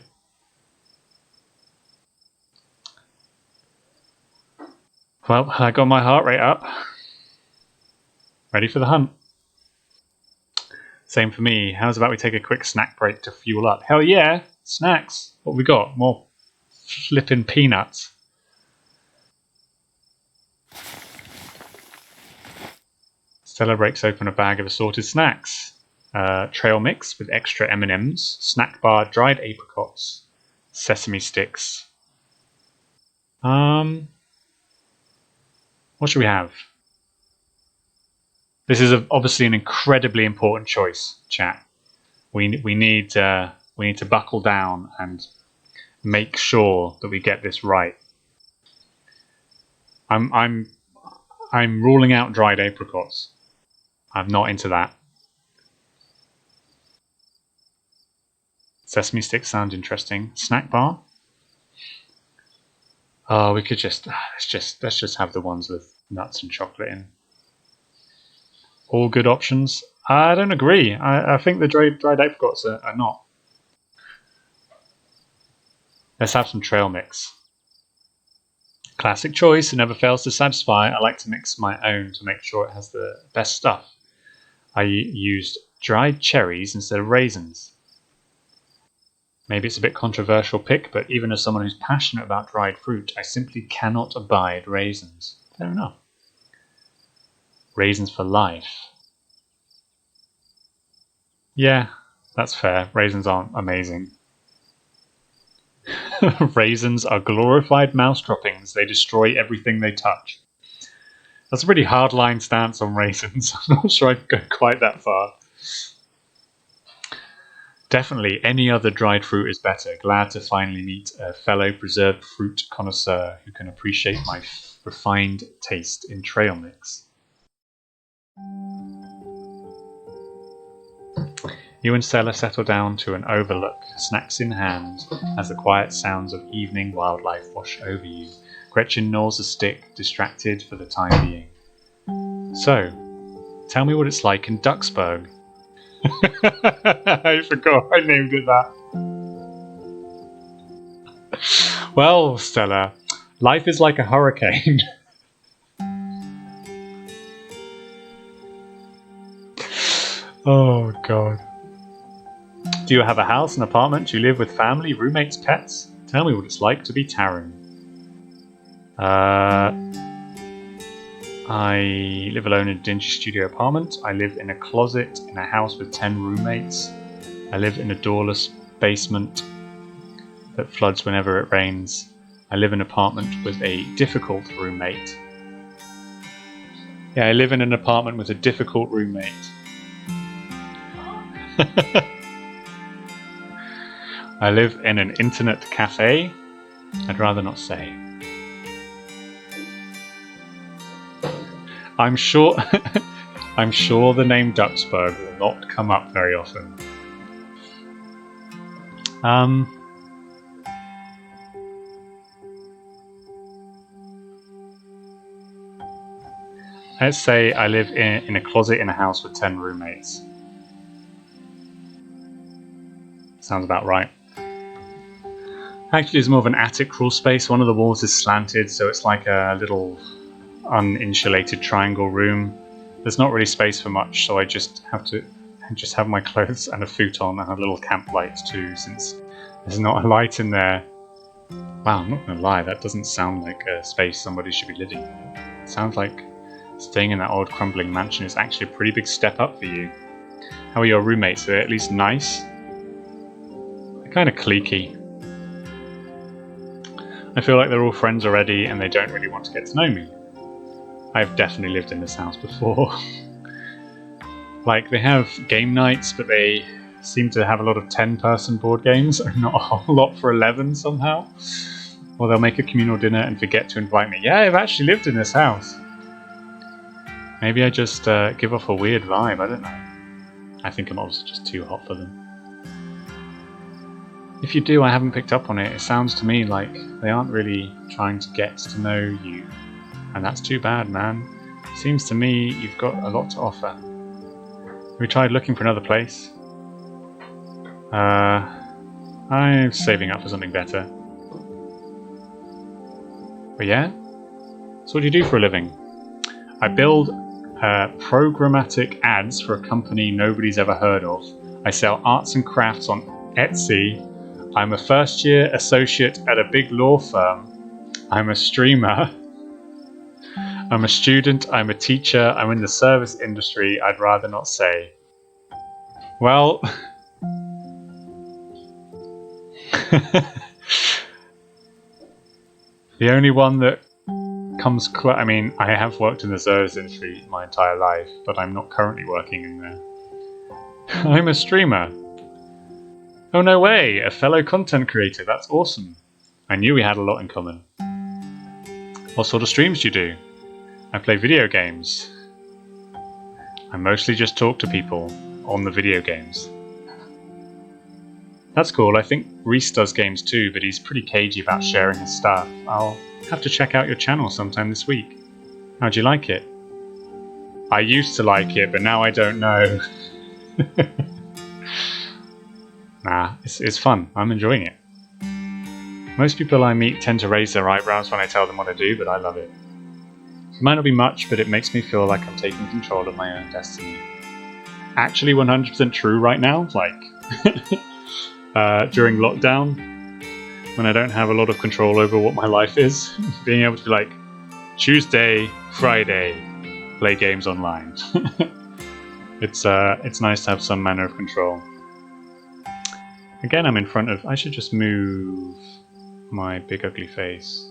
[SPEAKER 1] Well, I got my heart rate up. Ready for the hunt. Same for me. How's about we take a quick snack break to fuel up? Hell yeah! Snacks! What have we got? More flipping peanuts. Stella breaks open a bag of assorted snacks. Trail mix with extra M&Ms, snack bar, dried apricots, sesame sticks. What should we have? This is obviously an incredibly important choice, chat. We need to buckle down and make sure that we get this right. I'm ruling out dried apricots. I'm not into that. Sesame sticks sound interesting. Snack bar. Oh, we could let's just have the ones with nuts and chocolate in. All good options. I don't agree. I think the dried apricots are not. Let's have some trail mix. Classic choice. It never fails to satisfy. I like to mix my own to make sure it has the best stuff. I used dried cherries instead of raisins. Maybe it's a bit controversial pick, but even as someone who's passionate about dried fruit, I simply cannot abide raisins. Fair enough. Raisins for life. Yeah, that's fair. Raisins aren't amazing. Raisins are glorified mouse droppings. They destroy everything they touch. That's a pretty hardline stance on raisins. I'm not sure I'd go quite that far. Definitely, any other dried fruit is better. Glad to finally meet a fellow preserved fruit connoisseur who can appreciate my refined taste in trail mix. You and Stella settle down to an overlook, snacks in hand, as the quiet sounds of evening wildlife wash over you. Gretchen gnaws a stick, distracted for the time being. So, tell me what it's like in Duxburg. I forgot I named it that. Well, Stella, life is like a hurricane. Oh, God. Do you have a house, an apartment? Do you live with family, roommates, pets? Tell me what it's like to be Taran. I live alone in a dingy studio apartment. I live in a closet in a house with 10 roommates. I live in a doorless basement that floods whenever it rains. I live in an apartment with a difficult roommate. Yeah, I live in an apartment with a difficult roommate. I live in an internet cafe. I'd rather not say. I'm sure the name Duxburg will not come up very often. Let's say I live in a closet in a house with 10 roommates. Sounds about right. Actually, it's more of an attic crawl space. One of the walls is slanted, so it's like a little uninsulated triangle room. There's not really space for much, so I just have my clothes and a futon and a little camp light too, since there's not a light in there. Wow, I'm not gonna lie, that doesn't sound like a space somebody should be living in. It sounds like staying in that old crumbling mansion is actually a pretty big step up for you. How are your roommates? Are they at least nice? They're kind of cliquey. I feel like they're all friends already and they don't really want to get to know me. I've definitely lived in this house before. Like, they have game nights, but they seem to have a lot of 10-person board games and not a whole lot for 11 somehow. Or they'll make a communal dinner and forget to invite me. Yeah, I've actually lived in this house. Maybe I just give off a weird vibe, I don't know. I think I'm also just too hot for them. If you do, I haven't picked up on it. It sounds to me like they aren't really trying to get to know you. And that's too bad, man. Seems to me you've got a lot to offer. Have we tried looking for another place? I'm saving up for something better. But yeah? So what do you do for a living? I build programmatic ads for a company nobody's ever heard of. I sell arts and crafts on Etsy. I'm a first-year associate at a big law firm. I'm a streamer. I'm a student. I'm a teacher. I'm in the service industry. I'd rather not say. Well... the only one that comes close... I mean, I have worked in the service industry my entire life, but I'm not currently working in there. I'm a streamer. Oh, no way! A fellow content creator. That's awesome. I knew we had a lot in common. What sort of streams do you do? I play video games. I mostly just talk to people on the video games. That's cool. I think Reese does games too, but he's pretty cagey about sharing his stuff. I'll have to check out your channel sometime this week. How'd you like it? I used to like it, but now I don't know. Nah, it's fun. I'm enjoying it. Most people I meet tend to raise their eyebrows when I tell them what I do, but I love it. It might not be much, but it makes me feel like I'm taking control of my own destiny. Actually 100% true right now, like during lockdown, when I don't have a lot of control over what my life is, being able to be like, Tuesday, Friday, play games online. It's nice to have some manner of control. Again, I'm in front of... I should just move my big ugly face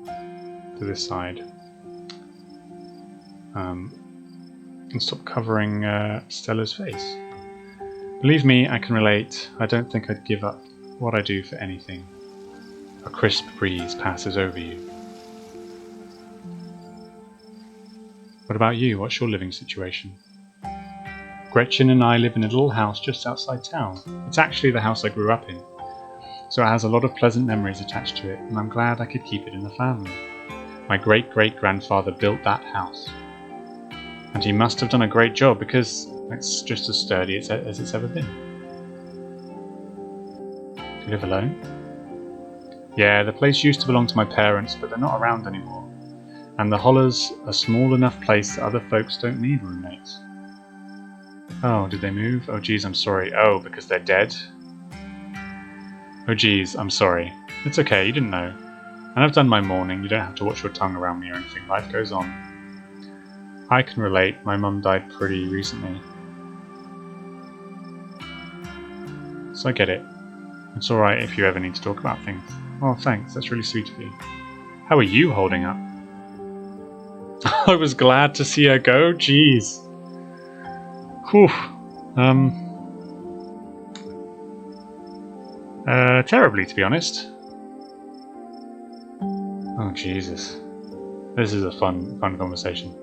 [SPEAKER 1] to this side. And stop covering Stella's face. Believe me, I can relate. I don't think I'd give up what I do for anything. A crisp breeze passes over you. What about you? What's your living situation? Gretchen and I live in a little house just outside town. It's actually the house I grew up in, so it has a lot of pleasant memories attached to it, and I'm glad I could keep it in the family. My great-great-grandfather built that house, and he must have done a great job because it's just as sturdy as it's ever been. Do you live alone? Yeah, the place used to belong to my parents, but they're not around anymore, and the Hollow's a small enough place that other folks don't need roommates. Oh, did they move? Oh geez, I'm sorry. Oh, because they're dead? Oh geez, I'm sorry. It's okay, you didn't know. And I've done my mourning, you don't have to watch your tongue around me or anything, life goes on. I can relate, my mum died pretty recently. So I get it. It's alright if you ever need to talk about things. Oh thanks, that's really sweet of you. How are you holding up? I was glad to see her go, jeez. Whew. Terribly, to be honest. Oh, Jesus. This is a fun conversation.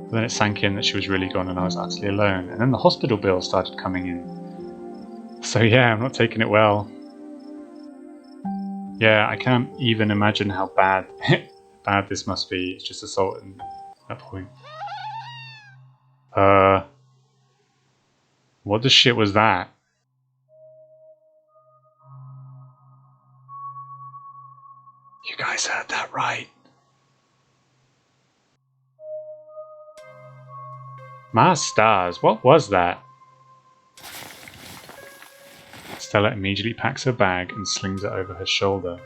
[SPEAKER 1] But then it sank in that she was really gone and I was utterly alone. And then the hospital bill started coming in. So yeah, I'm not taking it well. Yeah, I can't even imagine how bad this must be. It's just assault at that point. What the shit was that? You guys heard that right. My stars, what was that? Stella immediately packs her bag and slings it over her shoulder.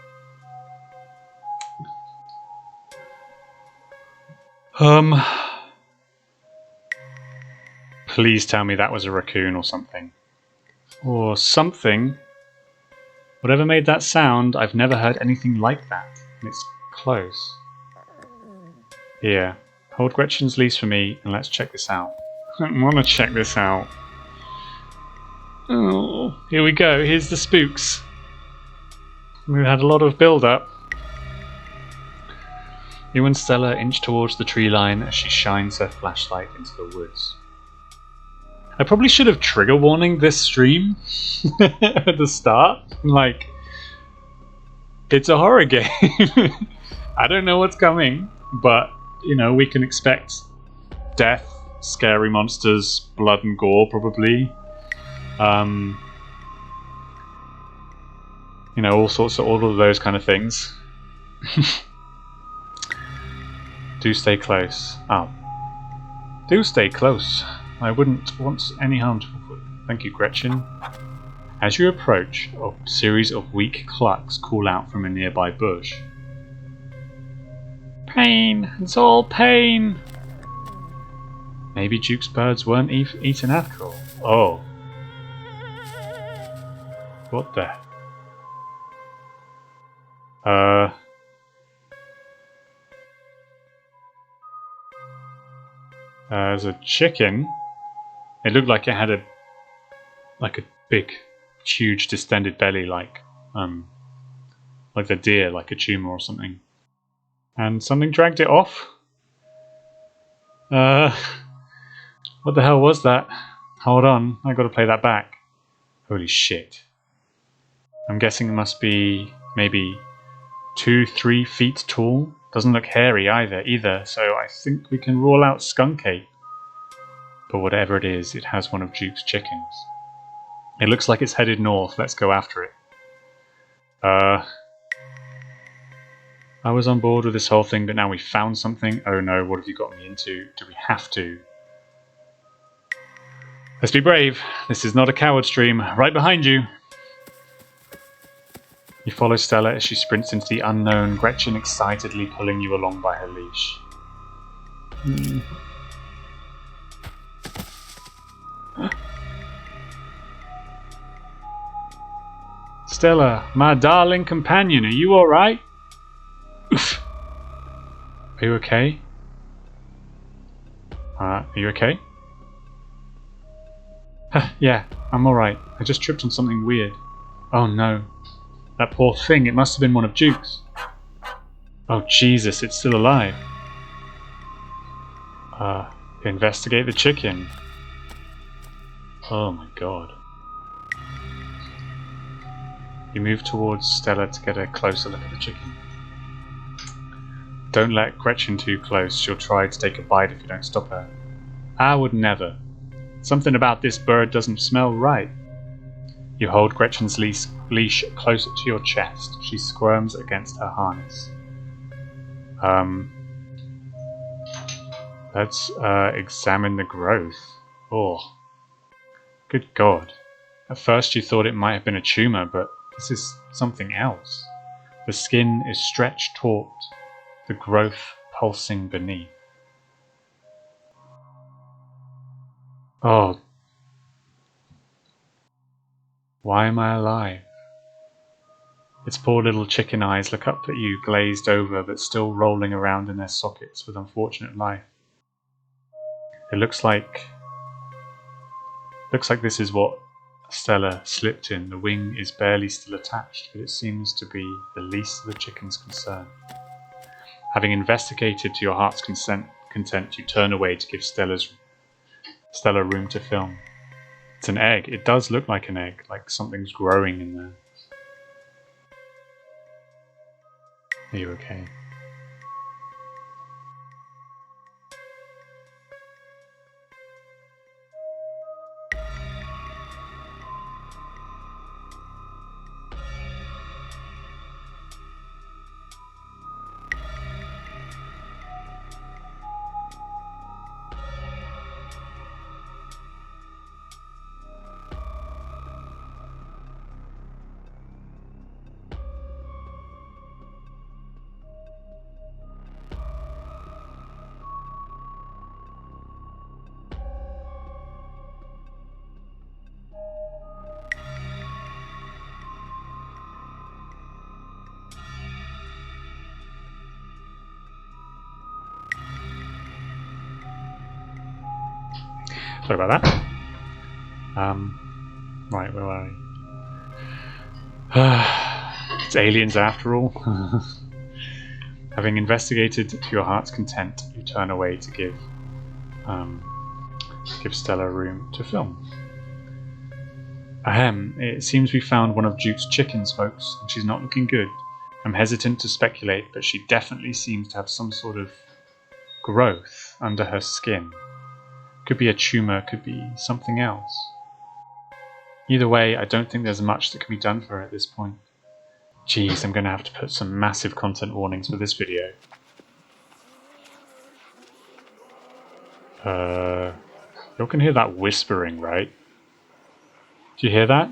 [SPEAKER 1] Please tell me that was a raccoon or something. Or something. Whatever made that sound, I've never heard anything like that. And it's close. Here, hold Gretchen's leash for me and let's check this out. I want to check this out. Oh, here we go. Here's the spooks. We've had a lot of build-up. You and Stella inch towards the tree line as she shines her flashlight into the woods. I probably should have trigger warning this stream at the start. Like, it's a horror game. I don't know what's coming, but, you know, we can expect death, scary monsters, blood and gore, probably. You know, all of those kind of things. Do stay close. Oh. Do stay close. I wouldn't want any harm to... Thank you, Gretchen. As you approach, a series of weak clucks call out from a nearby bush. Pain! It's all pain! Maybe Duke's birds weren't eaten after all. Oh. What the... There's a chicken. It looked like it had a big, huge, distended belly, like the deer, like a tumor or something. And something dragged it off. What the hell was that? Hold on, I gotta play that back. Holy shit. I'm guessing it must be maybe 2-3 feet tall. Doesn't look hairy either, so I think we can rule out skunk ape. But whatever it is, it has one of Duke's chickens. It looks like it's headed north. Let's go after it. I was on board with this whole thing, but now we found something. Oh no, what have you got me into? Do we have to? Let's be brave. This is not a coward stream. Right behind you. You follow Stella as she sprints into the unknown, Gretchen excitedly pulling you along by her leash. Stella, my darling companion, are you alright? Oof. Are you okay? Are you okay? Yeah, I'm alright. I just tripped on something weird. Oh no. That poor thing, it must have been one of Duke's. Oh Jesus, it's still alive. Investigate the chicken. Oh my god. You move towards Stella to get a closer look at the chicken. Don't let Gretchen too close, she'll try to take a bite if you don't stop her. I would never. Something about this bird doesn't smell right. You hold Gretchen's leash closer to your chest. She squirms against her harness. Let's examine the growth. Oh, good God. At first you thought it might have been a tumor, but this is something else. The skin is stretched taut, the growth pulsing beneath. Oh, why am I alive? Its poor little chicken eyes look up at you, glazed over but still rolling around in their sockets with unfortunate life. It looks like this is what Stella slipped in. The wing is barely still attached, but it seems to be the least of the chicken's concern. Having investigated to your heart's content, you turn away to give Stella room to film. It's an egg. It does look like an egg, like something's growing in there. Are you okay? Sorry about that. Right, where are we? It's aliens after all. Having investigated to your heart's content, you turn away to give Stella room to film. Ahem, it seems we found one of Duke's chickens, folks, and she's not looking good. I'm hesitant to speculate, but she definitely seems to have some sort of growth under her skin. Could be a tumor, could be something else. Either way, I don't think there's much that can be done for her at this point. Jeez, I'm going to have to put some massive content warnings for this video. You can hear that whispering, right? Do you hear that?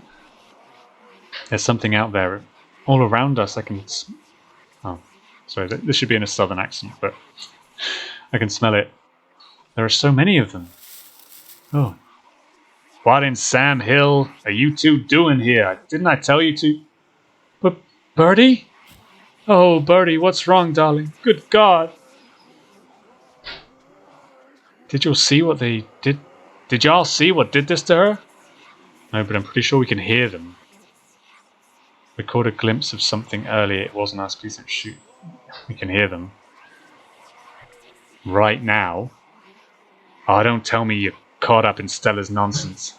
[SPEAKER 1] There's something out there. All around us, I can... Oh, sorry, this should be in a southern accent, but I can smell it. There are so many of them. Oh. What in Sam Hill are you two doing here? Didn't I tell you to... But Bertie? Oh, Bertie, what's wrong, darling? Good God. Did you see what they did? Did y'all see what did this to her? No, but I'm pretty sure we can hear them. We caught a glimpse of something earlier. It wasn't us. Please don't shoot. We can hear them. Right now. Oh, don't tell me you're caught up in Stella's nonsense.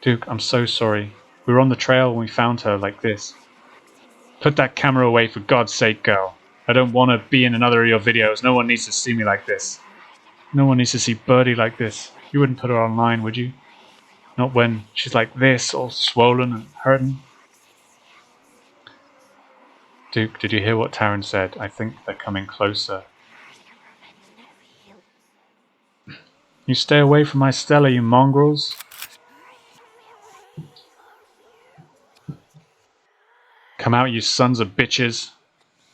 [SPEAKER 1] Duke, I'm so sorry. We were on the trail when we found her like this. Put that camera away for God's sake, girl. I don't want to be in another of your videos. No one needs to see me like this. No one needs to see Birdie like this. You wouldn't put her online, would you? Not when she's like this, all swollen and hurting. Duke, did you hear what Taran said? I think they're coming closer. You stay away from my Stella, you mongrels. Come out, you sons of bitches.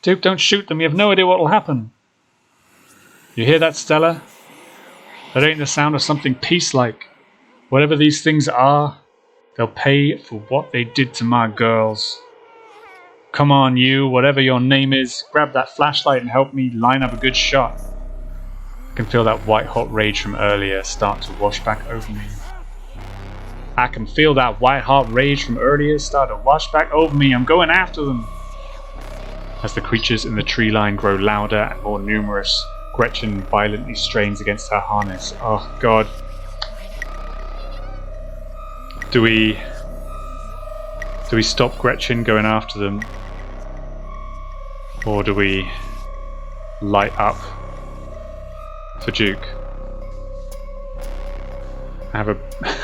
[SPEAKER 1] Duke, don't shoot them. You have no idea what will happen. You hear that, Stella? That ain't the sound of something peace-like. Whatever these things are, they'll pay for what they did to my girls. Come on, you, whatever your name is, grab that flashlight and help me line up a good shot. I can feel that white-hot rage from earlier start to wash back over me. I can feel that white-hot rage from earlier start to wash back over me. I'm going after them. As the creatures in the tree line grow louder and more numerous, Gretchen violently strains against her harness. Oh, God. Do we stop Gretchen going after them? Or do we light up for Duke? I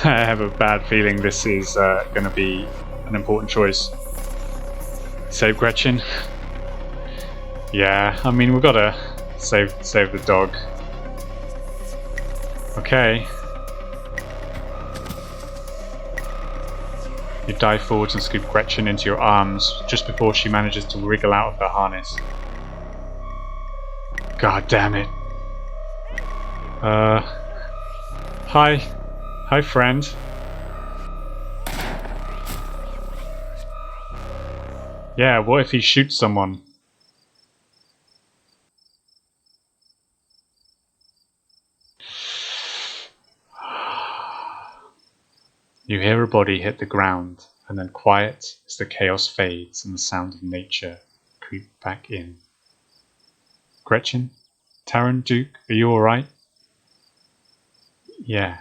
[SPEAKER 1] have a bad feeling this is going to be an important choice. Save Gretchen? Yeah, I mean, we've got to save the dog. Okay. You dive forwards and scoop Gretchen into your arms just before she manages to wriggle out of her harness. God damn it. Hi. Hi, friend. Yeah, what if he shoots someone? You hear a body hit the ground, and then quiet as the chaos fades and the sound of nature creep back in. Gretchen? Taran? Duke? Are you alright? Yeah.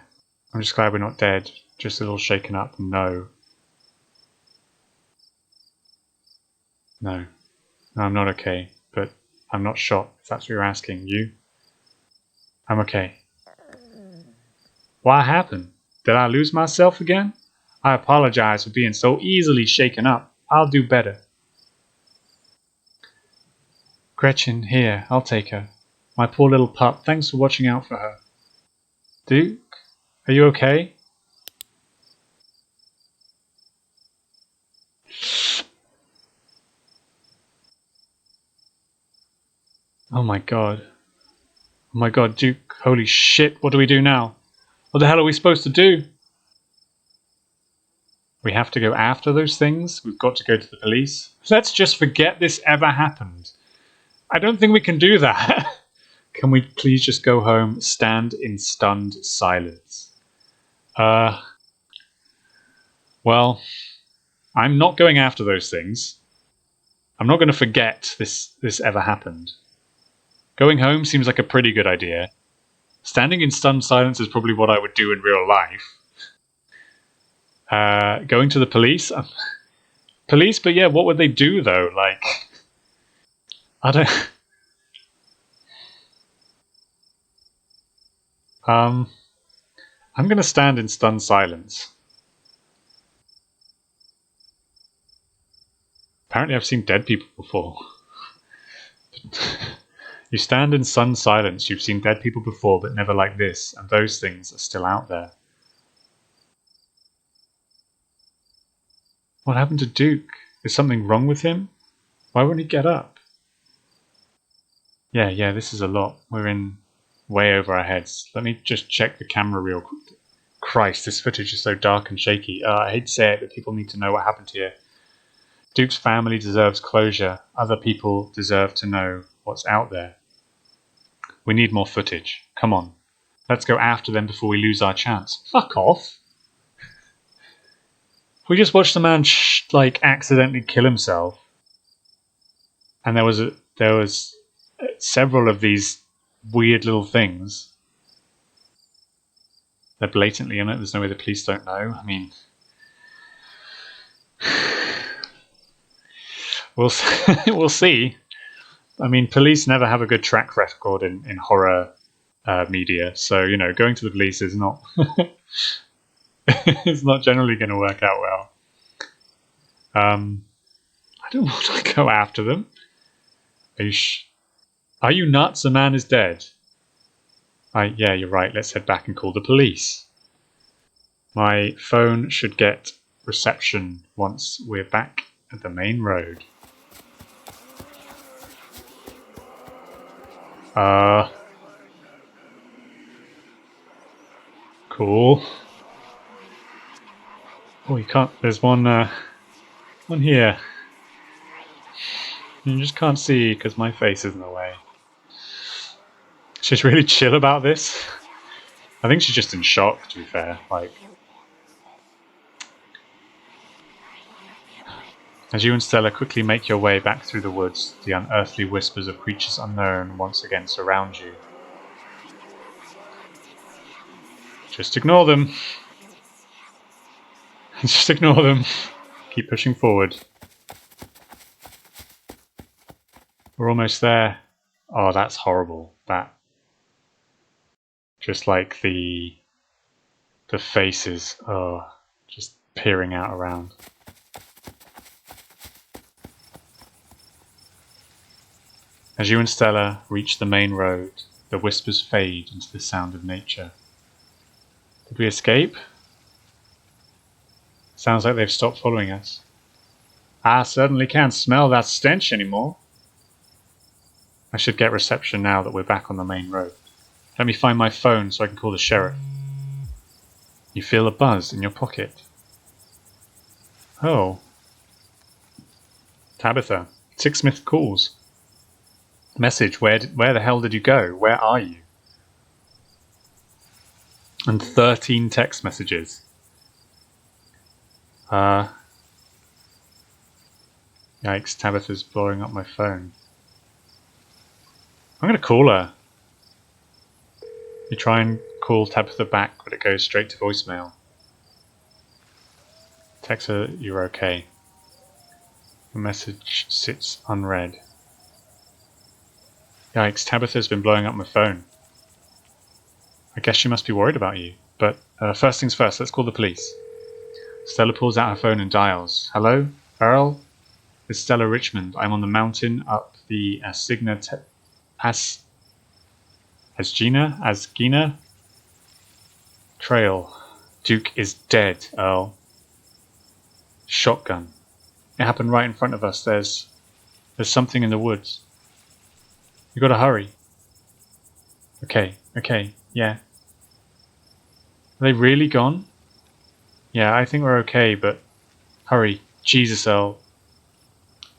[SPEAKER 1] I'm just glad we're not dead. Just a little shaken up. No. No. No, I'm not okay. But I'm not shot, if that's what you're asking. You? I'm okay. What happened? Did I lose myself again? I apologize for being so easily shaken up. I'll do better. Gretchen, here, I'll take her. My poor little pup, thanks for watching out for her. Duke, are you okay? Oh my god. Oh my god, Duke, holy shit, what do we do now? What the hell are we supposed to do? We have to go after those things? We've got to go to the police? Let's just forget this ever happened. I don't think we can do that. Can we please just go home, stand in stunned silence? Well, I'm not going after those things. I'm not going to forget this ever happened. Going home seems like a pretty good idea. Standing in stunned silence is probably what I would do in real life. Going to the police? Police, but yeah, what would they do though? Like, I don't... I'm going to stand in stunned silence. Apparently I've seen dead people before. You stand in stunned silence, you've seen dead people before, but never like this, and those things are still out there. What happened to Duke? Is something wrong with him? Why won't he get up? Yeah, this is a lot. We're in way over our heads. Let me just check the camera real quick. Christ, this footage is so dark and shaky. I hate to say it, but people need to know what happened here. Duke's family deserves closure. Other people deserve to know what's out there. We need more footage. Come on. Let's go after them before we lose our chance. Fuck off. We just watched the man accidentally kill himself, and there was several of these weird little things. They're blatantly in it. There's no way the police don't know. I mean, we'll see. I mean, police never have a good track record in horror media, so you know, going to the police is not it's not generally going to work out well. I don't want to go after them. Are you nuts? A man is dead. Yeah, you're right. Let's head back and call the police. My phone should get reception once we're back at the main road. Cool. Oh, you can't. There's one here. You just can't see because my face is in the way. She's really chill about this. I think she's just in shock, to be fair. Like, as you and Stella quickly make your way back through the woods, the unearthly whispers of creatures unknown once again surround you. Just ignore them. Just ignore them. Keep pushing forward. We're almost there. Oh, that's horrible. That. Just like the faces. Oh, just peering out around. As you and Stella reach the main road, the whispers fade into the sound of nature. Did we escape? Sounds like they've stopped following us. I certainly can't smell that stench anymore. I should get reception now that we're back on the main road. Let me find my phone so I can call the sheriff. You feel a buzz in your pocket. Oh. Tabitha. 6 missed calls. Message, where the hell did you go? Where are you? And 13 text messages. Yikes, Tabitha's blowing up my phone. I'm going to call her. You try and call Tabitha back, but it goes straight to voicemail. Text her you're okay. The message sits unread. Yikes, Tabitha's been blowing up my phone. I guess she must be worried about you. But first things first, let's call the police. Stella pulls out her phone and dials. Hello? Earl? It's Stella Richmond. I'm on the mountain up the Asgina trail. Duke is dead, Earl. Shotgun. It happened right in front of us. There's something in the woods. You gotta hurry. Okay, yeah. Are they really gone? Yeah, I think we're okay, but hurry. Jesus, Earl.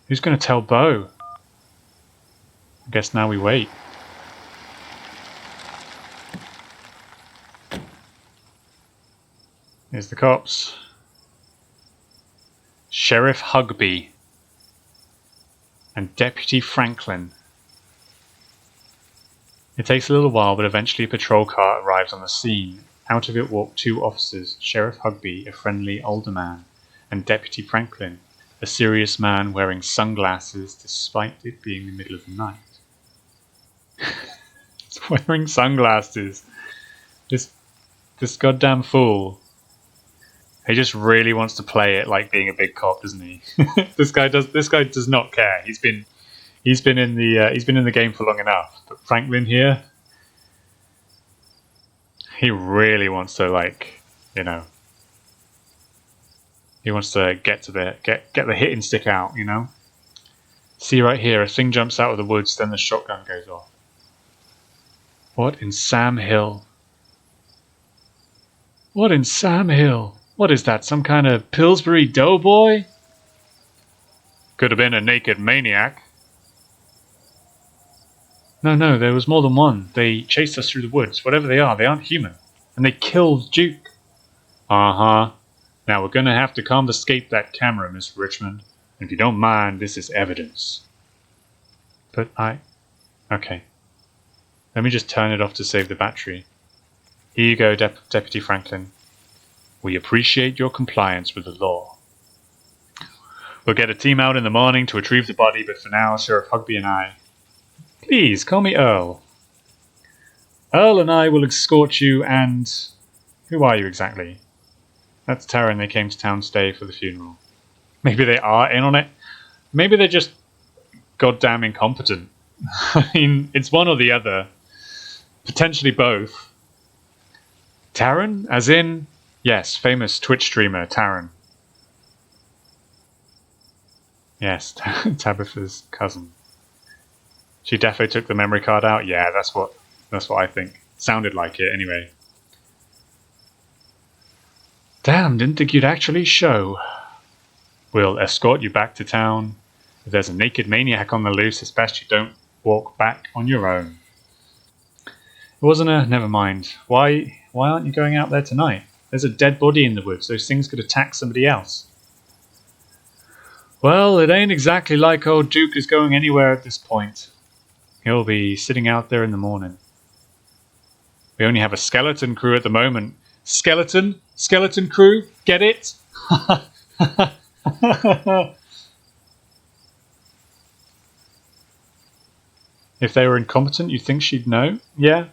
[SPEAKER 1] Who's gonna tell Bo? I guess now we wait. Here's the cops. Sheriff Hugby and Deputy Franklin. It takes a little while, but eventually a patrol car arrives on the scene. Out of it walk 2 officers, Sheriff Hugby, a friendly older man, and Deputy Franklin, a serious man wearing sunglasses despite it being the middle of the night. He's wearing sunglasses. This goddamn fool. He just really wants to play it like being a big cop, doesn't he? This guy does not care. He's been in the game for long enough. But Franklin here, he really wants to, like, you know, he wants to get the hitting stick out, you know. See right here, a thing jumps out of the woods, then the shotgun goes off. What in Sam Hill? What in Sam Hill? What is that, some kind of Pillsbury Doughboy? Could have been a naked maniac. No, there was more than one. They chased us through the woods. Whatever they aren't human. And they killed Duke. Uh-huh. Now we're gonna have to confiscate that camera, Miss Richmond. And if you don't mind, this is evidence. But okay. Let me just turn it off to save the battery. Here you go, Deputy Franklin. We appreciate your compliance with the law. We'll get a team out in the morning to retrieve the body, but for now, Sheriff Hugby and I... Please, call me Earl. Earl and I will escort you and... Who are you exactly? That's Taran. They came to town today for the funeral. Maybe they are in on it. Maybe they're just goddamn incompetent. I mean, it's one or the other. Potentially both. Taran? As in... Yes, famous Twitch streamer, Taran. Yes, Tabitha's cousin. She defo took the memory card out? Yeah, that's what I think. Sounded like it, anyway. Damn, didn't think you'd actually show. We'll escort you back to town. If there's a naked maniac on the loose, it's best you don't walk back on your own. It wasn't a... Never mind. Why aren't you going out there tonight? There's a dead body in the woods. Those things could attack somebody else. Well, it ain't exactly like old Duke is going anywhere at this point. He'll be sitting out there in the morning. We only have a skeleton crew at the moment. Skeleton crew? Get it? If they were incompetent, you'd think she'd know? Yeah.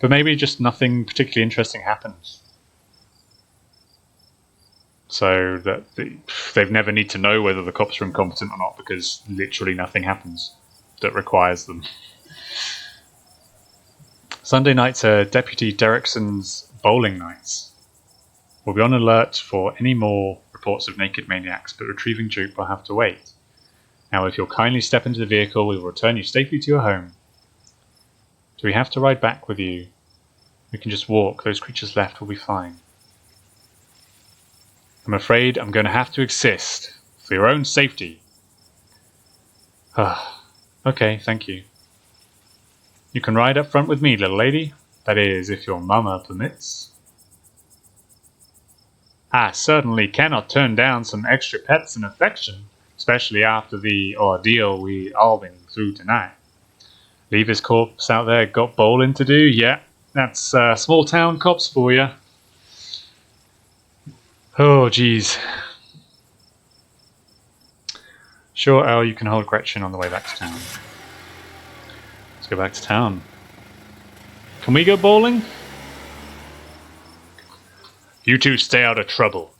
[SPEAKER 1] But maybe just nothing particularly interesting happens. So that they've never need to know whether the cops are incompetent or not, because literally nothing happens that requires them. Sunday nights are Deputy Derrickson's bowling nights. We'll be on alert for any more reports of naked maniacs, but retrieving Duke will have to wait. Now, if you'll kindly step into the vehicle, we will return you safely to your home. Do we have to ride back with you? We can just walk. Those creatures left will be fine. I'm afraid I'm going to have to exist for your own safety. Okay, thank you. You can ride up front with me, little lady. That is, if your mama permits. I certainly cannot turn down some extra pets and affection, especially after the ordeal we all been through tonight. Leave his corpse out there, got bowling to do? Yeah, that's small town cops for you. Oh, geez. Sure, Elle, you can hold Gretchen on the way back to town. Let's go back to town. Can we go bowling? You two stay out of trouble.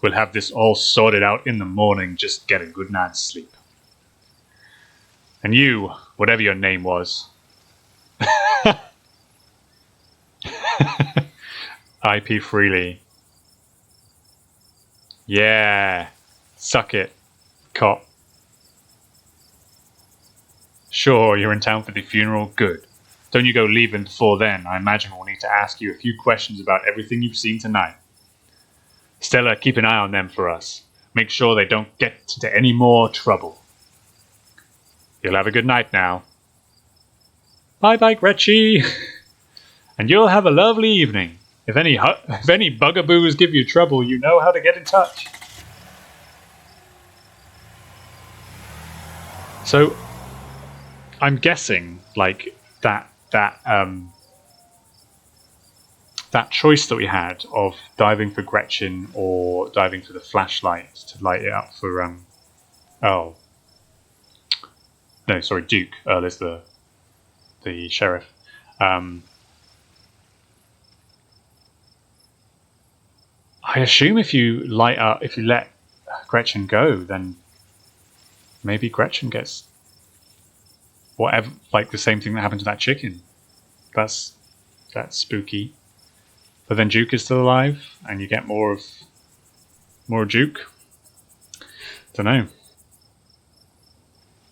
[SPEAKER 1] We'll have this all sorted out in the morning. Just get a good night's sleep. And you, whatever your name was. IP freely. Yeah. Suck it, cop. Sure, you're in town for the funeral. Good. Don't you go leaving before then. I imagine we'll need to ask you a few questions about everything you've seen tonight. Stella, keep an eye on them for us. Make sure they don't get into any more trouble. You'll have a good night now. Bye-bye, Gretchy. And you'll have a lovely evening. If any bugaboos give you trouble, you know how to get in touch. So, I'm guessing, like, that choice that we had of diving for Gretchen or diving for the flashlight to light it up for Duke. There's the sheriff. I assume if you let Gretchen go, then maybe Gretchen gets whatever, like the same thing that happened to that chicken. That's spooky. But then Duke is still alive, and you get more of Duke. Don't know.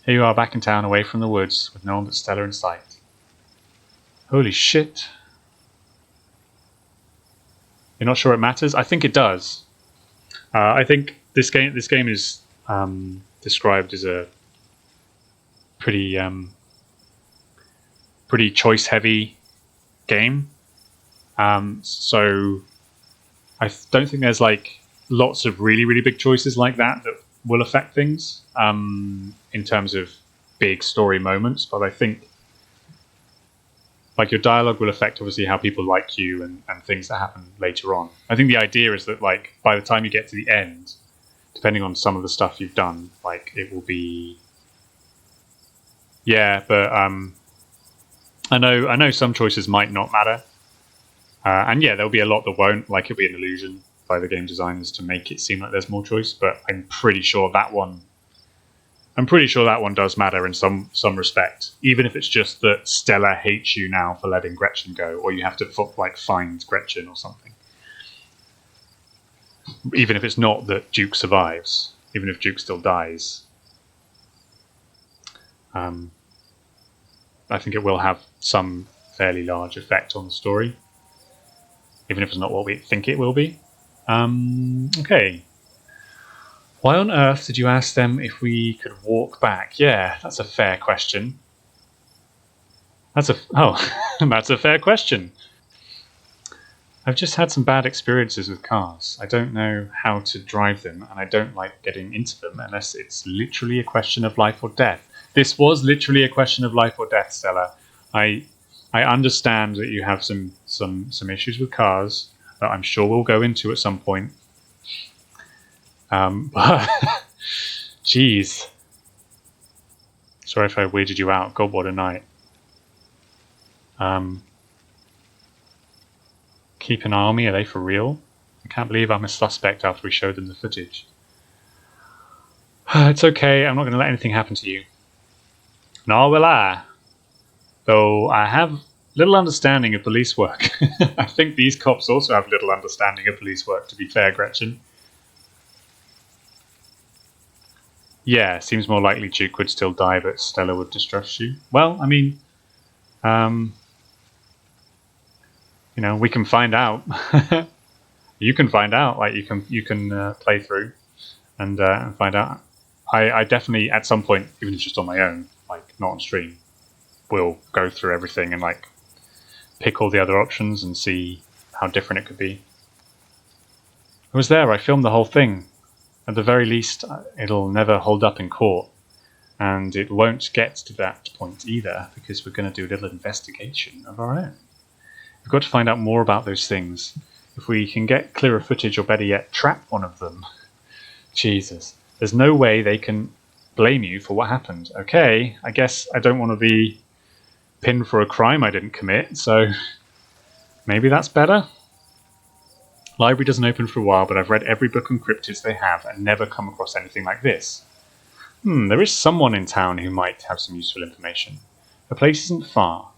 [SPEAKER 1] Here you are back in town, away from the woods, with no one but Stella in sight. Holy shit! You're not sure it matters? I think it does. I think this game is described as a pretty choice-heavy game. So I don't think there's like lots of really, really big choices like that will affect things in terms of big story moments. But I think like your dialogue will affect obviously how people like you and things that happen later on. I think the idea is that like by the time you get to the end, depending on some of the stuff you've done, like it will be but I know some choices might not matter. And there'll be a lot that won't. Like it'll be an illusion by the game designers to make it seem like there's more choice. But I'm pretty sure that one does matter in some respect. Even if it's just that Stella hates you now for letting Gretchen go, or you have to find Gretchen or something. Even if it's not that Duke survives, even if Duke still dies, I think it will have some fairly large effect on the story. Even if it's not what we think it will be. Okay. Why on earth did you ask them if we could walk back? Yeah, that's a fair question. That's a fair question. I've just had some bad experiences with cars. I don't know how to drive them, and I don't like getting into them unless it's literally a question of life or death. This was literally a question of life or death, Stella. I understand that you have some issues with cars that I'm sure we'll go into at some point. But jeez. Sorry if I weirded you out. God, what a night. Keep an eye on me. Are they for real? I can't believe I'm a suspect after we showed them the footage. It's okay. I'm not going to let anything happen to you. Nor will I. Though I have little understanding of police work. I think these cops also have little understanding of police work, to be fair, Gretchen. Yeah, seems more likely Duke would still die, but Stella would distrust you. Well, I mean, you know, we can find out. You can find out. Like you can play through and find out. I definitely at some point, even if it's just on my own, like not on stream, will go through everything and like pick all the other options and see how different it could be. I was there. I filmed the whole thing. At the very least, it'll never hold up in court, and it won't get to that point either because we're going to do a little investigation of our own. We've got to find out more about those things. If we can get clearer footage, or better yet, trap one of them. Jesus. There's no way they can blame you for what happened. Okay, I guess I don't want to be pinned for a crime I didn't commit, so maybe that's better. Library doesn't open for a while, but I've read every book on cryptids they have and never come across anything like this. There is someone in town who might have some useful information. The place isn't far.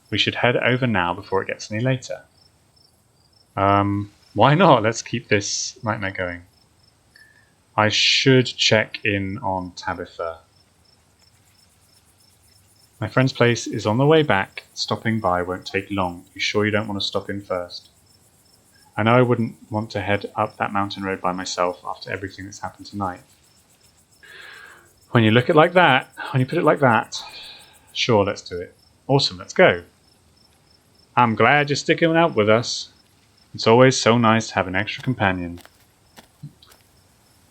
[SPEAKER 1] We should head over now before it gets any later. Why not? Let's keep this nightmare going. I should check in on Tabitha. My friend's place is on the way back. Stopping by won't take long. You sure you don't want to stop in first? I know I wouldn't want to head up that mountain road by myself after everything that's happened tonight. When you look at it like that, when you put it like that, sure, let's do it. Awesome, let's go. I'm glad you're sticking out with us. It's always so nice to have an extra companion.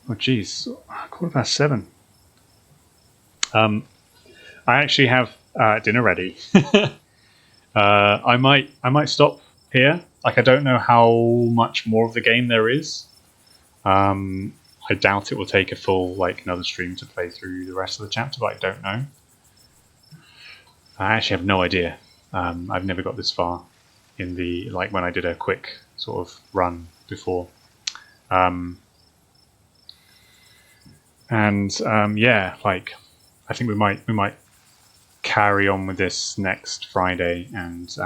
[SPEAKER 1] Oh, geez, 7:15. I actually have dinner ready. I might stop here. Like, I don't know how much more of the game there is. I doubt it will take a full, like, another stream to play through the rest of the chapter, but I don't know. I actually have no idea. I've never got this far in the, like, when I did a quick sort of run before. Yeah, like, I think we might carry on with this next Friday and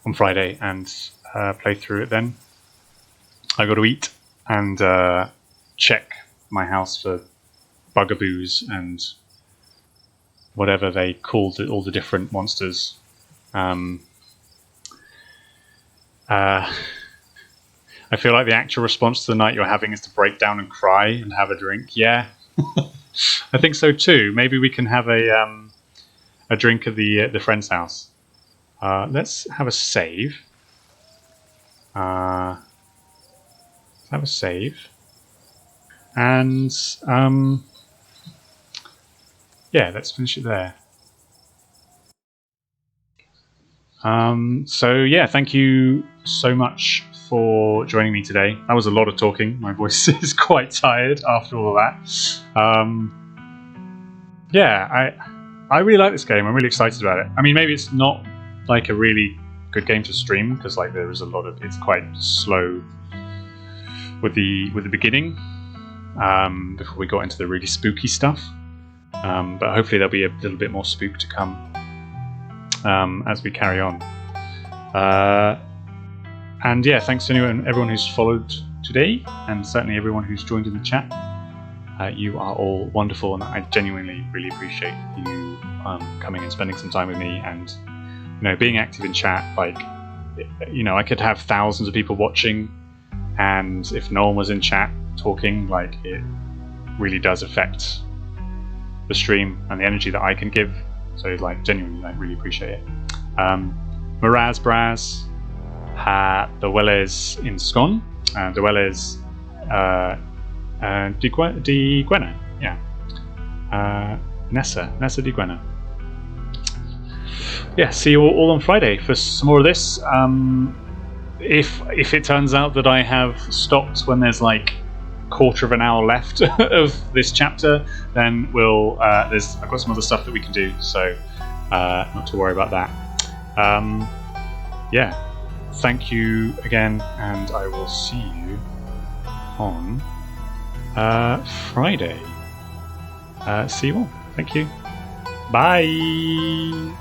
[SPEAKER 1] on Friday and play through it then. I got to eat and check my house for bugaboos and whatever they called all the different monsters. I feel like the actual response to the night you're having is to break down and cry and have a drink. Yeah, I think so too. Maybe we can have a drink at the friend's house. Let's have a save. And yeah, let's finish it there. So yeah, thank you so much for joining me today. That was a lot of talking. My voice is quite tired after all of that. Yeah, I really like this game. I'm really excited about it. I mean, maybe it's not like a really good game to stream because like there is a lot of, it's quite slow with the beginning before we got into the really spooky stuff. But hopefully there'll be a little bit more spook to come as we carry on. And yeah, thanks to everyone who's followed today, and certainly everyone who's joined in the chat. You are all wonderful, and I genuinely really appreciate you coming and spending some time with me, and being active in chat. Like, I could have thousands of people watching, and if no one was in chat talking, like, it really does affect the stream and the energy that I can give. So, like, genuinely, I really appreciate it. Miraz Braz, Dweles in Scon, Dweles Di Gwena, yeah. Nessa Di Gwena. Yeah, see you all on Friday for some more of this. If it turns out that I have stopped when there's like quarter of an hour left of this chapter, then I've got some other stuff that we can do, so not to worry about that. Yeah, thank you again, and I will see you on Friday. See you all. Thank you. Bye.